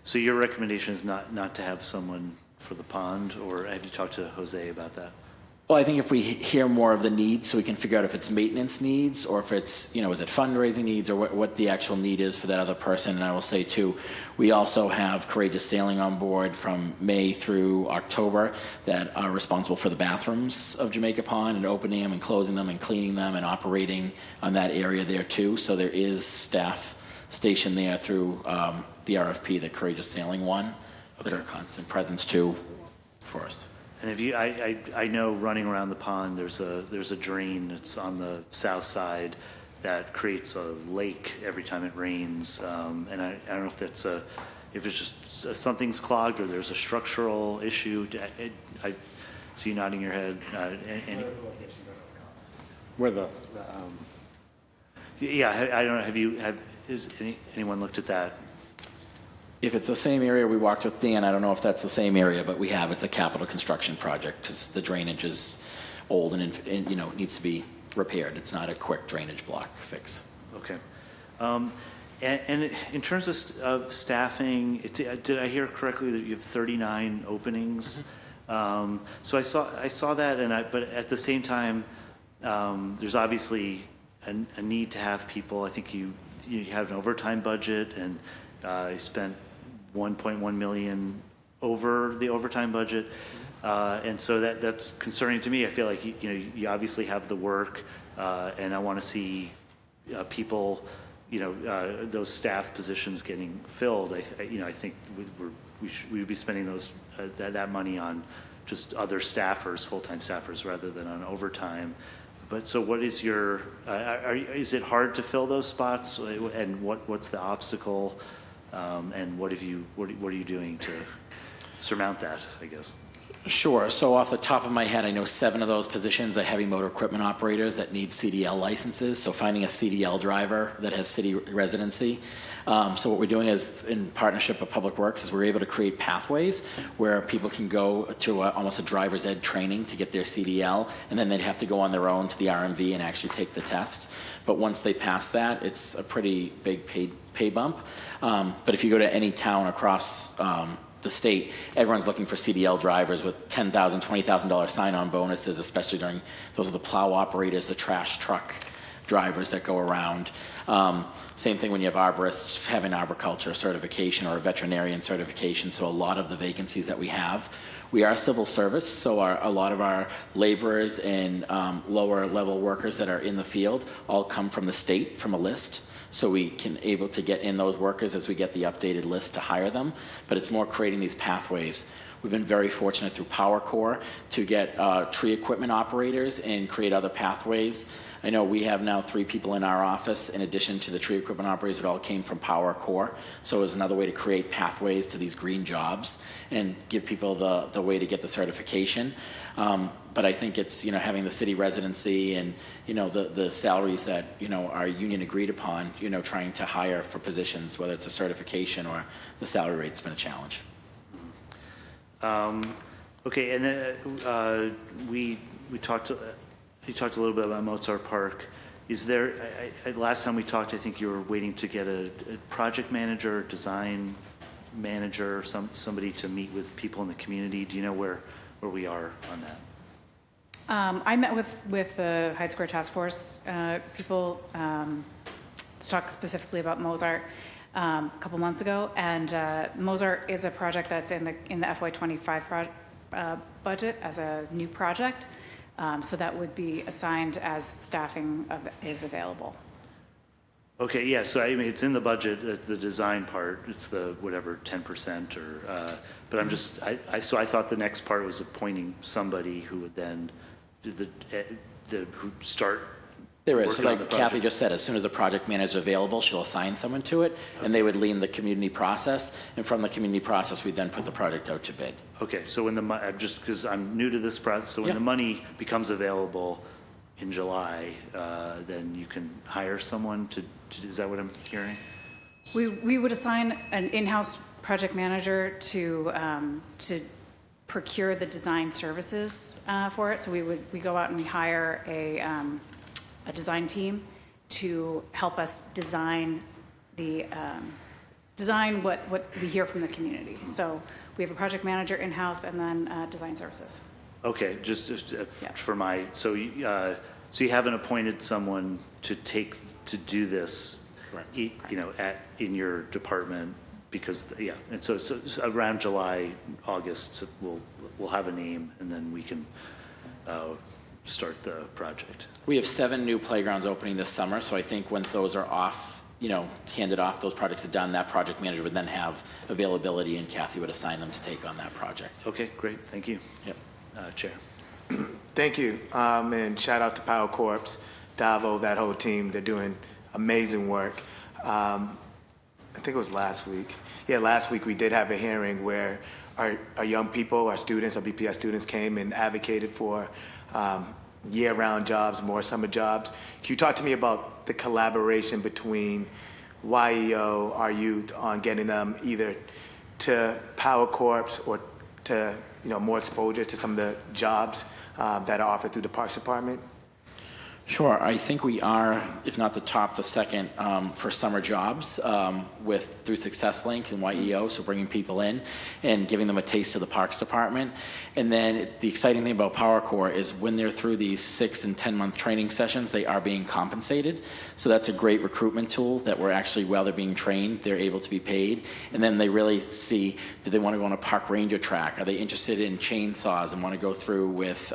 so your recommendation is not to have someone for the pond, or have you talked to Jose about that? Well, I think if we hear more of the needs, so we can figure out if it's maintenance needs, or if it's, is it fundraising needs, or what the actual need is for that other person. And I will say too, we also have Courageous Sailing on board from May through October that are responsible for the bathrooms of Jamaica Pond and opening them and closing them and cleaning them and operating on that area there too. So there is staff stationed there through the RFP that Courageous Sailing won. Okay. That are constant presence too for us. And if you, I know running around the pond, there's a drain that's on the south side that creates a lake every time it rains. And I don't know if that's if it's just something's clogged or there's a structural issue. I see you nodding your head. Yeah, I don't know. Has anyone looked at that? If it's the same area we walked with Dan, I don't know if that's the same area, but it's a capital construction project because the drainage is old and needs to be repaired. It's not a quick drainage block fix. Okay. And in terms of staffing, did I hear correctly that you have 39 openings? So I saw that, but at the same time, there's obviously a need to have people. I think you have an overtime budget, and you spent $1.1 million over the overtime budget, and so that's concerning to me. I feel like you obviously have the work, and I want to see people, those staff positions getting filled. I think we would be spending that money on just other staffers, full-time staffers, rather than on overtime. But so, what is your? Is it hard to fill those spots, and what's the obstacle? And what are you doing to surmount that, I guess? Sure. So off the top of my head, I know 7 of those positions are heavy motor equipment operators that need CDL licenses. So finding a CDL driver that has city residency. So what we're doing is, in partnership with Public Works, is we're able to create pathways where people can go to almost a driver's ed training to get their CDL, and then they'd have to go on their own to the RMV and actually take the test. But once they pass that, it's a pretty big pay bump. But if you go to any town across the state, everyone's looking for CDL drivers with $10,000, $20,000 sign-on bonuses, especially those are the plow operators, the trash truck drivers that go around. Same thing when you have arborists having arboriculture certification or a veterinarian certification. So a lot of the vacancies that we have, we are civil service, so a lot of our laborers and lower level workers that are in the field all come from the state, from a list. So we can able to get in those workers as we get the updated list to hire them. But it's more creating these pathways. We've been very fortunate through Power Corps to get tree equipment operators and create other pathways. I know we have now 3 people in our office in addition to the tree equipment operators that all came from Power Corps. So it was another way to create pathways to these green jobs and give people the way to get the certification. But I think it's, having the city residency and, the salaries that, our union agreed upon, trying to hire for positions, whether it's a certification or the salary rate's been a challenge. Okay, and then we talked. You talked a little bit about Mozart Park. Is there? Last time we talked, I think you were waiting to get a project manager, design manager, or somebody to meet with people in the community. Do you know where we are on that? I met with the Hyde Square Task Force people to talk specifically about Mozart a couple months ago, and Mozart is a project that's in the FY25 budget as a new project, so that would be assigned as staffing is available. Okay, yeah. So I mean, it's in the budget, the design part. It's the whatever 10% or. But I'm just. So I thought the next part was appointing somebody who would then do who start. There is. So like Kathy just said, as soon as the project manager is available, she'll assign someone to it, and they would lead the community process. And from the community process, we then put the project out to bid. Okay, so when I'm just because I'm new to this process, so when the money becomes available in July, then you can hire someone to. Is that what I'm hearing? We would assign an in-house project manager to procure the design services for it. So we go out and we hire a design team to help us design what we hear from the community. So we have a project manager in-house and then design services. Okay, just for my, so you haven't appointed someone to do this, correct? In your department, because and so around July, August, we'll have a name and then we can start the project. We have 7 new playgrounds opening this summer, so I think when those are off, handed off, those projects are done, that project manager would then have availability and Kathy would assign them to take on that project. Okay, great, thank you. Yep. Chair. Thank you, and shout out to Power Corps, Davo, that whole team. They're doing amazing work. I think it was last week. Yeah, last week we did have a hearing where our young people, our students, our BPS students came and advocated for year-round jobs, more summer jobs. Can you talk to me about the collaboration between YEO, our youth, on getting them either to Power Corps or to more exposure to some of the jobs that are offered through the Parks Department? Sure. I think we are, if not the top, the second for summer jobs through Success Link and YEO, so bringing people in and giving them a taste of the Parks Department. And then the exciting thing about Power Corps is when they're through these 6 and 10-month training sessions, they are being compensated. So that's a great recruitment tool that we're actually, while they're being trained, they're able to be paid. And then they really see, do they want to go on a park ranger track? Are they interested in chainsaws and want to go through with,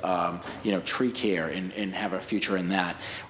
tree care and have a future in that?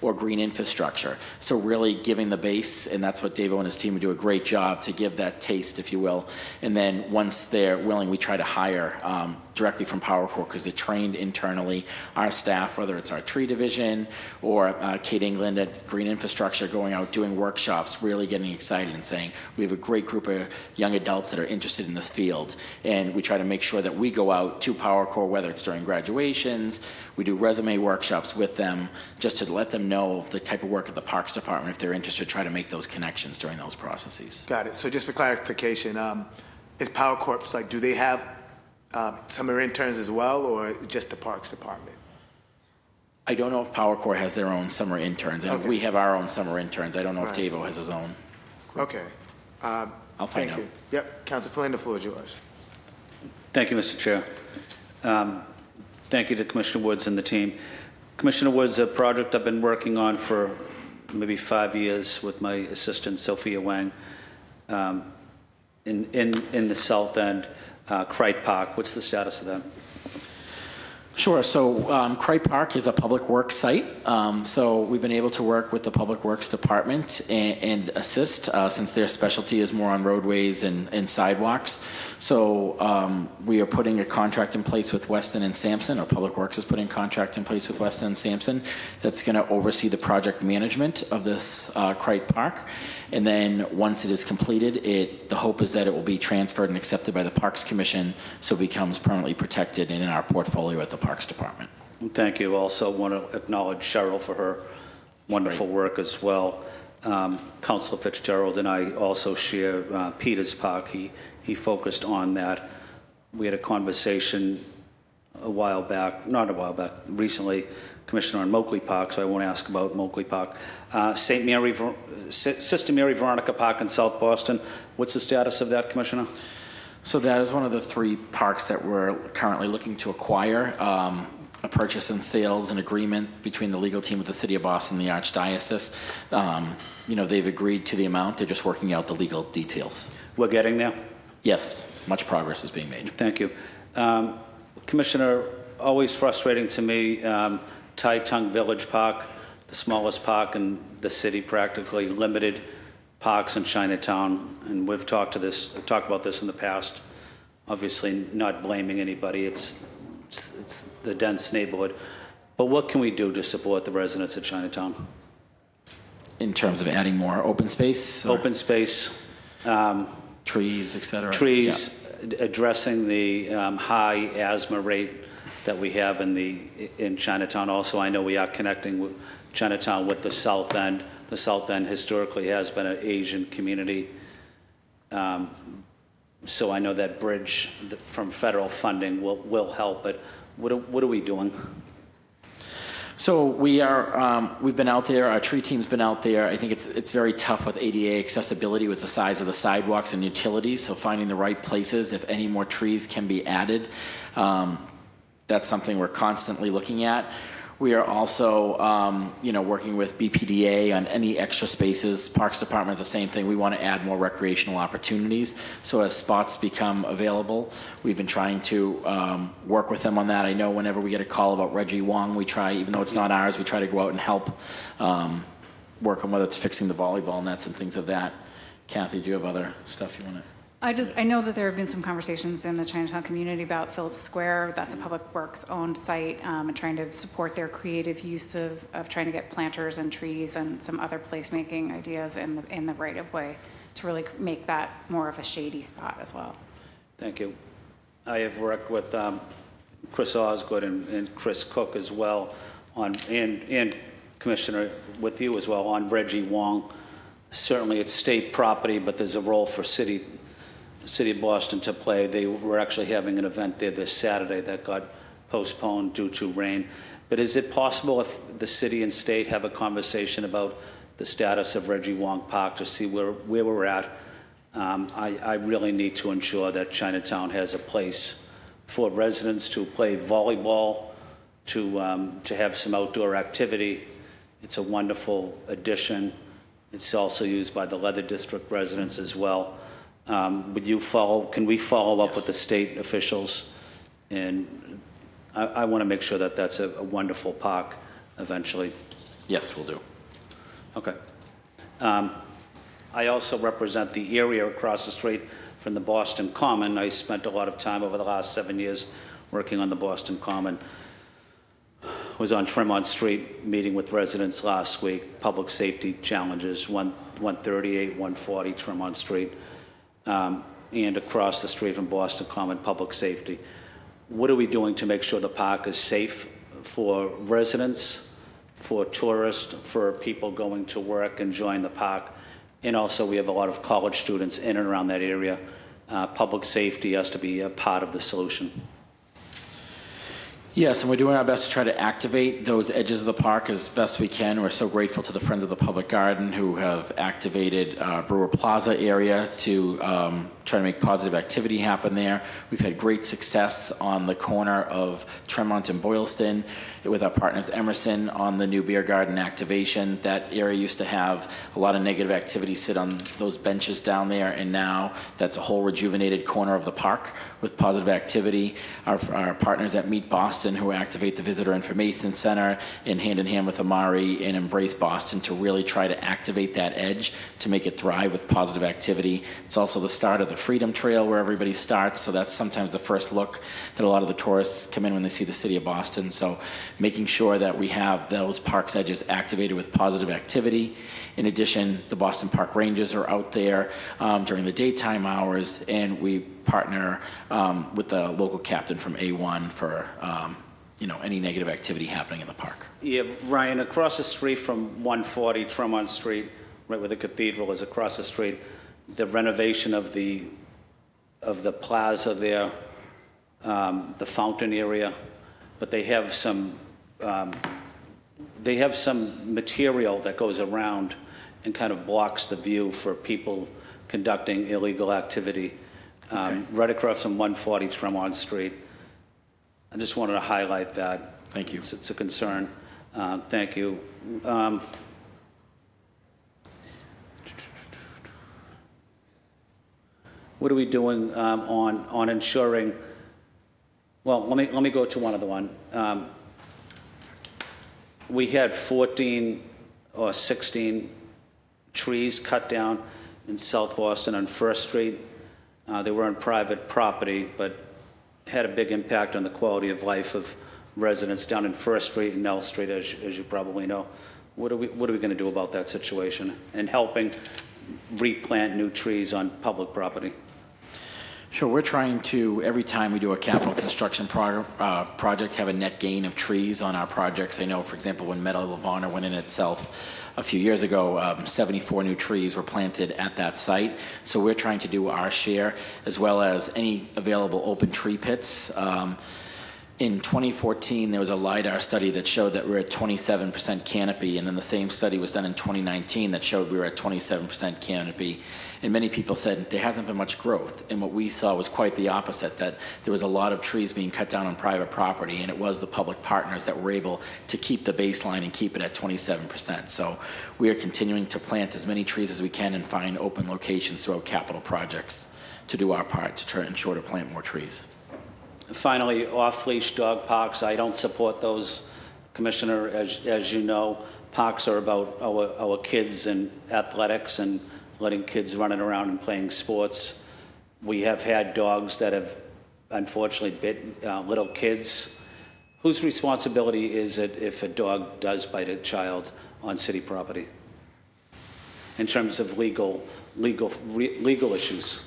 Or green infrastructure. So really giving the base, and that's what Davo and his team do a great job to give that taste, if you will. And then once they're willing, we try to hire directly from Power Corps because they're trained internally. Our staff, whether it's our tree division or Kate England at Green Infrastructure, going out doing workshops, really getting excited and saying, we have a great group of young adults that are interested in this field. And we try to make sure that we go out to Power Corps, whether it's during graduations, we do resume workshops with them, just to let them know of the type of work at the Parks Department. If they're interested, try to make those connections during those processes. Got it. So just for clarification, is Power Corps, do they have summer interns as well, or just the Parks Department? I don't know if Power Corps has their own summer interns. I know we have our own summer interns. I don't know if Davo has his own. Okay. I'll find out. You. Yep. Councilor Flynn, the floor is yours. Thank you, Mr. Chair. Thank you to Commissioner Woods and the team. Commissioner Woods, a project I've been working on for maybe 5 years with my assistant, Sophia Wang, in the south end, Cripe Park. What's the status of that? Sure. So Cripe Park is a public works site. So we've been able to work with the Public Works Department and assist since their specialty is more on roadways and sidewalks. So we are putting a contract in place with Weston and Sampson, or Public Works is putting a contract in place with Weston and Sampson that's going to oversee the project management of this Cripe Park. And then once it is completed, the hope is that it will be transferred and accepted by the Parks Commission so it becomes permanently protected and in our portfolio at the Parks Department. Thank you. Also want to acknowledge Cheryl for her wonderful work as well. Councilor Fitzgerald and I also share Peters Park. He focused on that. We had a conversation recently, Commissioner, on Moakley Park, so I won't ask about Moakley Park. Sister Mary Veronica Park in South Boston. What's the status of that, Commissioner? So that is one of the 3 parks that we're currently looking to acquire. A purchase and sales and agreement between the legal team of the City of Boston and the Archdiocese. They've agreed to the amount. They're just working out the legal details. We're getting there? Yes, much progress is being made. Thank you. Commissioner, always frustrating to me, Tai Tung Village Park, the smallest park in the city, practically limited parks in Chinatown, and we've talked about this in the past. Obviously, not blaming anybody. It's the dense neighborhood. But what can we do to support the residents of Chinatown? In terms of adding more open space? Open space. Trees, et cetera. Trees, addressing the high asthma rate that we have in Chinatown. Also, I know we are connecting with Chinatown with the South End. The South End historically has been an Asian community. So I know that bridge from federal funding will help, but what are we doing? So we've been out there, our tree team's been out there. I think it's very tough with ADA accessibility with the size of the sidewalks and utilities, so finding the right places, if any more trees can be added. That's something we're constantly looking at. We are also, working with BPDA on any extra spaces. Parks Department, the same thing. We want to add more recreational opportunities. So as spots become available, we've been trying to work with them on that. I know whenever we get a call about Reggie Wong, we try, even though it's not ours, we try to go out and help work on whether it's fixing the volleyball nets and things of that. Kathy, do you have other stuff you want to? I know that there have been some conversations in the Chinatown community about Phillips Square. That's a Public Works owned site, and trying to support their creative use of trying to get planters and trees and some other placemaking ideas in the right of way to really make that more of a shady spot as well. Thank you. I have worked with Chris Osgood and Chris Cook as well and Commissioner with you as well on Reggie Wong. Certainly it's state property, but there's a role for City of Boston to play. They were actually having an event there this Saturday that got postponed due to rain. But is it possible if the city and state have a conversation about the status of Reggie Wong Park to see where we're at? I really need to ensure that Chinatown has a place for residents to play volleyball, to have some outdoor activity. It's a wonderful addition. It's also used by the Leather District residents as well. Can we follow up with the state officials? And I want to make sure that that's a wonderful park eventually. Yes, we'll do. Okay. I also represent the area across the street from the Boston Common. I spent a lot of time over the last 7 years working on the Boston Common. Was on Tremont Street meeting with residents last week, public safety challenges, 138, 140 Tremont Street. And across the street from Boston Common, public safety. What are we doing to make sure the park is safe for residents, for tourists, for people going to work, enjoying the park? And also we have a lot of college students in and around that area. Public safety has to be a part of the solution. Yes, and we're doing our best to try to activate those edges of the park as best we can. We're so grateful to the Friends of the Public Garden who have activated Brewer Plaza area to try to make positive activity happen there. We've had great success on the corner of Tremont and Boylston with our partners Emerson on the new beer garden activation. That area used to have a lot of negative activity sit on those benches down there, and now that's a whole rejuvenated corner of the park with positive activity. Our partners at Meet Boston, who activate the Visitor Information Center, in hand with Amari and Embrace Boston to really try to activate that edge to make it thrive with positive activity. It's also the start of the Freedom Trail where everybody starts, so that's sometimes the first look that a lot of the tourists come in when they see the city of Boston. So making sure that we have those parks edges activated with positive activity. In addition, the Boston Park Rangers are out there during the daytime hours, and we partner with the local captain from A1 for any negative activity happening in the park. Yeah, Ryan, across the street from 140 Tremont Street, right where the cathedral is across the street, the renovation of the plaza there, the fountain area, but they have some material that goes around and kind of blocks the view for people conducting illegal activity right across from 140 Tremont Street. I just wanted to highlight that. Thank you. It's a concern. Thank you. What are we doing on ensuring? Well, let me go to one other one. We had 14 or 16 trees cut down in South Boston on First Street. They were on private property, but had a big impact on the quality of life of residents down in First Street and L Street, as you probably know. What are we going to do about that situation and helping replant new trees on public property? Sure, we're trying to, every time we do a capital construction project, have a net gain of trees on our projects. I know, for example, when Meadow Lavana went in itself a few years ago, 74 new trees were planted at that site. So we're trying to do our share, as well as any available open tree pits. In 2014, there was a LIDAR study that showed that we're at 27% canopy, and then the same study was done in 2019 that showed we were at 27% canopy. And many people said there hasn't been much growth. And what we saw was quite the opposite, that there was a lot of trees being cut down on private property, and it was the public partners that were able to keep the baseline and keep it at 27%. So we are continuing to plant as many trees as we can and find open locations throughout capital projects to do our part to try and ensure to plant more trees. Finally, off-leash dog parks. I don't support those, Commissioner. As you know, parks are about our kids and athletics and letting kids running around and playing sports. We have had dogs that have unfortunately bit little kids. Whose responsibility is it if a dog does bite a child on city property? In terms of legal issues.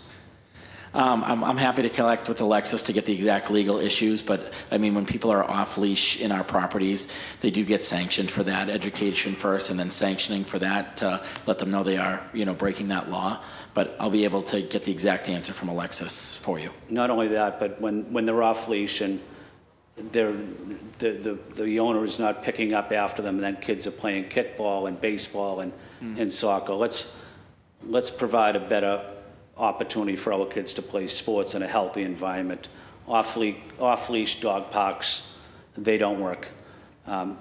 I'm happy to collect with Alexis to get the exact legal issues, but I mean, when people are off leash in our properties, they do get sanctioned for that, education first and then sanctioning for that to let them know they are, breaking that law. But I'll be able to get the exact answer from Alexis for you. Not only that, but when they're off leash and the owner is not picking up after them, and then kids are playing kickball and baseball and soccer. Let's provide a better opportunity for our kids to play sports in a healthy environment. Off-leash dog parks, they don't work. I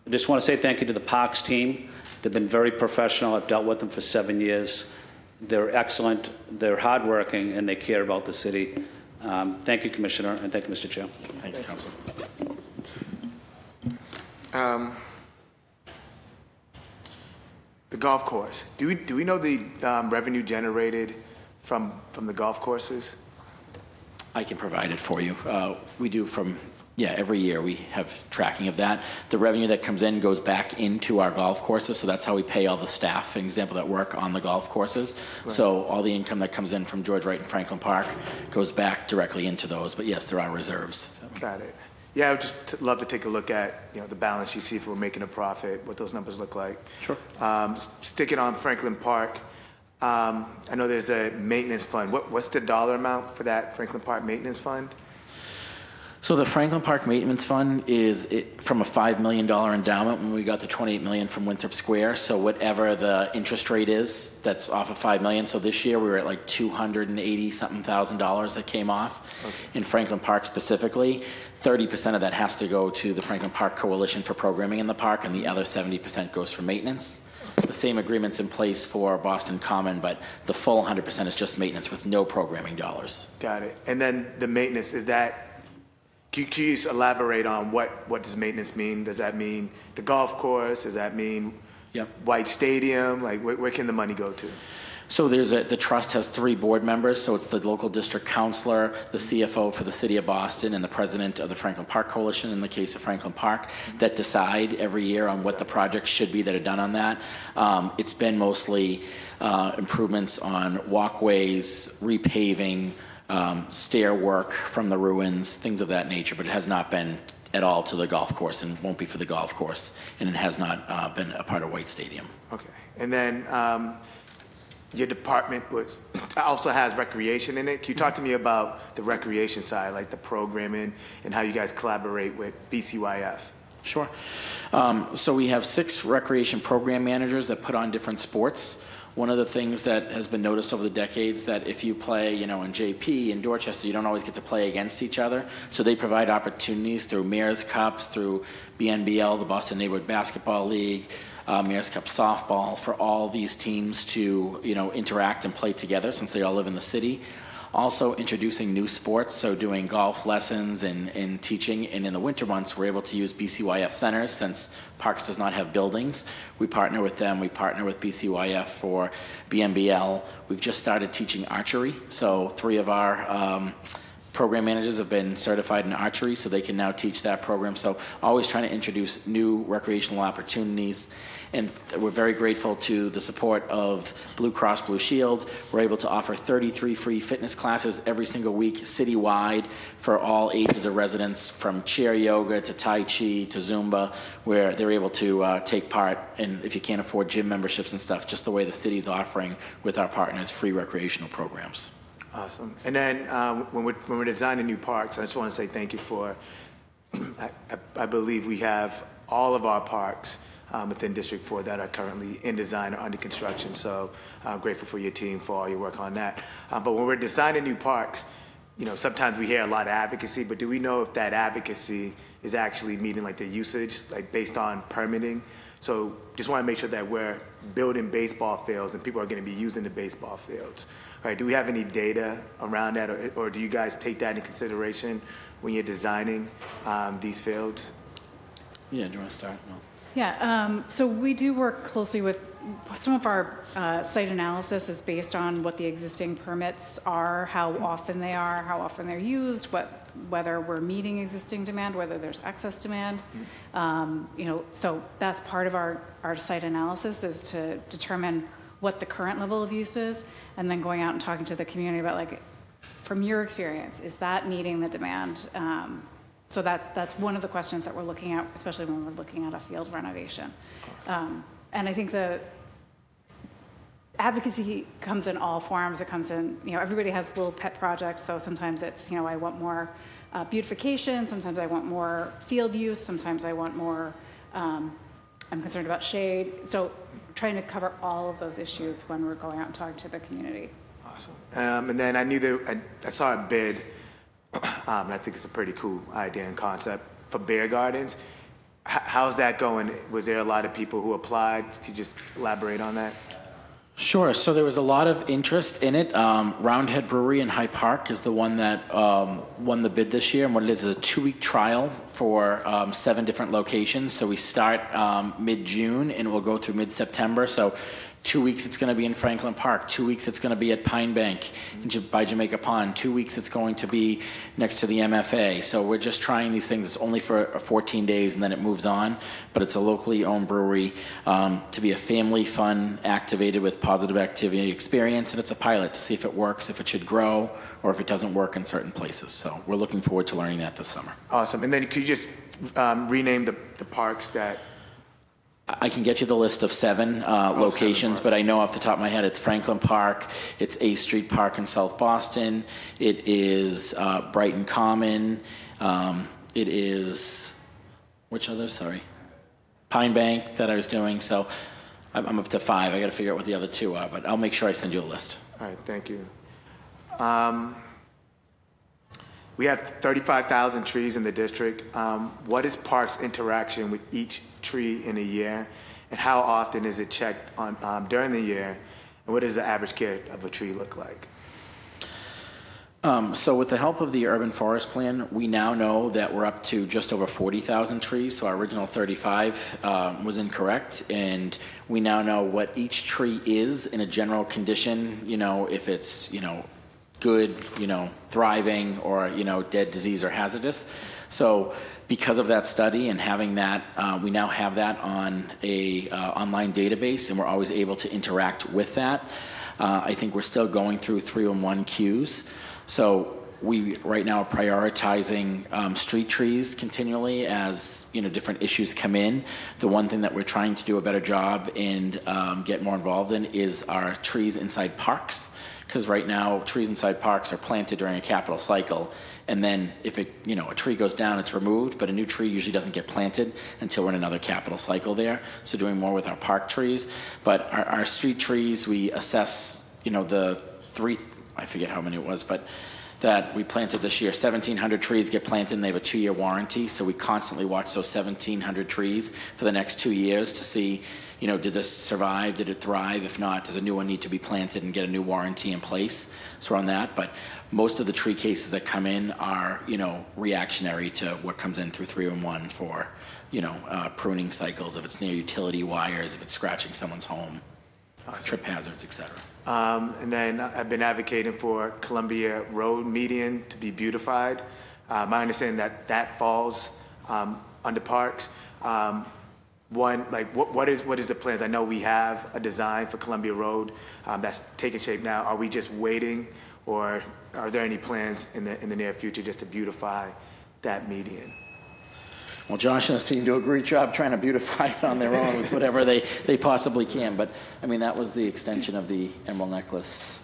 just want to say thank you to the parks team. They've been very professional. I've dealt with them for 7 years. They're excellent, they're hardworking, and they care about the city. Thank you, Commissioner, and thank you, Mr. Chair. Thanks, Council. The golf course. Do we know the revenue generated from the golf courses? I can provide it for you. We do every year we have tracking of that. The revenue that comes in goes back into our golf courses, so that's how we pay all the staff, for example, that work on the golf courses. Right. So all the income that comes in from George Wright and Franklin Park goes back directly into those. But yes, there are reserves. Got it. Yeah, I would just love to take a look at the balance sheet, see if we're making a profit, what those numbers look like. Sure. Sticking on Franklin Park, I know there's a maintenance fund. What's the dollar amount for that Franklin Park maintenance fund? So the Franklin Park Maintenance Fund is from a $5 million endowment when we got the $28 million from Winthrop Square. So whatever the interest rate is, that's off of $5 million. So this year we were at like $280-something thousand that came off. In Franklin Park specifically, 30% of that has to go to the Franklin Park Coalition for programming in the park, and the other 70% goes for maintenance. The same agreement's in place for Boston Common, but the full 100% is just maintenance with no programming dollars. Got it. And then the maintenance, is that, can you just elaborate on what does maintenance mean? Does that mean the golf course? Does that mean White Stadium? Like, where can the money go to? So the trust has 3 board members. So it's the local district councilor, the CFO for the city of Boston, and the president of the Franklin Park Coalition in the case of Franklin Park that decide every year on what the projects should be that are done on that. It's been mostly improvements on walkways, repaving, stair work from the ruins, things of that nature, but it has not been at all to the golf course and won't be for the golf course, and it has not been a part of White Stadium. Okay. And then your department also has recreation in it. Can you talk to me about the recreation side, like the programming and how you guys collaborate with BCYF? Sure. So we have 6 recreation program managers that put on different sports. One of the things that has been noticed over the decades that if you play, in JP, in Dorchester, you don't always get to play against each other. So they provide opportunities through Mayor's Cups, through BNBL, the Boston Neighborhood Basketball League, Mayor's Cup softball, for all these teams to, interact and play together since they all live in the city. Also introducing new sports, so doing golf lessons and teaching. And in the winter months, we're able to use BCYF centers since Parks does not have buildings. We partner with them. We partner with BCYF for BNBL. We've just started teaching archery. So 3 of our program managers have been certified in archery, so they can now teach that program. So always trying to introduce new recreational opportunities. And we're very grateful to the support of Blue Cross Blue Shield. We're able to offer 33 free fitness classes every single week citywide for all ages of residents, from chair yoga to Tai Chi to Zumba, where they're able to take part. And if you can't afford gym memberships and stuff, just the way the city's offering with our partners free recreational programs. Awesome. And then when we're designing new parks, I just want to say thank you for, I believe we have all of our parks within District 4 that are currently in design or under construction. So I'm grateful for your team for all your work on that. But when we're designing new parks, sometimes we hear a lot of advocacy, but do we know if that advocacy is actually meeting like the usage, like based on permitting? So just want to make sure that we're building baseball fields and people are going to be using the baseball fields. Right? Do we have any data around that, or do you guys take that into consideration when you're designing these fields? Yeah, do you want to start? No. Yeah, so we do work closely with some of our site analysis is based on what the existing permits are, how often they are, how often they're used, whether we're meeting existing demand, whether there's excess demand. So that's part of our site analysis, is to determine what the current level of use is, and then going out and talking to the community about, like, from your experience, is that meeting the demand? So that's one of the questions that we're looking at, especially when we're looking at a field renovation. And I think the advocacy comes in all forms. It comes in, everybody has little pet projects. So sometimes it's, I want more beautification. Sometimes I want more field use. Sometimes I want more, I'm concerned about shade. So trying to cover all of those issues when we're going out and talking to the community. Awesome. And then I knew that I saw a bid, and I think it's a pretty cool idea and concept for bear gardens. How's that going? Was there a lot of people who applied? Could you just elaborate on that? Sure. So there was a lot of interest in it. Roundhead Brewery in Hyde Park is the one that won the bid this year. And what it is a 2-week trial for 7 different locations. So we start mid-June and we'll go through mid-September. So 2 weeks it's going to be in Franklin Park. 2 weeks it's going to be at Pine Bank by Jamaica Pond. 2 weeks it's going to be next to the MFA. So we're just trying these things. It's only for 14 days and then it moves on. But it's a locally owned brewery to be a family fun activated with positive activity experience. And it's a pilot to see if it works, if it should grow, or if it doesn't work in certain places. So we're looking forward to learning that this summer. Awesome. And then could you just rename the parks that? I can get you the list of 7 locations, but I know off the top of my head it's Franklin Park, it's A Street Park in South Boston, it is Brighton Common, It is, which others, sorry? Pine Bank that I was doing, so I'm up to 5. I got to figure out what the other 2 are, but I'll make sure I send you a list. All right, thank you. We have 35,000 trees in the district. What is Parks' interaction with each tree in a year? And how often is it checked on during the year? And what does the average care of a tree look like? So with the help of the urban forest plan, we now know that we're up to just over 40,000 trees. So our original 35 was incorrect. And we now know what each tree is in a general condition, if it's, good, thriving, or, dead, disease, or hazardous. So because of that study and having that, we now have that on a online database, and we're always able to interact with that. I think we're still going through 311 queues. So we right now are prioritizing street trees continually as different issues come in. The one thing that we're trying to do a better job and get more involved in is our trees inside parks, because right now trees inside parks are planted during a capital cycle, and then if a tree goes down, it's removed, but a new tree usually doesn't get planted until we're in another capital cycle there. So doing more with our park trees, but our street trees, we assess the 3. I forget how many it was, but that we planted this year. 1,700 trees get planted, and they have a 2-year warranty. So we constantly watch those 1,700 trees for the next 2 years to see, did this survive? Did it thrive? If not, does a new one need to be planted and get a new warranty in place? So we're on that. But most of the tree cases that come in are, reactionary to what comes in through 311 for, pruning cycles, if it's near utility wires, if it's scratching someone's home, trip hazards, et cetera. And then I've been advocating for Columbia Road median to be beautified. My understanding that falls under parks. What is the plans? I know we have a design for Columbia Road that's taking shape now. Are we just waiting, or are there any plans in the near future just to beautify that median? Well, Josh and his team do a great job trying to beautify it on their own with whatever they possibly can. But, that was the extension of the Emerald Necklace.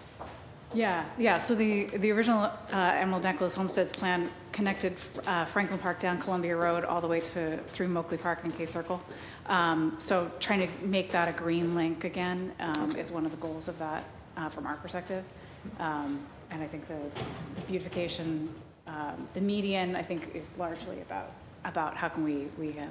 Yeah. So the original Emerald Necklace Homesteads plan connected Franklin Park down Columbia Road all the way through Moakley Park and K Circle. So trying to make that a green link again is one of the goals of that from our perspective. And I think the beautification, the median, I think, is largely about how can we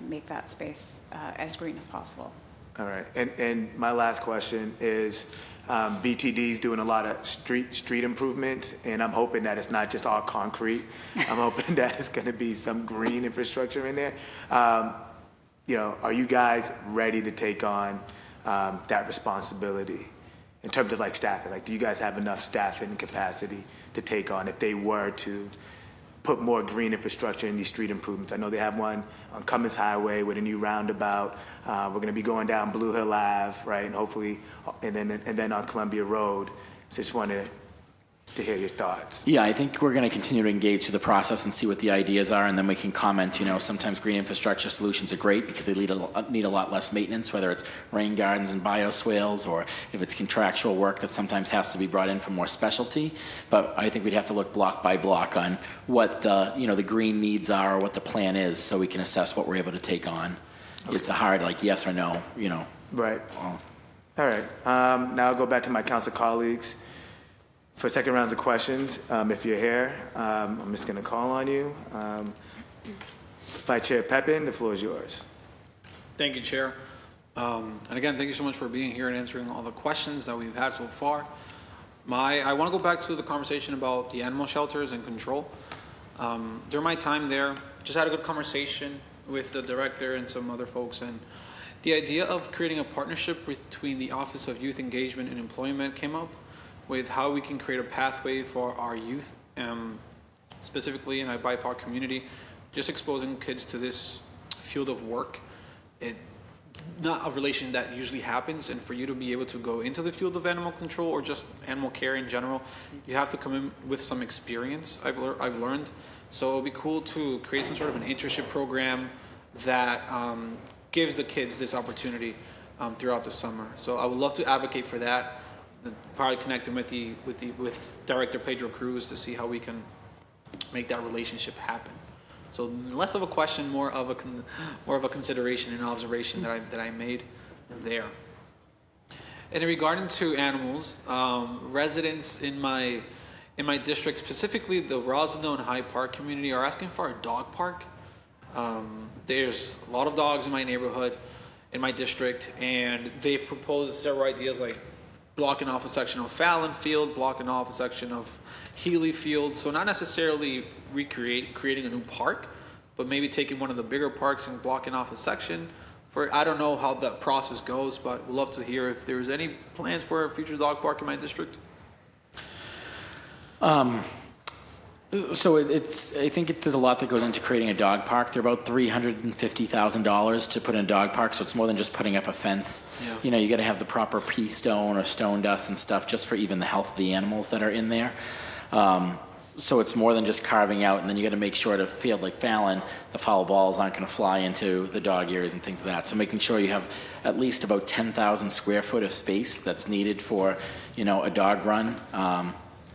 make that space as green as possible. All right, and my last question is, BTD's doing a lot of street improvement, and I'm hoping that it's not just all concrete. I'm hoping that it's going to be some green infrastructure in there. Are you guys ready to take on that responsibility in terms of staffing? Do you guys have enough staffing capacity to take on if they were to put more green infrastructure in these street improvements? I know they have one on Cummins Highway with a new roundabout. We're going to be going down Blue Hill Ave, right, and hopefully, and then on Columbia Road. So just wanted to hear your thoughts. Yeah, I think we're going to continue to engage through the process and see what the ideas are, and then we can comment. Sometimes green infrastructure solutions are great because they need a lot less maintenance, whether it's rain gardens and bioswales, or if it's contractual work that sometimes has to be brought in for more specialty. But I think we'd have to look block by block on what the green needs are or what the plan is, so we can assess what we're able to take on. Okay. It's a hard yes or no. Right. All right. Now I'll go back to my council colleagues. For second rounds of questions, if you're here, I'm just going to call on you. Vice Chair Pepin, the floor is yours. Thank you, Chair. And again, thank you so much for being here and answering all the questions that we've had so far. I want to go back to the conversation about the animal shelters and control. During my time there, just had a good conversation with the director and some other folks, and the idea of creating a partnership between the Office of Youth Engagement and Employment came up, with how we can create a pathway for our youth, specifically in our BIPOC community, just exposing kids to this field of work. It's not a relation that usually happens, and for you to be able to go into the field of animal control or just animal care in general, you have to come in with some experience, I've learned. So it'll be cool to create some sort of an internship program that gives the kids this opportunity throughout the summer. So I would love to advocate for that. Probably connecting with Director Pedro Cruz to see how we can make that relationship happen. So less of a question, more of a consideration and observation that I made there. And regarding to animals, residents in my district, specifically the Rosendale and Hyde Park community, are asking for a dog park. There's a lot of dogs in my neighborhood, in my district, and they've proposed several ideas like blocking off a section of Fallon Field, blocking off a section of Healy Field. So not necessarily creating a new park, but maybe taking one of the bigger parks and blocking off a section. I don't know how that process goes, but we'd love to hear if there's any plans for a future dog park in my district. So I think there's a lot that goes into creating a dog park. They're about $350,000 to put in a dog park, so it's more than just putting up a fence. Yeah. You know, you got to have the proper pea stone or stone dust and stuff just for even the health of the animals that are in there. So it's more than just carving out, and then you got to make sure at a field like Fallon, the foul balls aren't going to fly into the dog areas and things like that. So making sure you have at least about 10,000 square foot of space that's needed for, a dog run.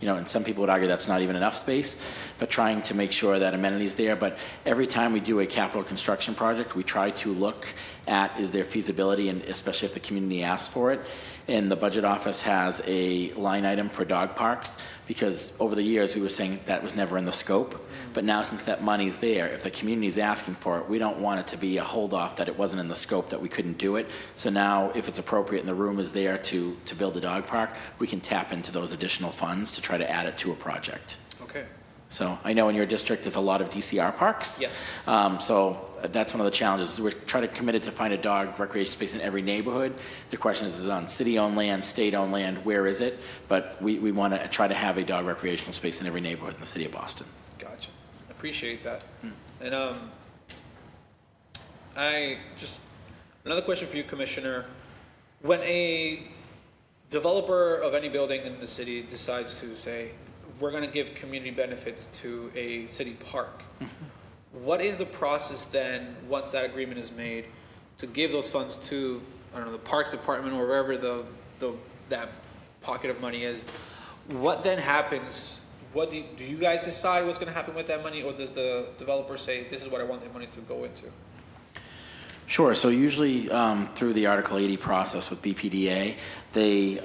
And some people would argue that's not even enough space, but trying to make sure that amenities there. But every time we do a capital construction project, we try to look at is there feasibility, and especially if the community asks for it. And the budget office has a line item for dog parks, because over the years we were saying that was never in the scope. But now, since that money's there, if the community is asking for it, we don't want it to be a hold off that it wasn't in the scope, that we couldn't do it. So now, if it's appropriate and the room is there to build a dog park, we can tap into those additional funds to try to add it to a project. Okay. So I know in your district there's a lot of DCR parks. Yes. So that's one of the challenges. We're trying to committed to find a dog recreation space in every neighborhood. The question is it on city-owned land, state-owned land, where is it? But we want to try to have a dog recreational space in every neighborhood in the city of Boston. Gotcha. Appreciate that. And another question for you, Commissioner. When a developer of any building in the city decides to say, we're going to give community benefits to a city park, what is the process then, once that agreement is made, to give those funds to, the Parks Department or wherever that pocket of money is? What then happens? What do you guys decide what's going to happen with that money, or does the developer say, this is what I want that money to go into? Sure. So usually through the Article 80 process with BPDA, they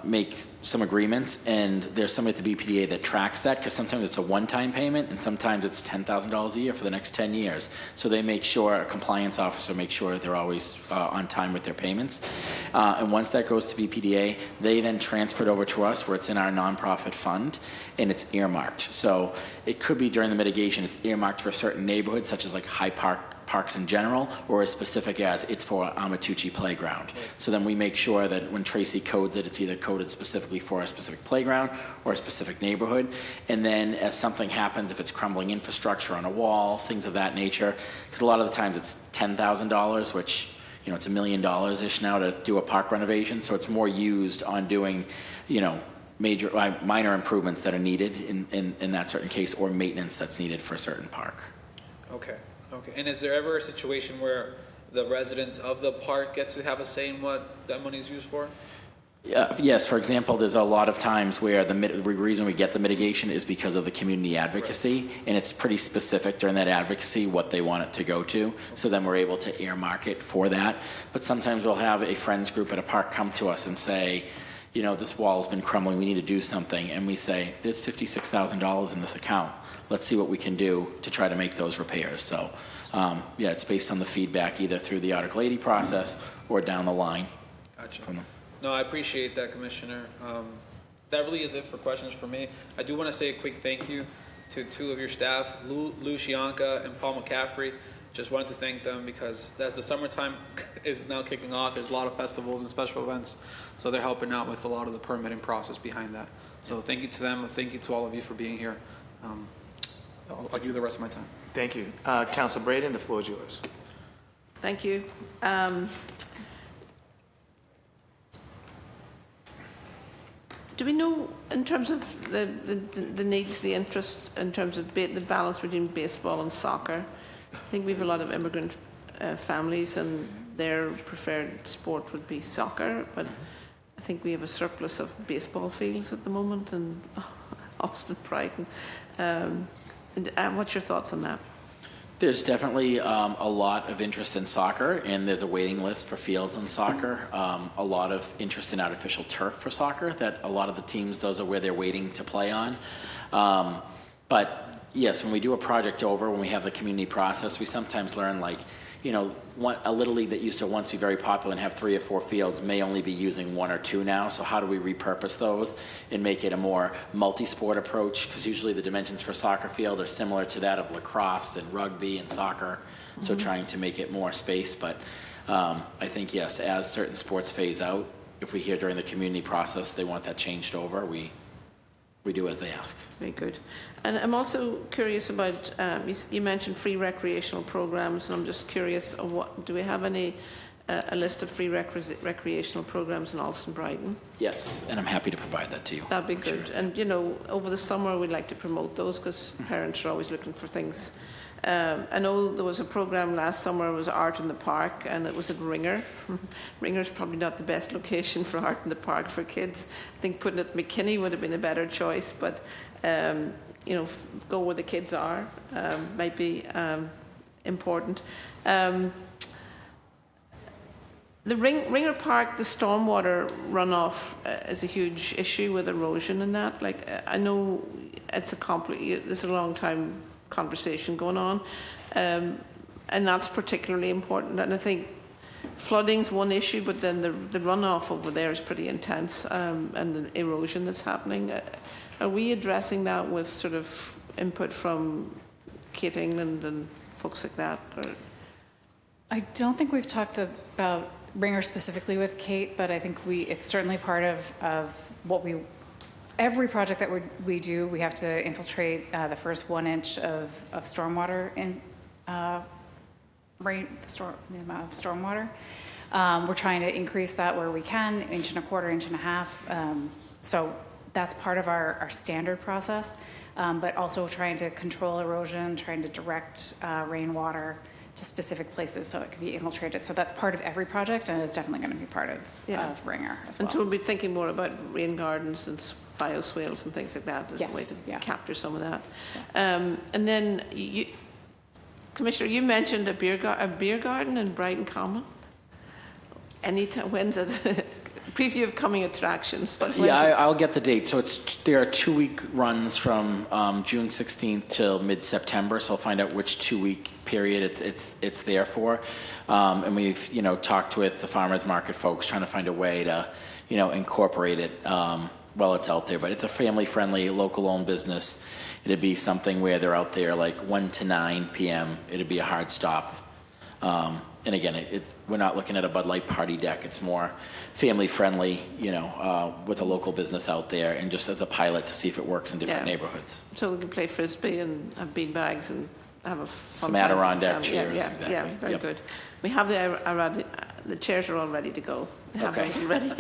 make some agreements, and there's somebody at the BPDA that tracks that, because sometimes it's a one-time payment and sometimes it's $10,000 a year for the next 10 years. So they make sure, a compliance officer makes sure they're always on time with their payments. And once that goes to BPDA, they then transfer it over to us where it's in our nonprofit fund and it's earmarked. So it could be during the mitigation, it's earmarked for certain neighborhoods, such as like Hyde Park, parks in general, or as specific as it's for Amatucci Playground. So then we make sure that when Tracy codes it, it's either coded specifically for a specific playground or a specific neighborhood. And then as something happens, if it's crumbling infrastructure on a wall, things of that nature, because a lot of the times it's $10,000, which, it's $1 million-ish now to do a park renovation. So it's more used on doing, minor improvements that are needed in that certain case, or maintenance that's needed for a certain park. Okay. And is there ever a situation where the residents of the park get to have a say in what that money is used for? Yes. For example, there's a lot of times where the reason we get the mitigation is because of the community advocacy, and it's pretty specific during that advocacy what they want it to go to. So then we're able to earmark it for that. But sometimes we'll have a friends group at a park come to us and say, this wall's been crumbling, we need to do something. And we say, there's $56,000 in this account. Let's see what we can do to try to make those repairs. So, it's based on the feedback either through the Article 80 process or down the line. Gotcha. No, I appreciate that, Commissioner. That really is it for questions for me. I do want to say a quick thank you to two of your staff, Lou Shianka and Paul McCaffrey. Just wanted to thank them because as the summertime is now kicking off, there's a lot of festivals and special events, so they're helping out with a lot of the permitting process behind that. So thank you to them. Thank you to all of you for being here. I'll do the rest of my time. Thank you. Councilor Braden, the floor is yours. Thank you. Do we know, in terms of the needs, the interests, in terms of the balance between baseball and soccer? I think we have a lot of immigrant families, and their preferred sport would be soccer, but I think we have a surplus of baseball fields at the moment in Austin, Brighton. What's your thoughts on that? There's definitely a lot of interest in soccer, and there's a waiting list for fields in soccer. A lot of interest in artificial turf for soccer, that a lot of the teams, those are where they're waiting to play on. But yes, when we do a project over, when we have the community process, we sometimes learn, like, you know, a little league that used to once be very popular and have 3 or 4 fields may only be using 1 or 2 now. So how do we repurpose those and make it a more multi-sport approach? Because usually the dimensions for soccer field are similar to that of lacrosse and rugby and soccer. So trying to make it more space. But I think, yes, as certain sports phase out, if we hear during the community process they want that changed over, we do as they ask. Very good. And I'm also curious about, you mentioned free recreational programs, and I'm just curious, do we have any, a list of free recreational programs in Alston Brighton? Yes, and I'm happy to provide that to you. That'd be good. Sure. And, you know, over the summer we'd like to promote those because parents are always looking for things. I know there was a program last summer, it was Art in the Park, and it was at Ringer. Ringer's probably not the best location for Art in the Park for kids. I think putting it at McKinney would have been a better choice, but you know, go where the kids are might be important. The Ringer Park, the stormwater runoff is a huge issue with erosion and that. Like, I know it's there's a long time conversation going on, and that's particularly important. And I think flooding's one issue, but then the runoff over there is pretty intense, and the erosion that's happening. Are we addressing that with sort of input from Kate England and folks like that? Or? I don't think we've talked about Ringer specifically with Kate, but I think it's certainly part of what every project that we do, we have to infiltrate the first 1 inch of stormwater in the amount of stormwater. We're trying to increase that where we can, 1.25 inches, 1.5 inches. So that's part of our standard process, but also trying to control erosion, trying to direct rainwater to specific places so it can be infiltrated. So that's part of every project, and it's definitely going to be part of Ringer as well. And so we'll be thinking more about rain gardens and bioswales and things like that as a way to capture some of that. Yeah. And then, Commissioner, you mentioned a beer garden in Brighton Common. Anytime, when's it? Preview of coming attractions. But I'll get the date. So there are 2-week runs from June 16th till mid-September. So I'll find out which 2-week period it's there for. And we've talked with the farmers market folks, trying to find a way to incorporate it while it's out there. But it's a family-friendly, local-owned business. It'd be something where they're out there like 1 to 9 p.m. It'd be a hard stop. And again, we're not looking at a Bud Light party deck. It's more family-friendly, with a local business out there, and just as a pilot to see if it works in different neighborhoods. So we can play Frisbee and have bean bags and have a fun Some Adirondack chairs, exactly. Yeah, very Yep. good. We have the chairs are all ready to go. We have those already.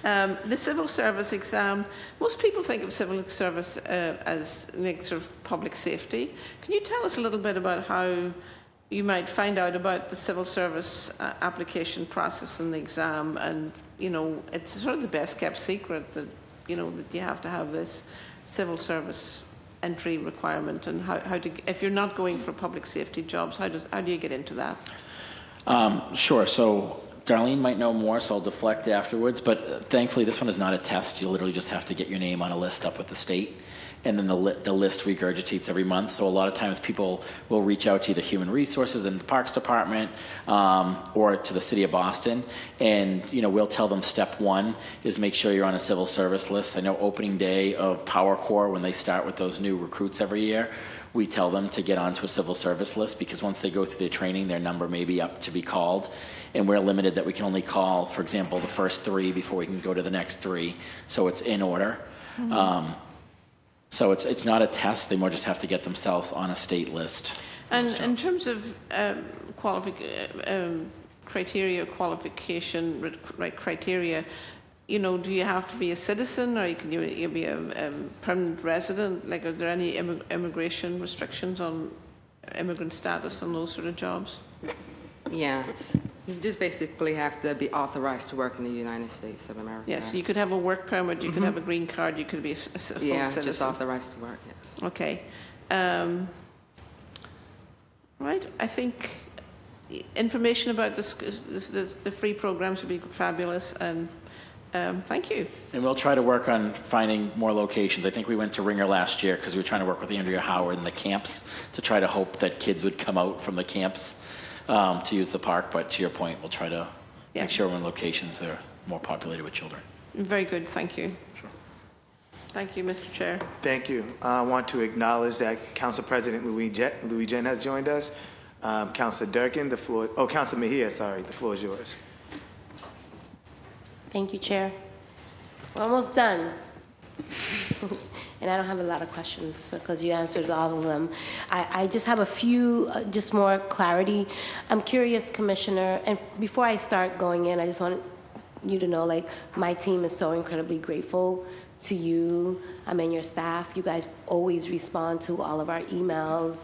The civil service exam, most people think of civil service as sort of public safety. Can you tell us a little bit about how you might find out about the civil service application process and the exam, and it's sort of the best kept secret that that you have to have this civil service entry requirement, and how to, if you're not going for public safety jobs, how do you get into that? Sure. So Darlene might know more, so I'll deflect afterwards. But thankfully, this one is not a test. You literally just have to get your name on a list up with the state, and then the list regurgitates every month. So a lot of times people will reach out to either Human Resources and the Parks Department or to the City of Boston, and we'll tell them step 1 is make sure you're on a civil service list. I know opening day of Power Corps, when they start with those new recruits every year, we tell them to get onto a civil service list, because once they go through their training, their number may be up to be called, and we're limited that we can only call, for example, the first 3 before we can go to the next 3. So it's in order. Mm-hmm. So it's not a test. They more just have to get themselves on a state list. And in terms of qualification criteria, do you have to be a citizen, or can you be a permanent resident? Like, are there any immigration restrictions on immigrant status on those sort of jobs? Yeah. You just basically have to be authorized to work in the United States of America. Yes, you could have a work permit, you could have a green card, you could be a full citizen. Yeah, just authorized to work, yes. Okay. Right? I think information about the free programs would be fabulous, and thank you. And we'll try to work on finding more locations. I think we went to Ringer last year because we were trying to work with Andrea Howard and the camps to try to hope that kids would come out from the camps to use the park. But to your point, we'll try to make sure we're in locations that are more populated with children. Very good, thank you. Sure. Thank you, Mr. Chair. Thank you. I want to acknowledge that Council President Louis Jen has joined us. Councilor Durkin, the floor, Councilor Mejia, sorry, the floor is yours. Thank you, Chair. We're almost done. And I don't have a lot of questions because you answered all of them. I just have a few, just more clarity. I'm curious, Commissioner, and before I start going in, I just want you to know, like, my team is so incredibly grateful to you and your staff. You guys always respond to all of our emails,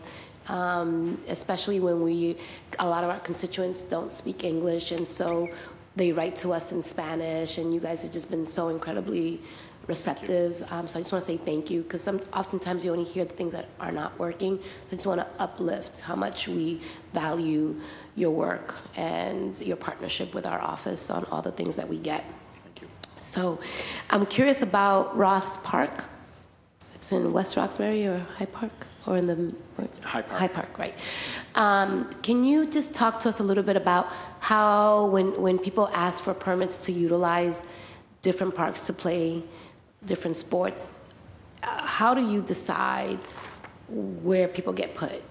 especially when a lot of our constituents don't speak English, and so they write to us in Spanish, and you guys have just been so incredibly receptive. So I just want to say thank you, because oftentimes you only hear the things that are not working. So I just want to uplift how much we value your work and your partnership with our office on all the things that we get. Thank you. So I'm curious about Ross Park. It's in West Roxbury or Hyde Park? Or in the Hyde Park. Hyde Park, right. Can you just talk to us a little bit about how, when people ask for permits to utilize different parks to play different sports, how do you decide where people get put?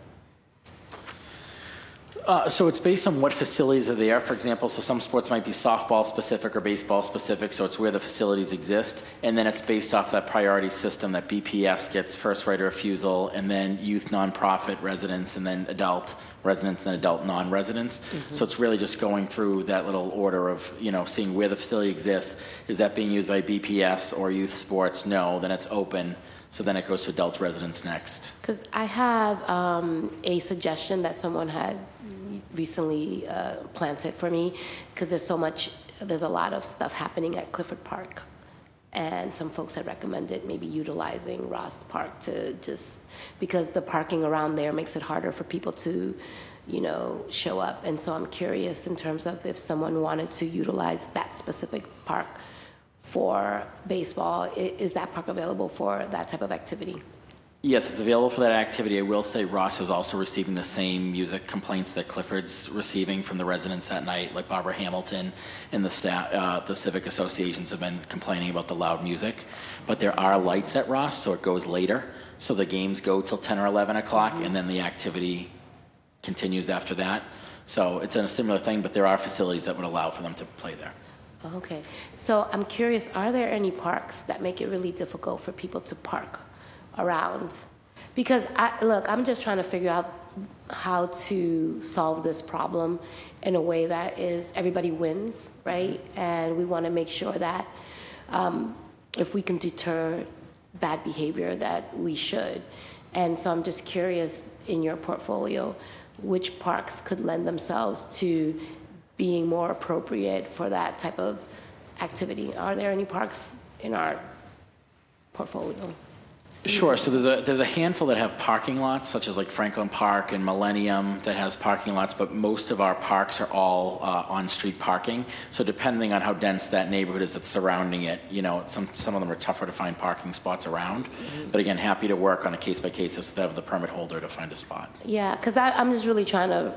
So it's based on what facilities are there. For example, so some sports might be softball specific or baseball specific, so it's where the facilities exist. And then it's based off that priority system that BPS gets first right of refusal, and then youth nonprofit residents, and then adult residents, and then adult non-residents. Mm-hmm. So it's really just going through that little order of, seeing where the facility exists. Is that being used by BPS or youth sports? No, then it's open. So then it goes to adult residents next. Because I have a suggestion that someone had recently planted for me, because there's a lot of stuff happening at Clifford Park. And some folks had recommended maybe utilizing Ross Park because the parking around there makes it harder for people to, show up. And so I'm curious in terms of if someone wanted to utilize that specific park for baseball, is that park available for that type of activity? Yes, it's available for that activity. I will say Ross is also receiving the same music complaints that Clifford's receiving from the residents that night, like Barbara Hamilton and the staff, the civic associations have been complaining about the loud music. But there are lights at Ross, so it goes later. So the games go till 10 or 11 o'clock, and then the activity continues after that. So it's a similar thing, but there are facilities that would allow for them to play there. Okay, so I'm curious, are there any parks that make it really difficult for people to park around? Because I'm just trying to figure out how to solve this problem in a way that is everybody wins, right? And we want to make sure that if we can deter bad behavior, that we should. And so I'm just curious, in your portfolio, which parks could lend themselves to being more appropriate for that type of activity? Are there any parks in our portfolio? Sure. So there's a handful that have parking lots, such as like Franklin Park and Millennium, that has parking lots, but most of our parks are all on-street parking. So depending on how dense that neighborhood is that's surrounding it, some of them are tougher to find parking spots around. Mm-hmm. But again, happy to work on a case-by-case basis with the permit holder to find a spot. Yeah, because I'm just really trying to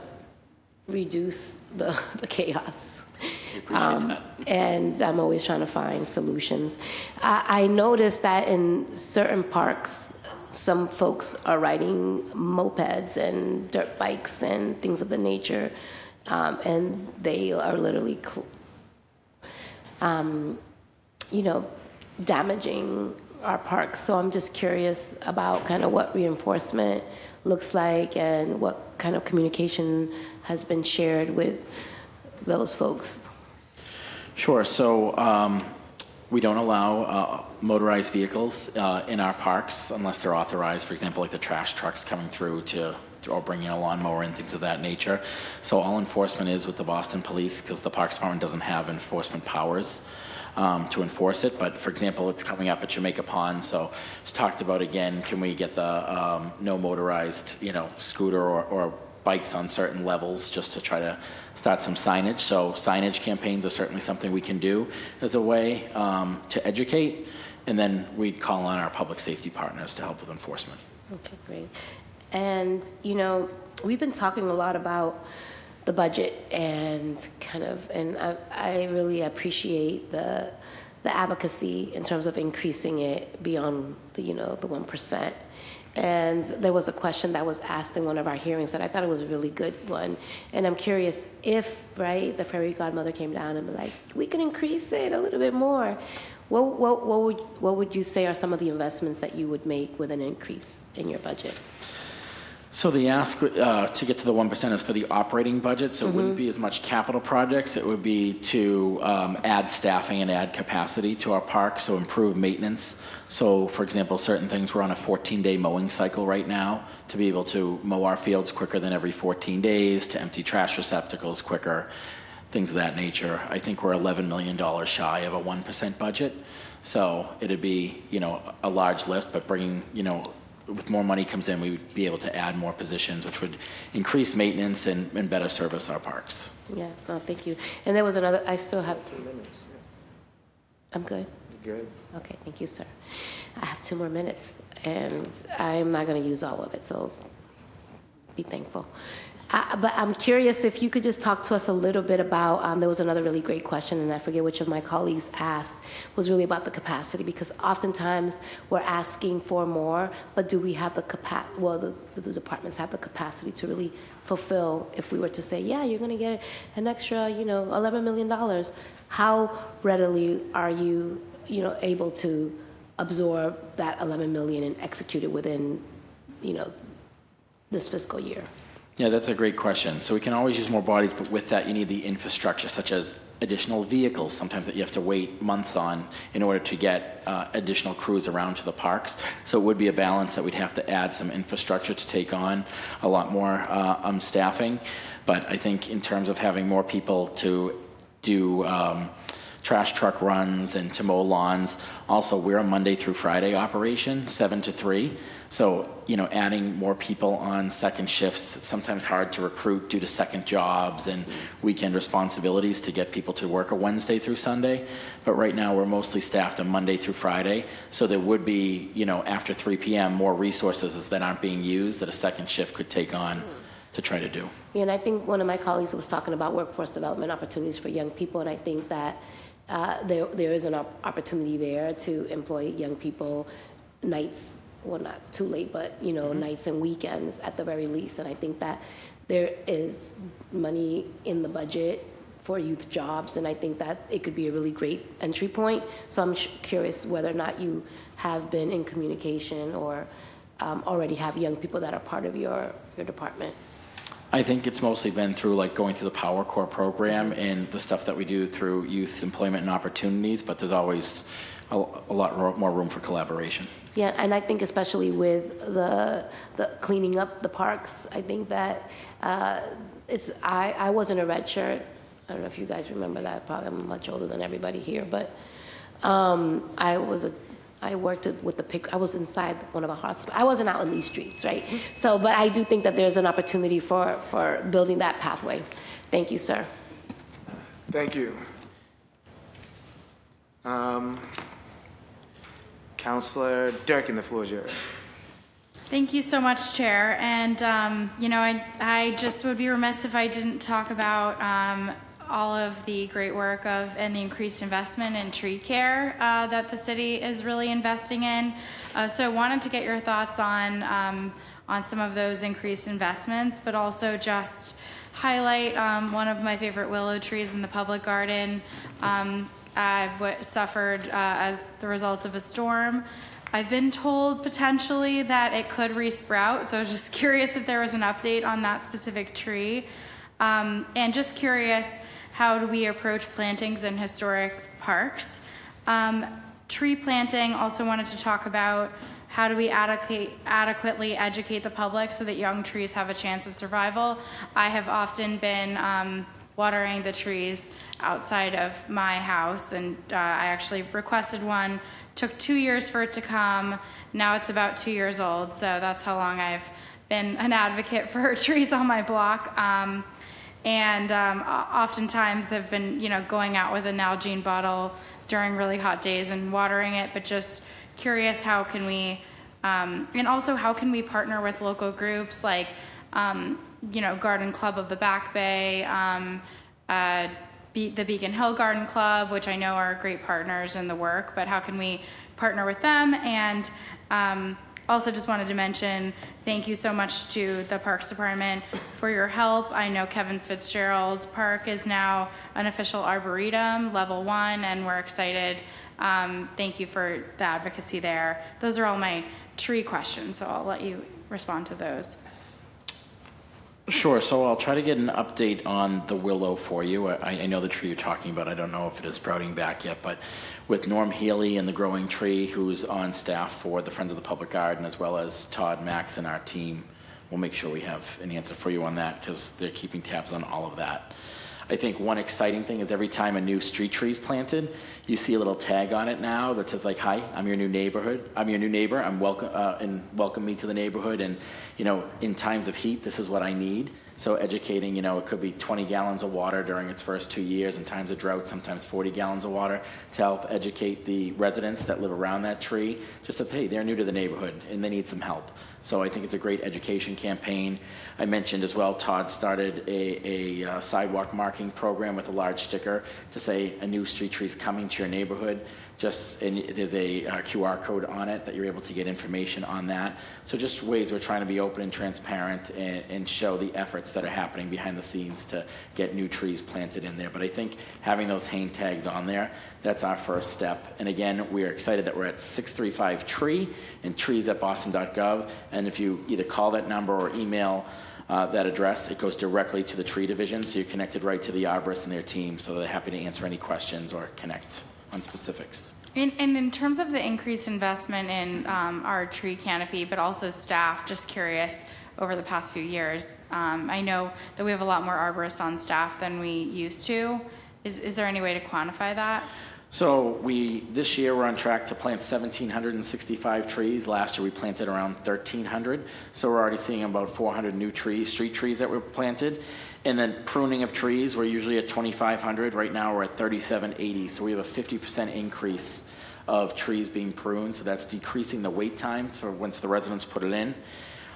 reduce the chaos. We appreciate that. And I'm always trying to find solutions. I noticed that in certain parks, some folks are riding mopeds and dirt bikes and things of the nature, and they are literally, damaging our parks. So I'm just curious about kind of what reinforcement looks like and what kind of communication has been shared with those folks. Sure. So we don't allow motorized vehicles in our parks unless they're authorized. For example, like the trash trucks coming through or bringing a lawnmower and things of that nature. So all enforcement is with the Boston Police, because the Parks Department doesn't have enforcement powers to enforce it. But for example, it's coming up at Jamaica Pond. So it's talked about again, can we get the no motorized, scooter or bikes on certain levels just to try to start some signage. So signage campaigns are certainly something we can do as a way to educate. And then we'd call on our public safety partners to help with enforcement. Okay, great. And, you know, we've been talking a lot about the budget and I really appreciate the advocacy in terms of increasing it beyond the 1%. And there was a question that was asked in one of our hearings that I thought it was a really good one. And I'm curious if, right, the fairy godmother came down and be like, we can increase it a little bit more. What would you say are some of the investments that you would make with an increase in your budget? So the ask to get to the 1% is for the operating budget, so it wouldn't be as much capital projects. It would be to add staffing and add capacity to our parks, so improve maintenance. So, for example, certain things, we're on a 14-day mowing cycle right now to be able to mow our fields quicker than every 14 days, to empty trash receptacles quicker, things of that nature. I think we're $11 million shy of a 1% budget. So it'd be, a large lift, but bringing, with more money comes in, we would be able to add more positions, which would increase maintenance and better service our parks. Yeah, no, thank you. And there was another, I still have 2 minutes. I'm good? You're good. Okay, thank you, sir. I have 2 more minutes, and I'm not going to use all of it, so be thankful. But I'm curious if you could just talk to us a little bit about, there was another really great question, and I forget which of my colleagues asked, was really about the capacity, because oftentimes we're asking for more, but do we have the capacity, well, the departments have the capacity to really fulfill, if we were to say, yeah, you're going to get an extra, $11 million, how readily are you, able to absorb that $11 million and execute it within, this fiscal year? Yeah, that's a great question. So we can always use more bodies, but with that, you need the infrastructure, such as additional vehicles, sometimes that you have to wait months on in order to get additional crews around to the parks. So it would be a balance that we'd have to add some infrastructure to take on a lot more staffing. But I think in terms of having more people to do trash truck runs and to mow lawns, also we're a Monday through Friday operation, 7 to 3. So, adding more people on second shifts, it's sometimes hard to recruit due to second jobs and weekend responsibilities to get people to work a Wednesday through Sunday. But right now, we're mostly staffed on Monday through Friday. So there would be, after 3 p.m., more resources that aren't being used that a second shift could take on to try to do. Yeah, and I think one of my colleagues was talking about workforce development opportunities for young people, and I think that there is an opportunity there to employ young people nights, well, not too late, but, nights and weekends at the very least. And I think that there is money in the budget for youth jobs, and I think that it could be a really great entry point. So I'm curious whether or not you have been in communication or already have young people that are part of your department. I think it's mostly been through going through the Power Corps program and the stuff that we do through youth employment and opportunities, but there's always a lot more room for collaboration. Yeah, and I think especially with the cleaning up the parks, I think that I was in a red shirt. I don't know if you guys remember that. Probably I'm much older than everybody here, but I worked with the I was inside one of the hospitals. I wasn't out in these streets, right? So, but I do think that there's an opportunity for building that pathway. Thank you, sir. Thank you. Councillor Durkin, the floor is yours. Thank you so much, Chair. And, I just would be remiss if I didn't talk about all of the great work and the increased investment in tree care that the city is really investing in. So I wanted to get your thoughts on some of those increased investments, but also just highlight one of my favorite willow trees in the public garden. Suffered as the result of a storm. I've been told potentially that it could resprout, so I was just curious if there was an update on that specific tree. And just curious, how do we approach plantings in historic parks? Tree planting, also wanted to talk about how do we adequately educate the public so that young trees have a chance of survival. I have often been watering the trees outside of my house, and I actually requested one. Took 2 years for it to come. Now it's about 2 years old, so that's how long I've been an advocate for trees on my block. Oftentimes have been, going out with a Nalgene bottle during really hot days and watering it, but just curious how can we, and also how can we partner with local groups like, Garden Club of the Back Bay, the Beacon Hill Garden Club, which I know are great partners in the work, but how can we partner with them? And also just wanted to mention thank you so much to the Parks Department for your help. I know Kevin Fitzgerald Park is now an official Arboretum, level 1, and we're excited. Thank you for the advocacy there. Those are all my tree questions, so I'll let you respond to those. Sure, so I'll try to get an update on the willow for you. I know the tree you're talking about. I don't know if it is sprouting back yet, but with Norm Healy and the growing tree, who's on staff for the Friends of the Public Garden, as well as Todd, Max, and our team, we'll make sure we have an answer for you on that because they're keeping tabs on all of that. I think one exciting thing is every time a new street tree is planted, you see a little tag on it now that says like, "Hi, I'm your new neighborhood. I'm your new neighbor. I'm welcome and welcome me to the neighborhood." And in times of heat, this is what I need. So educating, it could be 20 gallons of water during its first 2 years. In times of drought, sometimes 40 gallons of water to help educate the residents that live around that tree. Just that, hey, they're new to the neighborhood and they need some help. So I think it's a great education campaign. I mentioned as well, Todd started a sidewalk marking program with a large sticker to say a new street tree is coming to your neighborhood. And there's a QR code on it that you're able to get information on that. So just ways we're trying to be open and transparent and show the efforts that are happening behind the scenes to get new trees planted in there. But I think having those hang tags on there, that's our first step. And again, we are excited that we're at 635-TREE and trees@boston.gov. And if you either call that number or email that address, it goes directly to the tree division. So you're connected right to the arborist and their team. So they're happy to answer any questions or connect on specifics. And in terms of the increased investment in our tree canopy, but also staff, just curious, over the past few years, I know that we have a lot more arborists on staff than we used to. Is there any way to quantify that? So this year we're on track to plant 1,765 trees. Last year we planted around 1,300. So we're already seeing about 400 new street trees that were planted. And then pruning of trees, we're usually at 2,500. Right now we're at 3,780. So we have a 50% increase of trees being pruned. So that's decreasing the wait time for once the residents put it in.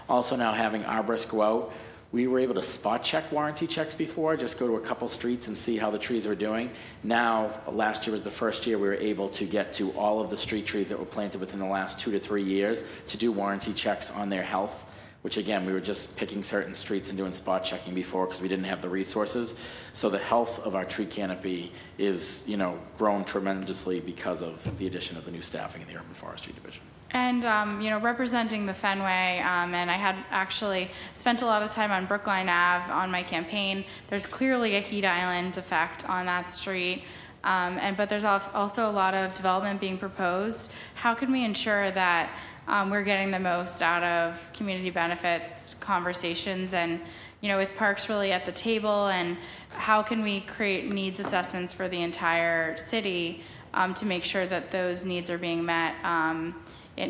Also now having arborists go out. We were able to spot check warranty checks before, just go to a couple streets and see how the trees were doing. Now, last year was the first year we were able to get to all of the street trees that were planted within the last 2 to 3 years to do warranty checks on their health, which again, we were just picking certain streets and doing spot checking before because we didn't have the resources. So the health of our tree canopy is, grown tremendously because of the addition of the new staffing in the Urban Forestry Division. And, representing the Fenway, and I had actually spent a lot of time on Brookline Ave on my campaign. There's clearly a heat island effect on that street, but there's also a lot of development being proposed. How can we ensure that we're getting the most out of community benefits conversations, and, is Parks really at the table, and how can we create needs assessments for the entire city to make sure that those needs are being met?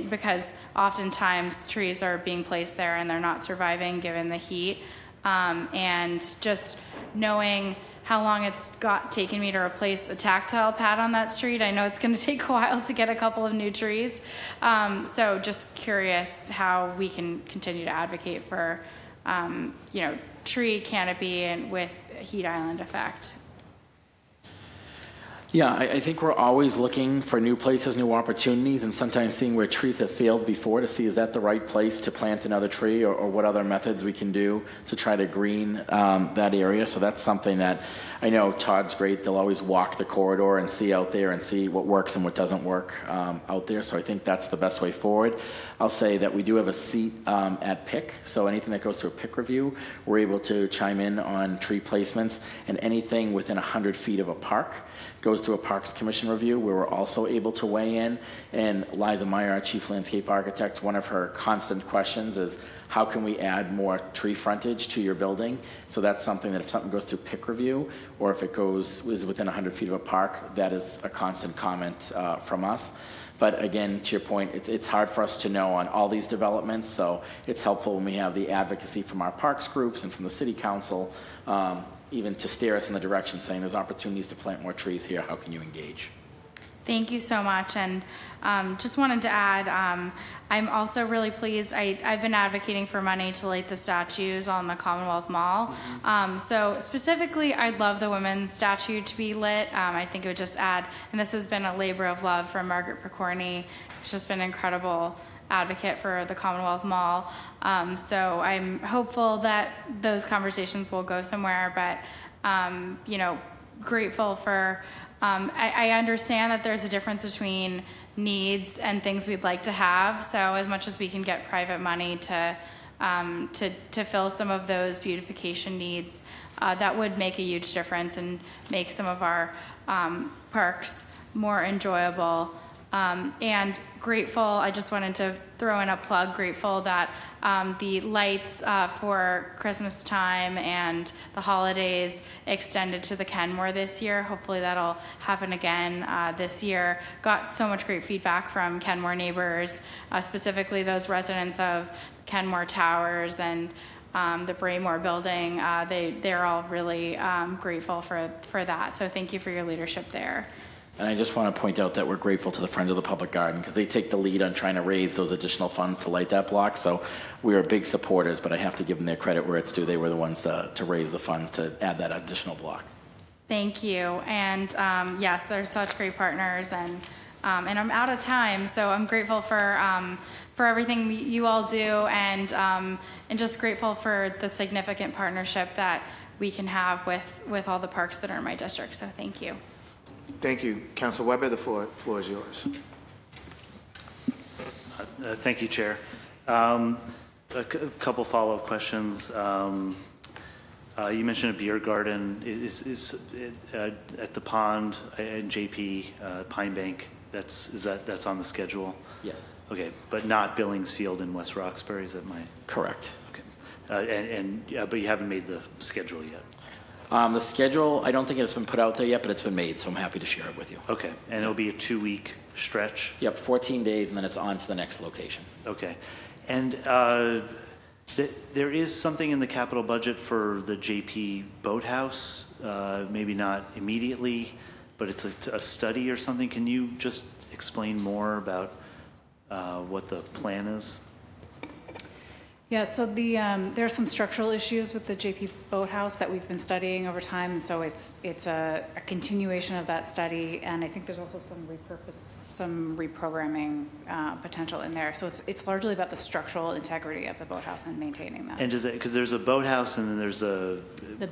Because oftentimes trees are being placed there and they're not surviving given the heat. And just knowing how long it's taken me to replace a tactile pad on that street, I know it's going to take a while to get a couple of new trees. So just curious how we can continue to advocate for, tree canopy and with heat island effect. Yeah, I think we're always looking for new places, new opportunities, and sometimes seeing where trees have failed before to see is that the right place to plant another tree, or what other methods we can do to try to green that area. So that's something that I know Todd's great. They'll always walk the corridor and see out there and see what works and what doesn't work out there. So I think that's the best way forward. I'll say that we do have a seat at PIC. So anything that goes through a PIC review, we're able to chime in on tree placements, and anything within 100 feet of a park goes to a Parks Commission review, we were also able to weigh in. And Liza Meyer, our chief landscape architect, one of her constant questions is, how can we add more tree frontage to your building? So that's something that if something goes through PIC review, or if it is within 100 feet of a park, that is a constant comment from us. But again, to your point, it's hard for us to know on all these developments, so it's helpful when we have the advocacy from our parks groups and from the city council, even to steer us in the direction saying there's opportunities to plant more trees here, how can you engage? Thank you so much. And just wanted to add, I'm also really pleased. I've been advocating for money to light the statues on the Commonwealth Mall. So specifically, I'd love the women's statue to be lit. I think it would just add, and this has been a labor of love from Margaret Picorni. She's just been an incredible advocate for the Commonwealth Mall. So I'm hopeful that those conversations will go somewhere, but, grateful for, I understand that there's a difference between needs and things we'd like to have. So as much as we can get private money to fill some of those beautification needs, that would make a huge difference and make some of our parks more enjoyable. And grateful, I just wanted to throw in a plug, grateful that the lights for Christmas time and the holidays extended to the Kenmore this year. Hopefully that'll happen again this year. Got so much great feedback from Kenmore neighbors, specifically those residents of Kenmore Towers and the Braymore building. They're all really grateful for that. So thank you for your leadership there. And I just want to point out that we're grateful to the Friends of the Public Garden because they take the lead on trying to raise those additional funds to light that block. So we are big supporters, but I have to give them their credit where it's due. They were the ones to raise the funds to add that additional block. Thank you. And yes, they're such great partners. And I'm out of time, so I'm grateful for everything you all do, and just grateful for the significant partnership that we can have with all the parks that are in my district. So thank you. Thank you. Council Weber, the floor is yours. Thank you, Chair. A couple follow-up questions. You mentioned a beer garden. Is at the pond in JP Pine Bank? That's on the schedule? Yes. Okay, but not Billings Field in West Roxbury. Is that my correct? Okay, but you haven't made the schedule yet. The schedule, I don't think it's been put out there yet, but it's been made, so I'm happy to share it with you. Okay, and it'll be a 2-week stretch? Yep, 14 days, and then it's on to the next location. Okay, and there is something in the capital budget for the JP Boathouse, maybe not immediately, but it's a study or something. Can you just explain more about what the plan is? Yeah, so there are some structural issues with the JP Boathouse that we've been studying over time, and so it's a continuation of that study, and I think there's also some reprogramming potential in there. So it's largely about the structural integrity of the boathouse and maintaining that. And does it, because there's a boathouse and then there's the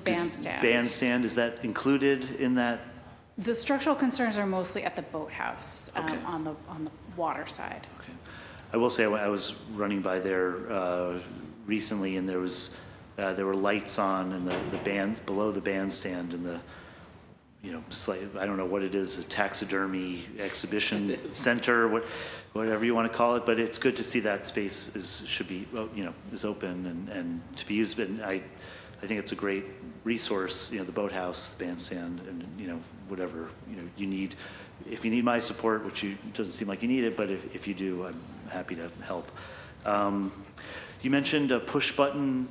bandstand. Bandstand, is that included in that? The structural concerns are mostly at the boathouse, Okay. on the water side. I will say I was running by there recently, and there were lights on in the band below the bandstand, and I don't know what it is, a taxidermy exhibition center, whatever you want to call it, but it's good to see that space is open and to be used. And I think it's a great resource, the boathouse, the bandstand, and whatever you need. If you need my support, which it doesn't seem like you need it, but if you do, I'm happy to help. You mentioned a push button.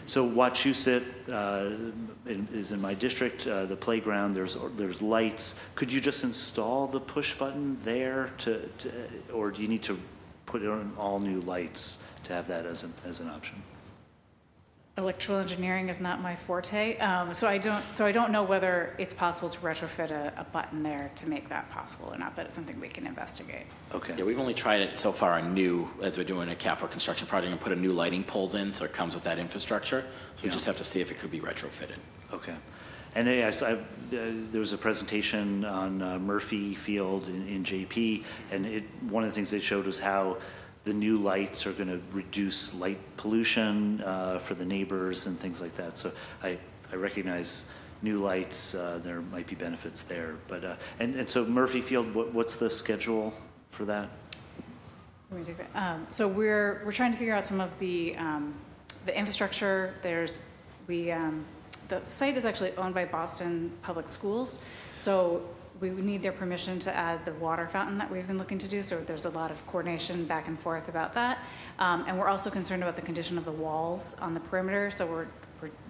So Wachusett is in my district, the playground, there's lights. Could you just install the push button there or do you need to put in all new lights to have that as an option? Electrical engineering is not my forte, so I don't know whether it's possible to retrofit a button there to make that possible or not, but it's something we can investigate. Okay. Yeah, we've only tried it so far on new, as we're doing a capital construction project, and put a new lighting poles in, so it comes with that infrastructure. So we just have to see if it could be retrofitted. Okay. And there was a presentation on Murphy Field in JP, and one of the things they showed was how the new lights are going to reduce light pollution for the neighbors and things like that. So I recognize new lights, there might be benefits there. But and so Murphy Field, what's the schedule for that? Let me take that. So we're trying to figure out some of the infrastructure. The site is actually owned by Boston Public Schools, so we would need their permission to add the water fountain that we've been looking to do. So there's a lot of coordination back and forth about that, and we're also concerned about the condition of the walls on the perimeter. So we're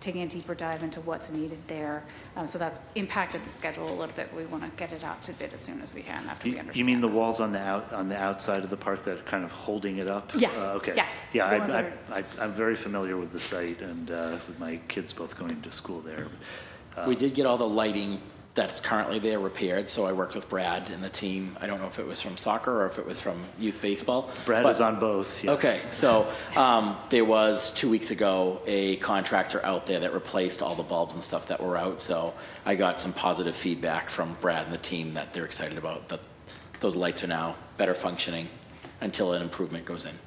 taking a deeper dive into what's needed there. So that's impacted the schedule a little bit. We want to get it out to bid as soon as we can after we understand. You mean the walls on the outside of the park that are kind of holding it up? Yeah. Okay. Yeah. I'm very familiar with the site and with my kids both going to school there. We did get all the lighting that's currently there repaired, so I worked with Brad and the team. I don't know if it was from soccer or if it was from youth baseball. Brad is on both, yes. Okay, so there was 2 weeks ago a contractor out there that replaced all the bulbs and stuff that were out, so I got some positive feedback from Brad and the team that they're excited about, that those lights are now better functioning until an improvement goes in.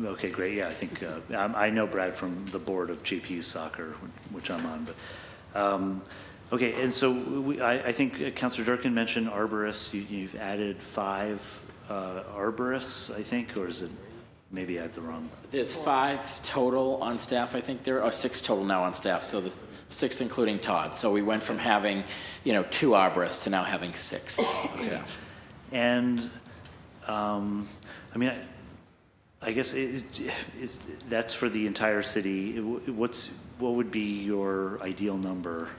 Okay, great. Yeah, I think I know Brad from the board of JPU Soccer, which I'm on, but okay, and so I think Councilor Durkin mentioned arborists. You've added 5 arborists, I think, or is it, maybe I have the wrong? There's 5 total on staff. I think there are 6 total now on staff, so the 6 including Todd. So we went from having, 2 arborists to now having 6 on staff. And, I mean, I guess that's for the entire city. What would be your ideal number?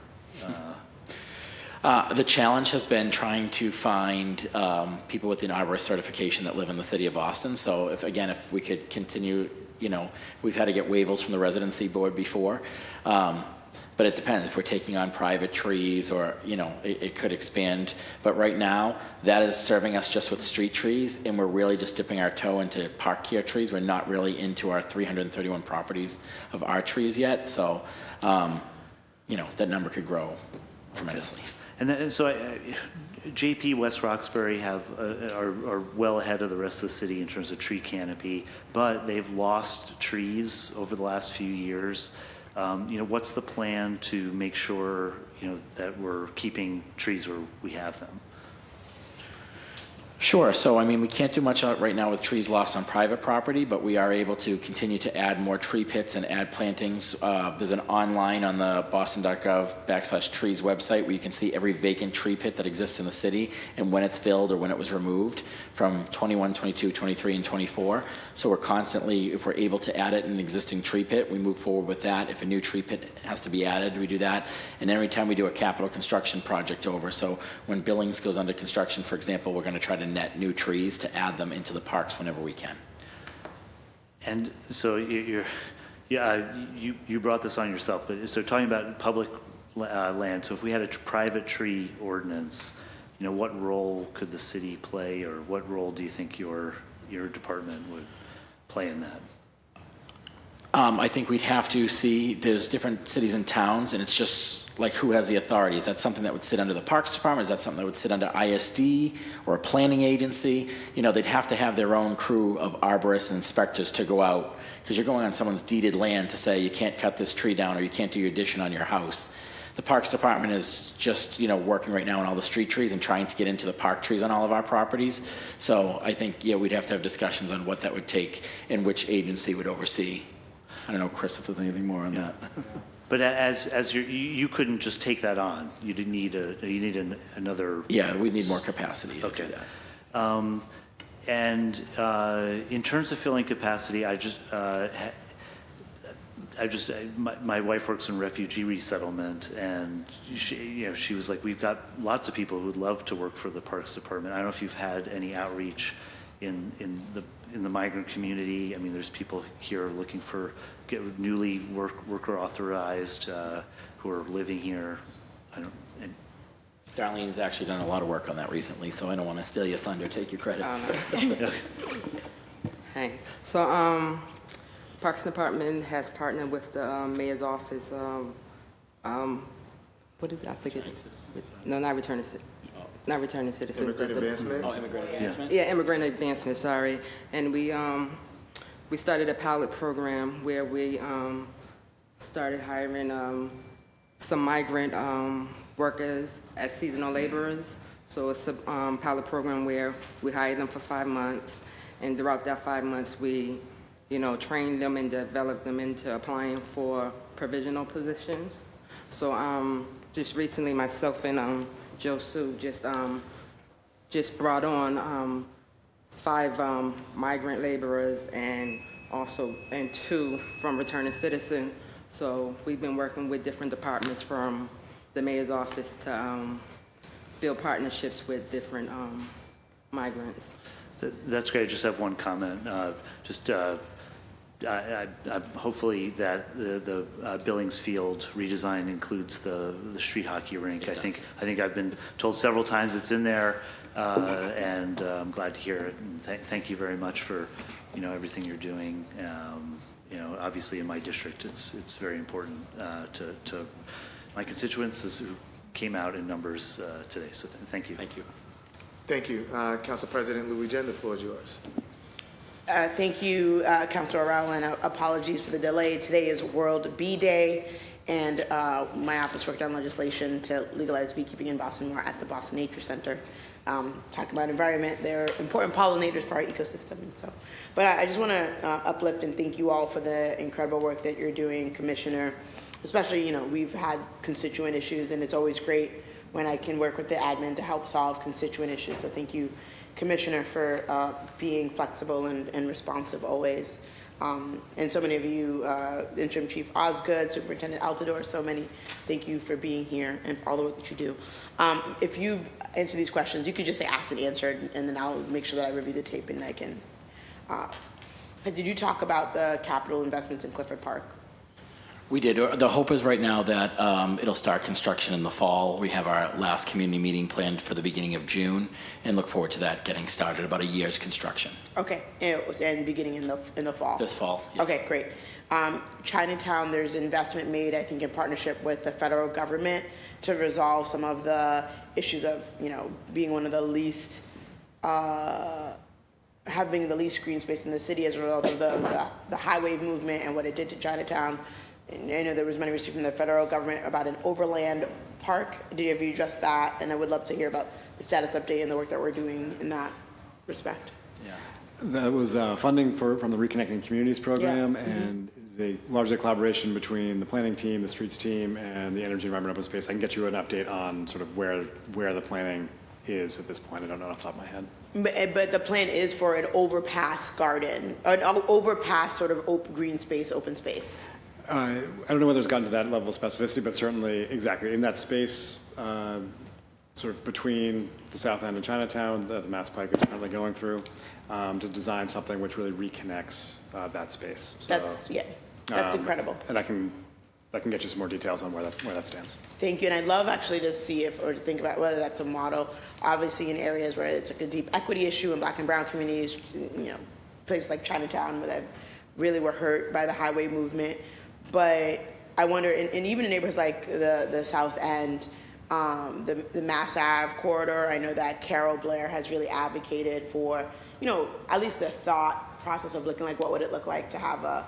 The challenge has been trying to find people with an arborist certification that live in the city of Boston. So if we could continue, we've had to get waivers from the residency board before. But it depends if we're taking on private trees or, it could expand. But right now, that is serving us just with street trees, and we're really just dipping our toe into park care trees. We're not really into our 331 properties of our trees yet. So, that number could grow tremendously. And so JP West Roxbury are well ahead of the rest of the city in terms of tree canopy, but they've lost trees over the last few years. What's the plan to make sure, that we're keeping trees where we have them? Sure. So, we can't do much right now with trees lost on private property, but we are able to continue to add more tree pits and add plantings. There's an online on the boston.gov/trees website where you can see every vacant tree pit that exists in the city and when it's filled or when it was removed from 21, 22, 23, and 24. So we're constantly, if we're able to add it in an existing tree pit, we move forward with that. If a new tree pit has to be added, we do that. And every time we do a capital construction project over, so when Billings goes under construction, for example, we're going to try to net new trees to add them into the parks whenever we can. And so you brought this on yourself, but so talking about public land, so if we had a private tree ordinance, what role could the city play, or what role do you think your department would play in that? I think we'd have to see, there's different cities and towns, and it's just like who has the authority. Is that something that would sit under the Parks Department? Is that something that would sit under ISD or a planning agency? They'd have to have their own crew of arborists and inspectors to go out, because you're going on someone's deeded land to say you can't cut this tree down or you can't do your addition on your house. The Parks Department is just, working right now on all the street trees and trying to get into the park trees on all of our properties. So I think, we'd have to have discussions on what that would take and which agency would oversee. I don't know, Chris, if there's anything more on that. But as you couldn't just take that on. You did need another. Yeah, we need more capacity. Okay. To do that. And in terms of filling capacity, my wife works in refugee resettlement, and she was like, we've got lots of people who would love to work for the Parks Department. I don't know if you've had any outreach in the migrant community. There's people here looking for newly worker authorized who are living here. Darlene's actually done a lot of work on that recently, so I don't want to steal your thunder. Take your credit. Hey, so Parks Department has partnered with the mayor's office. What did I forget? No, not returning citizens. Not returning citizens. Immigrant advancement? Immigrant advancement? Yeah, immigrant advancement, sorry. And we started a pilot program where we started hiring some migrant workers as seasonal laborers. So it's a pilot program where we hire them for 5 months, and throughout that 5 months, we, train them and develop them into applying for provisional positions. So just recently, myself and Joe Sue just brought on 5 migrant laborers and 2 from returning citizens. So we've been working with different departments from the mayor's office to build partnerships with different migrants. That's great. I just have one comment. Hopefully that the Billings Field redesign includes the street hockey rink. I think I've been told several times it's in there, and I'm glad to hear it. And thank you very much for everything you're doing. Obviously in my district, it's very important to my constituents who came out in numbers today. So thank you. Thank you. Thank you. Council President Louis Jen, the floor is yours. Thank you, Councilor Arell, and apologies for the delay. Today is World Bee Day, and my office worked on legislation to legalize beekeeping in Boston. We're at the Boston Nature Center, talking about environment. They're important pollinators for our ecosystem, and so. But I just want to uplift and thank you all for the incredible work that you're doing, Commissioner. Especially, we've had constituent issues, and it's always great when I can work with the admin to help solve constituent issues. So thank you, Commissioner, for being flexible and responsive always. And so many of you, Interim Chief Osgood, Superintendent Altador, so many, thank you for being here and for all the work that you do. If you answer these questions, you could just say asked and answered, and then I'll make sure that I review the tape and I can. Did you talk about the capital investments in Clifford Park? We did. The hope is right now that it'll start construction in the fall. We have our last community meeting planned for the beginning of June, and look forward to that getting started. About a year's construction. Okay, and beginning in the fall. This fall. Yes. Okay, great. Chinatown, there's investment made, I think, in partnership with the federal government to resolve some of the issues of being one of the least. Having the least green space in the city as a result of the highway movement and what it did to Chinatown. And I know there was money received from the federal government about an overland park. Have you addressed that? And I would love to hear about the status update and the work that we're doing in that respect. Yeah. That was funding from the Reconnecting Communities program, Yeah. and largely a collaboration between the planning team, the streets team, and the energy, environment, open space. I can get you an update on sort of where the planning is at this point. I don't know off the top of my head. But the plan is for an overpass garden, an overpass sort of green space, open space. I don't know whether it's gotten to that level of specificity, but certainly exactly in that space, sort of between the south end and Chinatown, the Mass Pike is currently going through, to design something which really reconnects that space. So, that's incredible. And I can get you some more details on where that stands. Thank you, and I'd love actually to see or to think about whether that's a model. Obviously, in areas where it's like a deep equity issue in Black and Brown communities, places like Chinatown where they really were hurt by the highway movement. But I wonder, and even in neighborhoods like the South End, the Mass Ave corridor, I know that Carol Blair has really advocated for, at least the thought process of looking like what would it look like to have a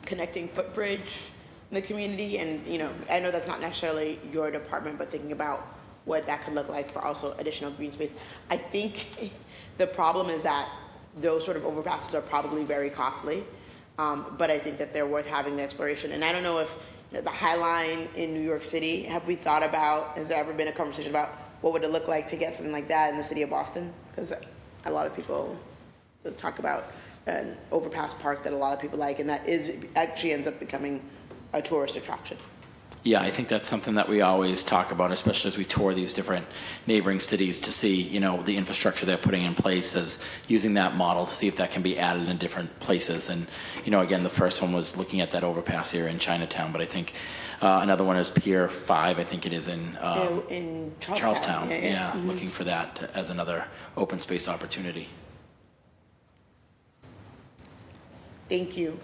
connecting footbridge in the community. And, I know that's not necessarily your department, but thinking about what that could look like for also additional green space. I think the problem is that those sort of overpasses are probably very costly. But I think that they're worth having the exploration. And I don't know if the High Line in New York City, has there ever been a conversation about what would it look like to get something like that in the city of Boston? Because a lot of people talk about an overpass park that a lot of people like, and that actually ends up becoming a tourist attraction. Yeah, I think that's something that we always talk about, especially as we tour these different neighboring cities to see, the infrastructure they're putting in place, as using that model to see if that can be added in different places. And, again, the first one was looking at that overpass here in Chinatown, but I think another one is Pier 5, I think it is in Charlestown. Yeah, Mm-hmm. Looking for that as another open space opportunity. Thank you.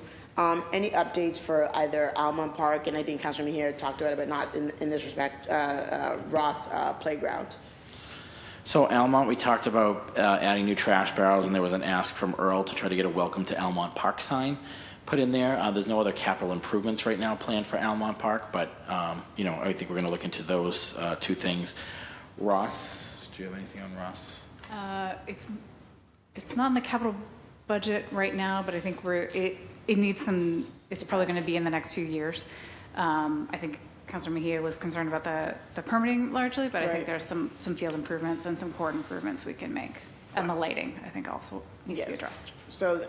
Any updates for either Almond Park, and I think Councilman here talked about it, but not in this respect, Ross Playground? So Almont, we talked about adding new trash barrels, and there was an ask from Earl to try to get a welcome to Almont Park sign. put in there. There's no other capital improvements right now planned for Almont Park, but, I think we're going to look into those two things. Ross, do you have anything on Ross? It's not in the capital budget right now, but I think it needs some, it's probably going to be in the next few years. I think Councilor Mejia was concerned about the permitting largely, but I think there's some field improvements and some court improvements we can make. And the lighting, I think, also needs to be addressed. So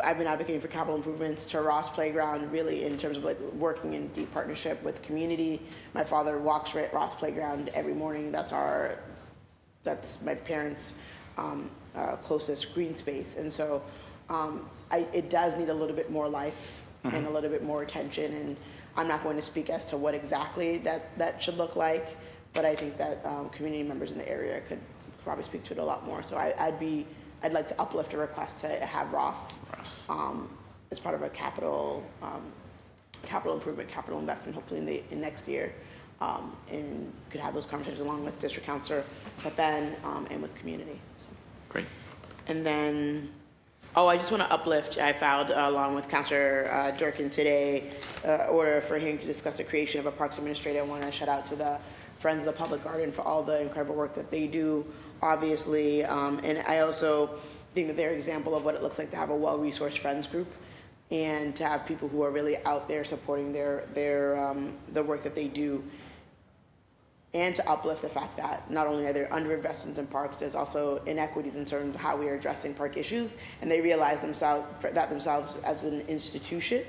I've been advocating for capital improvements to Ross Playground, really in terms of like working in deep partnership with the community. My father walks Ross Playground every morning. That's my parents' closest green space. And so it does need a little bit more life and a little bit more attention. And I'm not going to speak as to what exactly that should look like, but I think that community members in the area could probably speak to it a lot more. So I'd like to uplift a request to have Ross as part of a capital improvement, capital investment, hopefully in next year, and could have those conversations along with district councilor, but then and with community. So. Great. And then, I just want to uplift. I filed along with Councilor Durkin today, order for him to discuss the creation of a parks administrator. I want to shout out to the Friends of the Public Garden for all the incredible work that they do, obviously. And I also think that they're an example of what it looks like to have a well-resourced friends group and to have people who are really out there supporting the work that they do, and to uplift the fact that not only are there underinvestments in parks, there's also inequities in terms of how we are addressing park issues, and they realize themselves as an institution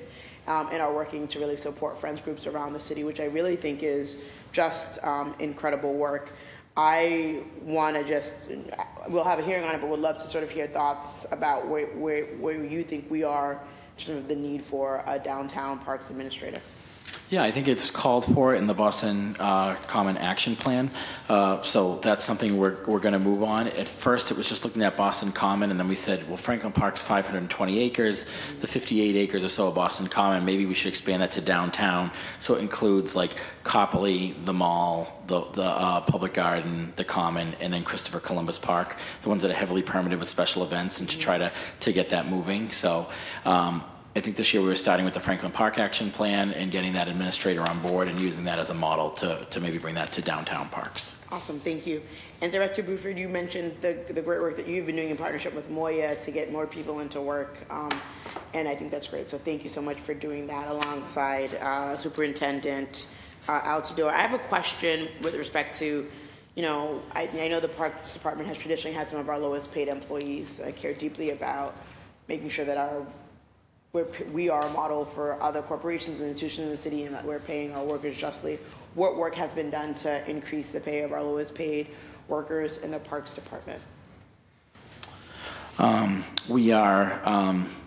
and are working to really support friends groups around the city, which I really think is just incredible work. I want to we'll have a hearing on it, but would love to sort of hear thoughts about where you think we are in terms of the need for a downtown parks administrator. Yeah, I think it's called for in the Boston Common Action Plan. So that's something we're going to move on. At first, it was just looking at Boston Common, and then we said, well, Franklin Park's 520 acres, the 58 acres or so of Boston Common, maybe we should expand that to downtown. So it includes like Copley, the mall, the public garden, the Common, and then Christopher Columbus Park, the ones that are heavily permitted with special events, and to try to get that moving. So I think this year we were starting with the Franklin Park Action Plan and getting that administrator on board and using that as a model to maybe bring that to downtown parks. Awesome, thank you. And Director Buford, you mentioned the great work that you've been doing in partnership with Moya to get more people into work, and I think that's great. So thank you so much for doing that alongside Superintendent Altidore. I have a question with respect to, I know the Parks Department has traditionally had some of our lowest paid employees. I care deeply about making sure that we are a model for other corporations and institutions in the city, and that we're paying our workers justly. What work has been done to increase the pay of our lowest paid workers in the Parks Department? We are,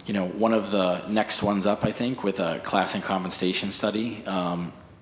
one of the next ones up, I think, with a class and compensation study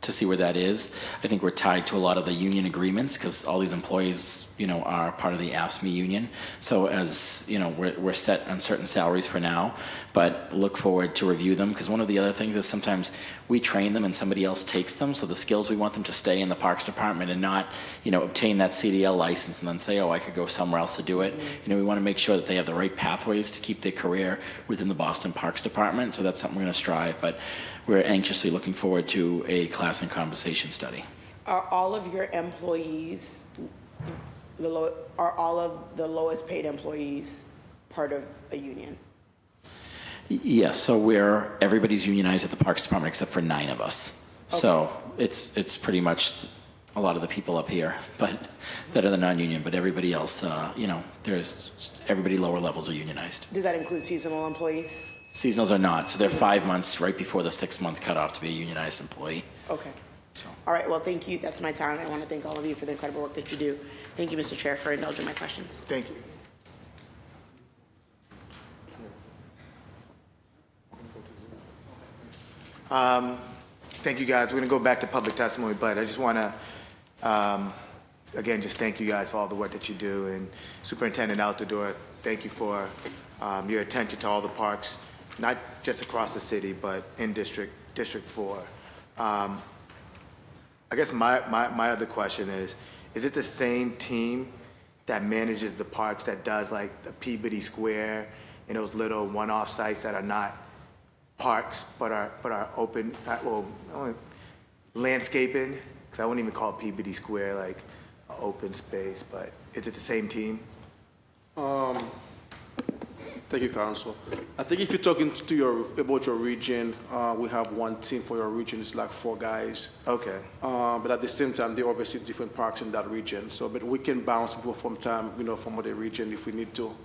to see where that is. I think we're tied to a lot of the union agreements because all these employees, are part of the AFSCME union. So as, we're set on certain salaries for now, but look forward to review them, because one of the other things is sometimes we train them and somebody else takes them. So the skills we want them to stay in the Parks Department and not, obtain that CDL license and then say, I could go somewhere else to do it. We want to make sure that they have the right pathways to keep their career within the Boston Parks Department. So that's something we're going to strive, but we're anxiously looking forward to a class and compensation study. Are all of your employees, are all of the lowest paid employees part of a union? Yes, so everybody's unionized at the Parks Department except for 9 of us. Okay. So it's pretty much a lot of the people up here, but that are the non-union, but everybody else, everybody lower levels are unionized. Does that include seasonal employees? Seasonals are not, so they're 5 months right before the 6-month cutoff to be a unionized employee. Okay. All right, well, thank you. That's my time. I want to thank all of you for the incredible work that you do. Thank you, Mr. Chair, for indulging my questions. Thank you. Thank you, guys. We're going to go back to public testimony, but I just want to, again, just thank you guys for all the work that you do. And Superintendent Altidore, thank you for your attention to all the parks, not just across the city, but in District 4. I guess my other question is it the same team that manages the parks that does like the Peabody Square and those little one-off sites that are not parks, but our open, landscaping, because I wouldn't even call Peabody Square like an open space, but is it the same team? Thank you, Council. I think if you're talking to about your region, we have one team for your region. It's like 4 guys. Okay. But at the same time, they oversee different parks in that region. So, but we can bounce people from time, from other region if we need to,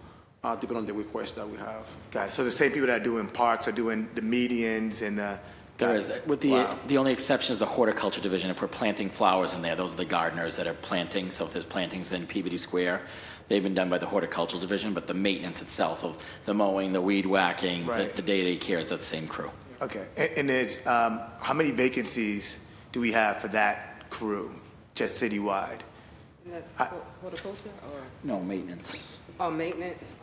depending on the request that we have. Got it. So the same people that are doing parks are doing the medians and the. There is, with the only exception is the horticulture division. If we're planting flowers in there, those are the gardeners that are planting. So if there's plantings in Peabody Square, they've been done by the horticultural division, but the maintenance itself of the mowing, the weed whacking, Right. the day-to-day care is that same crew. Okay. And there's, how many vacancies do we have for that crew, just citywide? And that's horticulture or? No, maintenance. Oh, maintenance.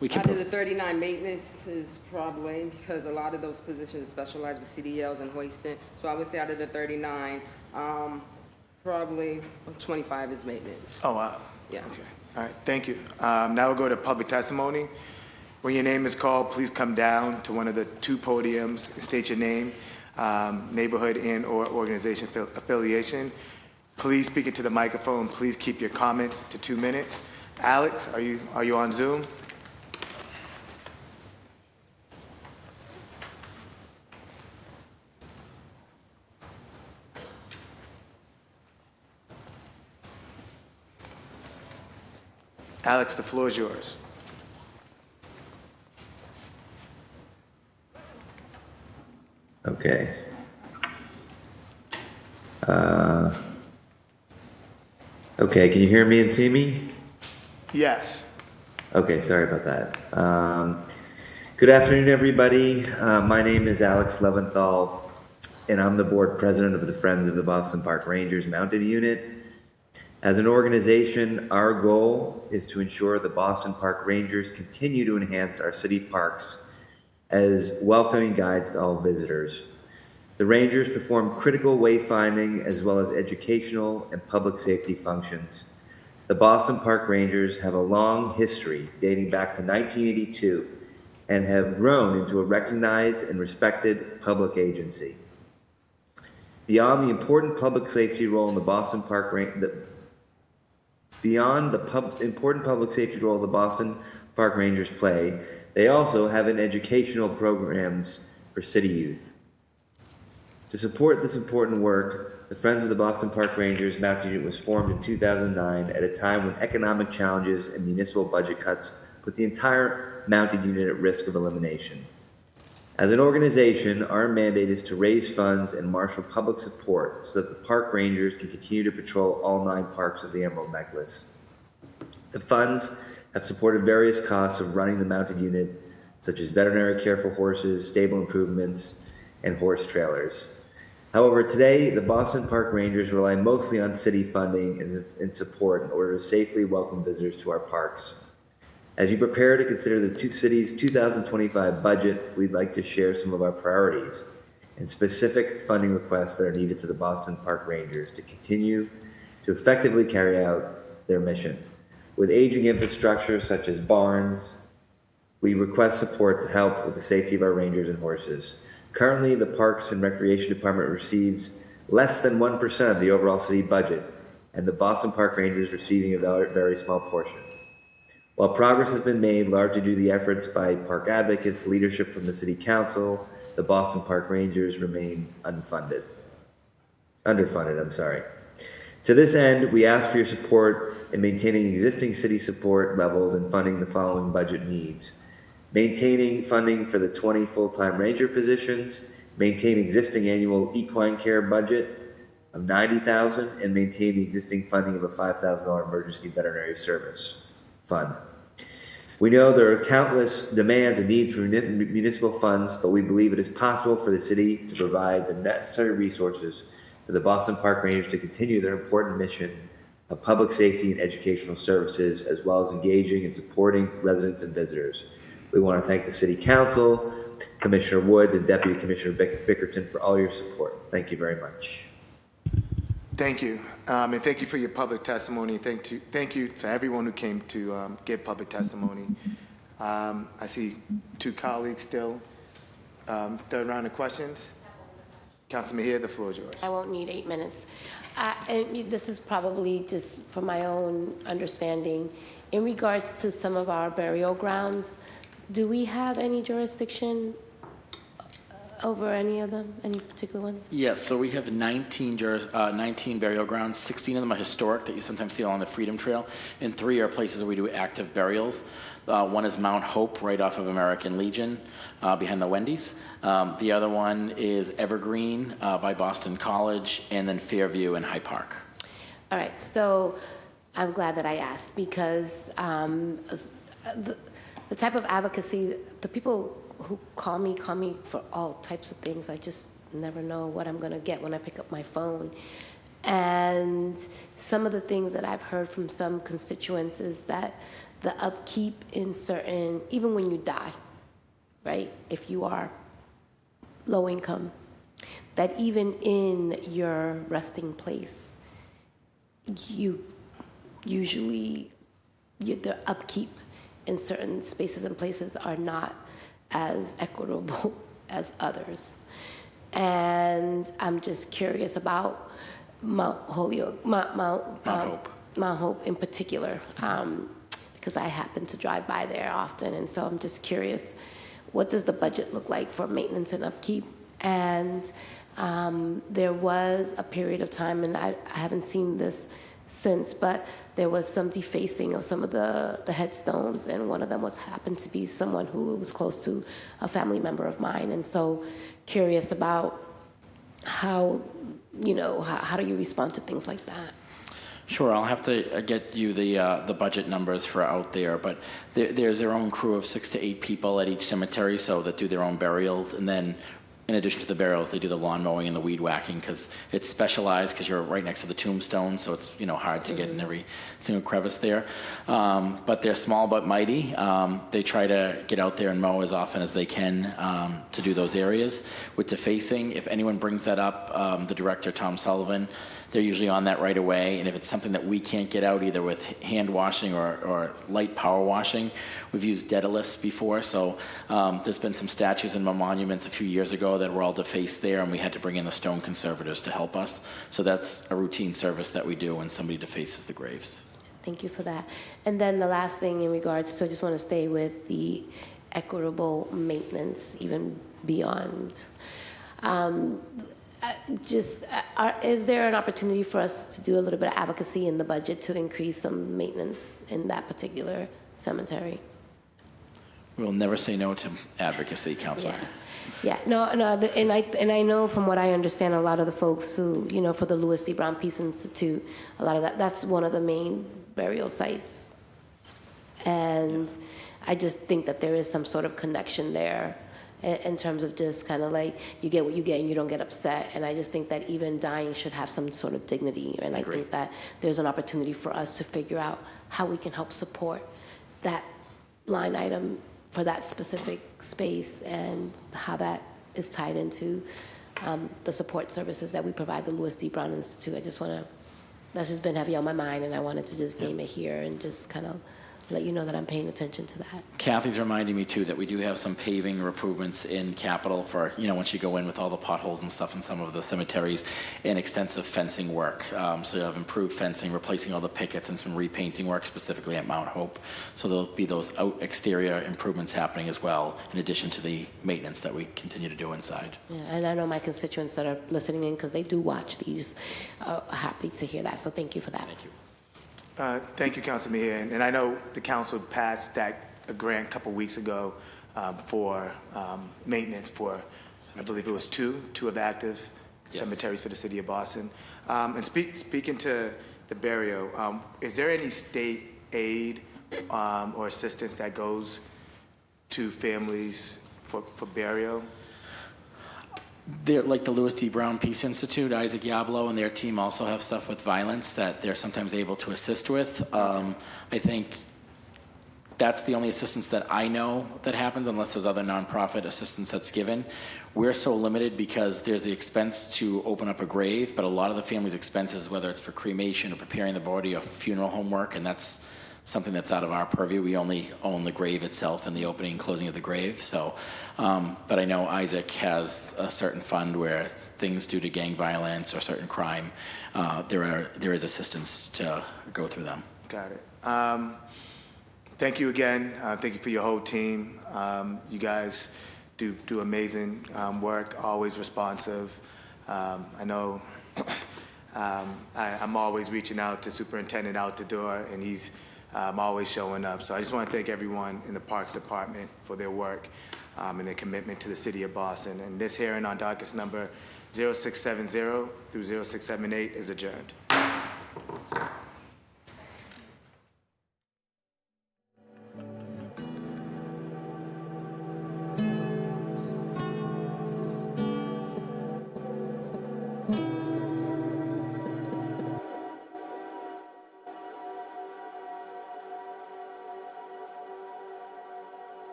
We can Out of the 39 maintenance is probably because a lot of those positions specialize with CDLs and hoisting. So I would say out of the 39, probably 25 is maintenance. Oh, wow. Yeah. Okay. All right. Thank you. Now we'll go to public testimony. When your name is called, please come down to one of the 2 podiums and state your name, neighborhood and/or organization affiliation. Please speak into the microphone. Please keep your comments to 2 minutes. Alex, are you on Zoom? Alex, the floor is yours. Okay. Okay, can you hear me and see me? Yes. Okay, sorry about that. Good afternoon, everybody. My name is Alex Leventhal, and I'm the board president of the Friends of the Boston Park Rangers Mounted Unit. As an organization, our goal is to ensure the Boston Park Rangers continue to enhance our city parks as welcoming guides to all visitors. The Rangers perform critical wayfinding as well as educational and public safety functions. The Boston Park Rangers have a long history dating back to 1982 and have grown into a recognized and respected public agency. Beyond the important public safety role in the Boston Park important public safety role the Boston Park Rangers play, they also have an educational programs for city youth. To support this important work, the Friends of the Boston Park Rangers Mounted Unit was formed in 2009 at a time when economic challenges and municipal budget cuts put the entire Mounted Unit at risk of elimination. As an organization, our mandate is to raise funds and marshal public support so that the park rangers can continue to patrol all 9 parks of the Emerald Necklace. The funds have supported various costs of running the Mounted Unit, such as veterinary care for horses, stable improvements, and horse trailers. However, today, the Boston Park Rangers rely mostly on city funding and support in order to safely welcome visitors to our parks. As you prepare to consider the city's 2025 budget, we'd like to share some of our priorities and specific funding requests that are needed for the Boston Park Rangers to continue to effectively carry out their mission. With aging infrastructure such as barns, we request support to help with the safety of our rangers and horses. Currently, the Parks and Recreation Department receives less than 1% of the overall city budget, and the Boston Park Rangers receiving a very small portion. While progress has been made largely due to the efforts by park advocates, leadership from the City Council, the Boston Park Rangers remain underfunded. To this end, we ask for your support in maintaining existing city support levels and funding the following budget needs. Maintaining funding for the 20 full-time ranger positions, maintain existing annual equine care budget of $90,000, and maintain the existing funding of a $5,000 emergency veterinary service fund. We know there are countless demands and needs for municipal funds, but we believe it is possible for the city to provide the necessary resources for the Boston Park Rangers to continue their important mission of public safety and educational services, as well as engaging and supporting residents and visitors. We want to thank the City Council, Commissioner Woods, and Deputy Commissioner Bickerton for all your support. Thank you very much. Thank you. And thank you for your public testimony. Thank you to everyone who came to give public testimony. I see two colleagues still. Third round of questions. Councilman here, the floor is yours. I won't need 8 minutes. And this is probably just from my own understanding. In regards to some of our burial grounds, do we have any jurisdiction over any of them, any particular ones? Yes, so we have 19 burial grounds. 16 of them are historic that you sometimes see along the Freedom Trail, and 3 are places where we do active burials. One is Mount Hope, right off of American Legion, behind the Wendy's. The other one is Evergreen by Boston College, and then Fairview and High Park. All right, so I'm glad that I asked because the type of advocacy, the people who call me for all types of things. I just never know what I'm going to get when I pick up my phone. And some of the things that I've heard from some constituents is that the upkeep in certain, even when you die, right, if you are low income, that even in your resting place, you usually, the upkeep in certain spaces and places are not as equitable as others. And I'm just curious about Mount Hope in particular, because I happen to drive by there often, and so I'm just curious, what does the budget look like for maintenance and upkeep? And there was a period of time, and I haven't seen this since, but there was some defacing of some of the headstones, and one of them happened to be someone who was close to a family member of mine. And so curious about how do you respond to things like that? Sure, I'll have to get you the budget numbers for out there, but there's their own crew of 6 to 8 people at each cemetery, so that do their own burials, and then in addition to the burials, they do the lawn mowing and the weed whacking because it's specialized because you're right next to the tombstone, so it's hard to get in every single crevice there. But they're small but mighty. They try to get out there and mow as often as they can to do those areas. With defacing, if anyone brings that up, the director, Tom Sullivan, they're usually on that right away. And if it's something that we can't get out, either with hand washing or light power washing, we've used Daedalus before. So there's been some statues and monuments a few years ago that were all defaced there, and we had to bring in the stone conservators to help us. So that's a routine service that we do when somebody defaces the graves. Thank you for that. And then the last thing in regards, so I just want to stay with the equitable maintenance, even beyond. Is there an opportunity for us to do a little bit of advocacy in the budget to increase some maintenance in that particular cemetery? We'll never say no to advocacy, Councilor. Yeah, no, and I know from what I understand, a lot of the folks who, for the Louis D. Brown Peace Institute, a lot of that's one of the main burial sites. And I just think that there is some sort of connection there in terms of just kind of like you get what you get and you don't get upset. And I just think that even dying should have some sort of dignity. And I think that there's an opportunity for us to figure out how we can help support that line item for that specific space and how that is tied into the support services that we provide the Louis D. Brown Institute. That's just been heavy on my mind, and I wanted to just name it here and just kind of let you know that I'm paying attention to that. Kathy's reminding me too that we do have some paving improvements in capital for, once you go in with all the potholes and stuff in some of the cemeteries, and extensive fencing work. So you'll have improved fencing, replacing all the pickets, and some repainting work specifically at Mount Hope. So there'll be those exterior improvements happening as well, in addition to the maintenance that we continue to do inside. Yeah, and I know my constituents that are listening in, because they do watch these, are happy to hear that. So thank you for that. Thank you. Thank you, Councilman Mayor. And I know the council passed a grant a couple weeks ago for maintenance for, I believe it was two of the active cemeteries for the city of Boston. And speaking to the burial, is there any state aid or assistance that goes to families for burial? They're like the Louis D. Brown Peace Institute, Isaac Yablo, and their team also have stuff with violence that they're sometimes able to assist with. I think that's the only assistance that I know that happens, unless there's other nonprofit assistance that's given. We're so limited because there's the expense to open up a grave, but a lot of the family's expenses, whether it's for cremation or preparing the body or funeral home work, and that's something that's out of our purview. We only own the grave itself and the opening and closing of the grave. So, but I know Isaac has a certain fund where things due to gang violence or certain crime, there is assistance to go through them. Got it. Thank you again. Thank you for your whole team. You guys do amazing work, always responsive. I know I'm always reaching out to Superintendent out the door, and he's always showing up. So I just want to thank everyone in the Parks Department for their work and their commitment to the City of Boston. And this hearing on docket number 0670 through 0678 is adjourned.